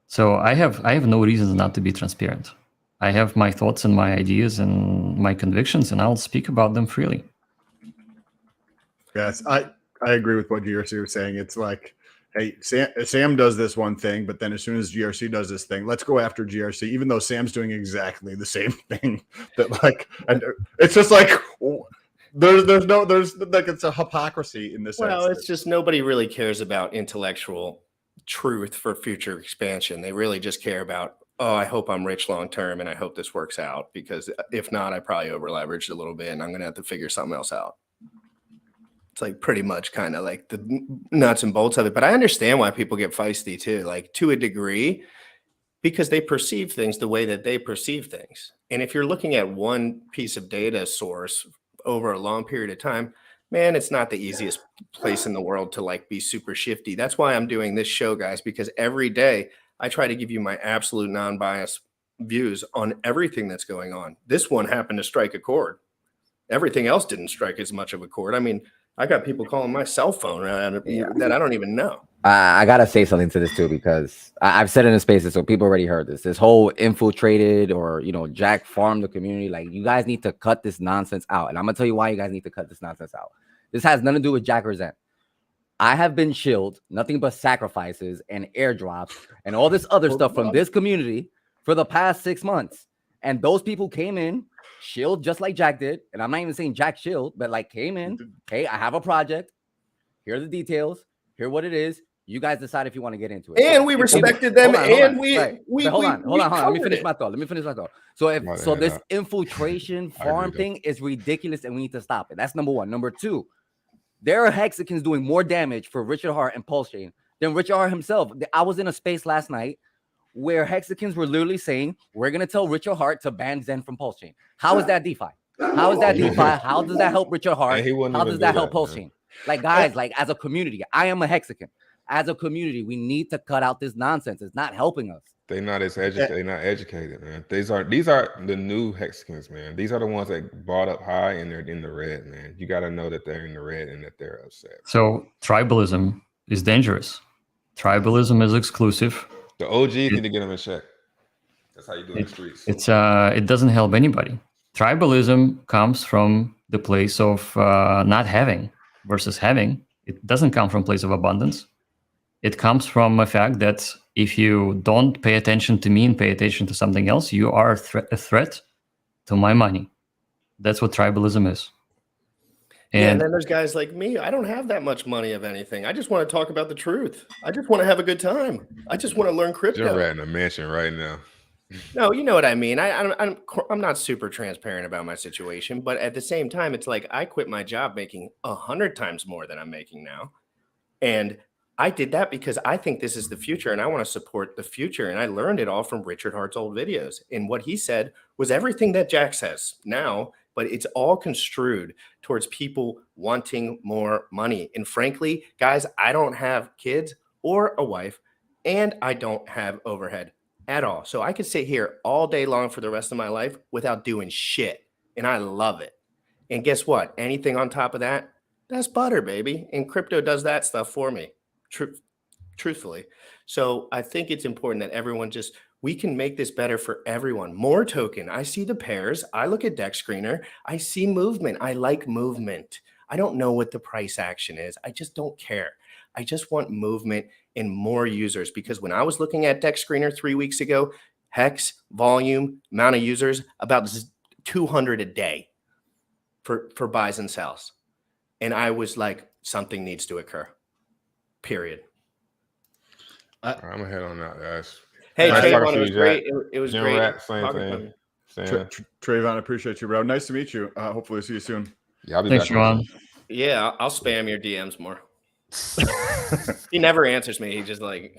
so I have no reasons not to be transparent. I have my thoughts and my ideas and my convictions, and I'll speak about them freely. Yes, I agree with what GRC was saying. It's like, hey, Sam does this one thing, but then as soon as GRC does this thing, let's go after GRC, even though Sam's doing exactly the same thing. And it's just there's it's a hypocrisy in this. Well, it's just nobody really cares about intellectual truth for future expansion. They really just care about, oh, I hope I'm rich long term and I hope this works out, because if not, I probably over leveraged a little bit and I'm going to have to figure something else out. It's pretty much kind of the nuts and bolts of it. But I understand why people get feisty too, to a degree, because they perceive things the way that they perceive things. And if you're looking at one piece of data source over a long period of time, man, it's not the easiest place in the world to be super shifty. That's why I'm doing this show, guys, because every day I try to give you my absolute non-biased views on everything that's going on. This one happened to strike a chord. Everything else didn't strike as much of a chord. I mean, I got people calling my cell phone that I don't even know. I got to say something to this too, because I've said it in spaces, so people already heard this. This whole infiltrated or, Jack farmed the community. You guys need to cut this nonsense out. And I'm going to tell you why you guys need to cut this nonsense out. This has nothing to do with Jack or Zen. I have been shilled nothing but sacrifices and airdrops and all this other stuff from this community for the past 6 months. And those people came in, shield just like Jack did. And I'm not even saying Jack shield, but like came in. Hey, I have a project. Here are the details. Here what it is. You guys decide if you want to get into it. And we respected them, and we hold on. Let me finish my thought. So this infiltration farm thing is ridiculous, and we need to stop it. That's number one. Number two, there are Hexicans doing more damage for Richard Hart and Pulsechain than Richard Hart himself. I was in a space last night where Hexicans were literally saying, we're going to tell Richard Hart to ban Zen from Pulsechain. How is that DeFi? How is that DeFi? How does that help Richard Hart? How does that help Pulsechain? Like, guys, like as a community, I am a Hexican. As a community, we need to cut out this nonsense. It's not helping us. They're not as educated. They're not educated, man. These are the new Hexicans, man. These are the ones that bought up high and they're in the red, man. You got to know that they're in the red and that they're upset. So tribalism is dangerous. Tribalism is exclusive. The OGs need to get them in check. That's how you do it in the streets. It doesn't help anybody. Tribalism comes from the place of not having versus having. It doesn't come from a place of abundance. It comes from a fact that if you don't pay attention to me and pay attention to something else, you are a threat to my money. That's what tribalism is. And then there's guys like me. I don't have that much money of anything. I just want to talk about the truth. I just want to have a good time. I just want to learn crypto. You're in a mansion right now. No, you know what I mean. I'm not super transparent about my situation, but at the same time, it's like I quit my job making 100 times more than I'm making now. And I did that because I think this is the future and I want to support the future. And I learned it all from Richard Hart's old videos. And what he said was everything that Jack says now, but it's all construed towards people wanting more money. And frankly, guys, I don't have kids or a wife, and I don't have overhead at all. So I could sit here all day long for the rest of my life without doing shit. And I love it. And guess what? Anything on top of that, that's butter, baby. And crypto does that stuff for me. Truthfully. So I think it's important that everyone we can make this better for everyone. More token. I see the pairs. I look at Deck Screener. I see movement. I like movement. I don't know what the price action is. I just don't care. I just want movement and more users, because when I was looking at Deck Screener 3 weeks ago, Hex, volume, amount of users, about 200 a day for buys and sells. And I was like, something needs to occur. Period. I'm gonna head on out, guys. Hey, Nice Trayvon, talking to it was you, great. Jack. It was Jim great. Rat, same talking thing. to you. Trayvon, appreciate you, bro. Nice to meet you. Hopefully, see you soon. Yeah, I'll be Thanks, back. Ron. Yeah, I'll spam your DMs more. He never answers me. He just I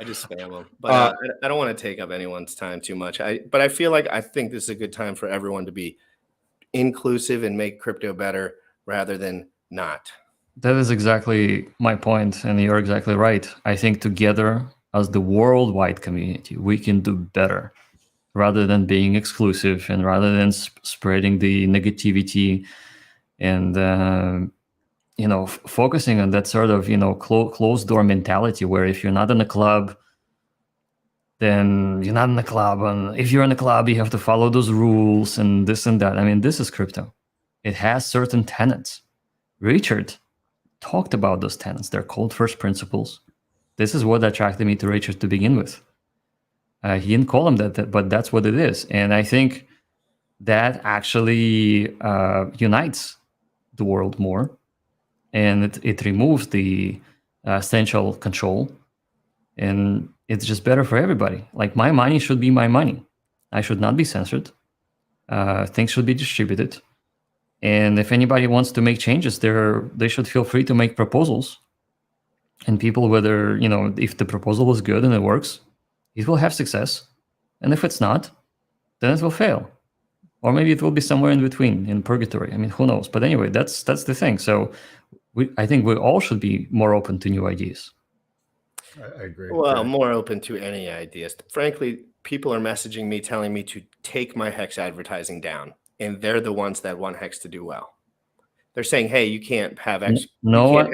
just spam him. But I don't want to take up anyone's time too much. But I feel like I think this is a good time for everyone to be inclusive and make crypto better rather than not. That is exactly my point, and you're exactly right. I think together as the worldwide community, we can do better rather than being exclusive and rather than spreading the negativity and focusing on that sort of closed door mentality where if you're not in a club, then you're not in the club, and if you're in a club, you have to follow those rules and this and that. I mean, this is crypto. It has certain tenets. Richard talked about those tenets. They're called first principles. This is what attracted me to Richard to begin with. He didn't call them that, but that's what it is. And I think that actually unites the world more, and it removes the essential control, and it's just better for everybody. Like, my money should be my money. I should not be censored. Things should be distributed. And if anybody wants to make changes, they should feel free to make proposals. And people, whether, if the proposal is good and it works, it will have success. And if it's not, then it will fail. Or maybe it will be somewhere in between, in purgatory. I mean, who knows? But anyway, that's the thing. So I think we all should be more open to new ideas. I agree. Well, more open to any ideas. Frankly, people are messaging me telling me to take my Hex advertising down. And they're the ones that want Hex to do well. They're saying, hey, you can't have X. No one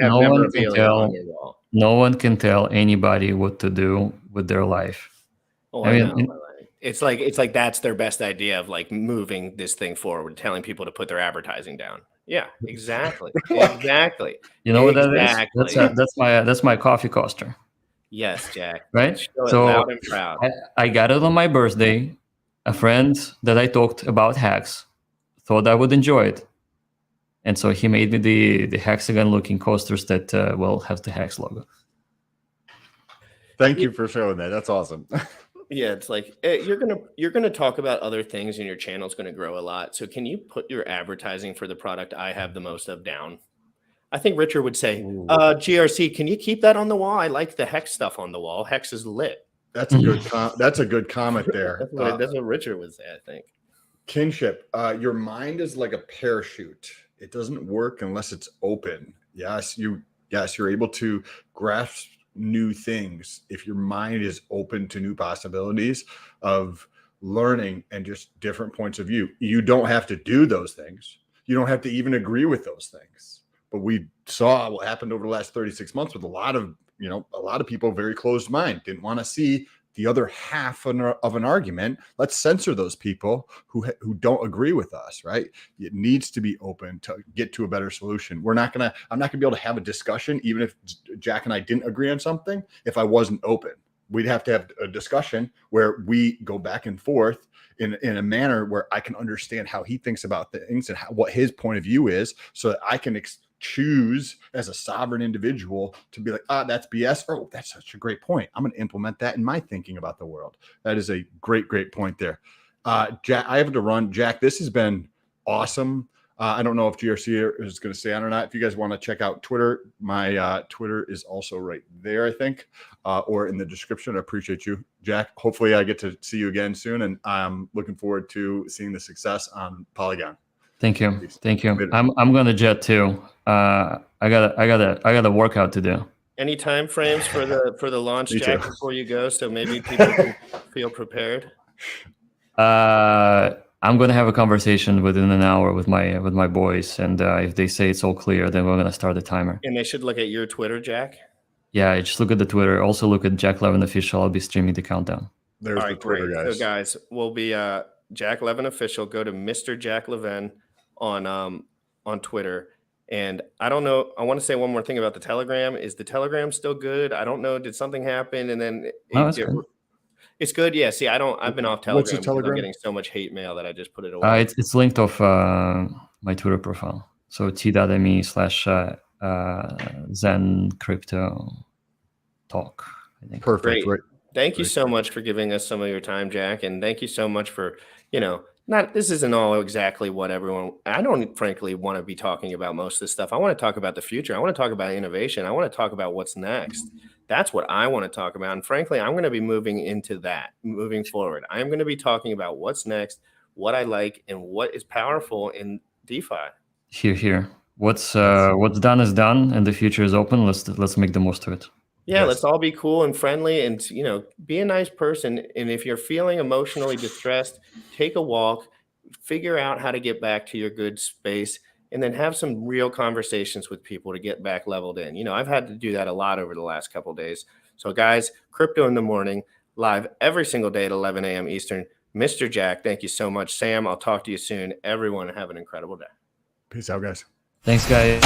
can tell anybody what to do with their life. Oh, I mean, it's like that's their best idea of moving this thing forward, telling people to put their advertising down. Yeah, exactly. Exactly. You know what that is? That's my coffee coaster. Yes, Jack. Right? So loud and proud. I got it on my birthday. a friend that I talked about hacks thought I would enjoy it. And so he made me the hexagon looking coasters that will have the hex logo. Thank you for showing that. That's awesome. Yeah, it's like you're gonna talk about other things, and your channel's gonna grow a lot. So can you put your advertising for the product I have the most of down? I think Richard would say, GRC, can you keep that on the wall? I like the hex stuff on the wall. Hex is lit. That's a good that's a good comment there. That's what Richard would say, I think. Kinship, your mind is like a parachute. It doesn't work unless it's open. Yes, you're able to grasp new things if your mind is open to new possibilities of learning and just different points of view. You don't have to do those things. You don't have to even agree with those things. But we saw what happened over the last 36 months with a lot of people very closed mind, didn't want to see the other half of an argument. Let's censor those people who don't agree with us, right? It needs to be open to get to a better solution. I'm not gonna be able to have a discussion, even if Jack and I didn't agree on something, if I wasn't open. We'd have to have a discussion where we go back and forth in a manner where I can understand how he thinks about things and what his point of view is, so that I can choose as a sovereign individual to be like, that's BS. Oh, that's such a great point. I'm going to implement that in my thinking about the world. That is a great point there. Jack, I have to run. Jack, this has been awesome. I don't know if GRC is going to stay on or not. If you guys want to check out Twitter, my Twitter is also right there, I think, or in the description. I appreciate you, Jack. Hopefully I get to see you again soon, and I'm looking forward to seeing the success on Polygon. Thank you. I'm gonna jet too. I got a workout to do. Any time frames for the launch, Jack, before you go, so maybe people can feel prepared? I'm gonna have a conversation within an hour with my boys, and if they say it's all clear, then we're gonna start the timer. And they should look at your Twitter, Jack. Yeah, just look at the Twitter. Also look at Jack Levin Official. I'll be streaming the countdown. There's the Twitter, guys. So guys, we'll be Jack Levin Official. Go to Mr. Jack Levin on Twitter. And I don't know, I want to say one more thing about the Telegram. Is the Telegram still good? I don't know. Did something happen? And then it's good. Yeah. See, I've been off Telegram. What's the Telegram? I'm getting so much hate mail that I just put it away. It's linked off my Twitter profile. So t.me/Zen Crypto Talk. I think. Perfect. Great. Thank you so much for giving us some of your time, Jack. And thank you so much for, this isn't all exactly what I don't frankly want to be talking about most of this stuff. I want to talk about the future. I want to talk about innovation. I want to talk about what's next. That's what I want to talk about. And frankly, I'm going to be moving into that moving forward. I'm going to be talking about what's next, what I like, and what is powerful in DeFi. Here. What's done is done, and the future is open. Let's make the most of it. Yeah, let's all be cool and friendly, and be a nice person. And if you're feeling emotionally distressed, take a walk, figure out how to get back to your good space, and then have some real conversations with people to get back leveled in. I've had to do that a lot over the last couple of days. So guys, Crypto in the Morning, live every single day at 11 a.m. Eastern. Mr. Jack, thank you so much. Sam, I'll talk to you soon. Everyone, have an incredible day. Peace out, guys. Thanks, guys.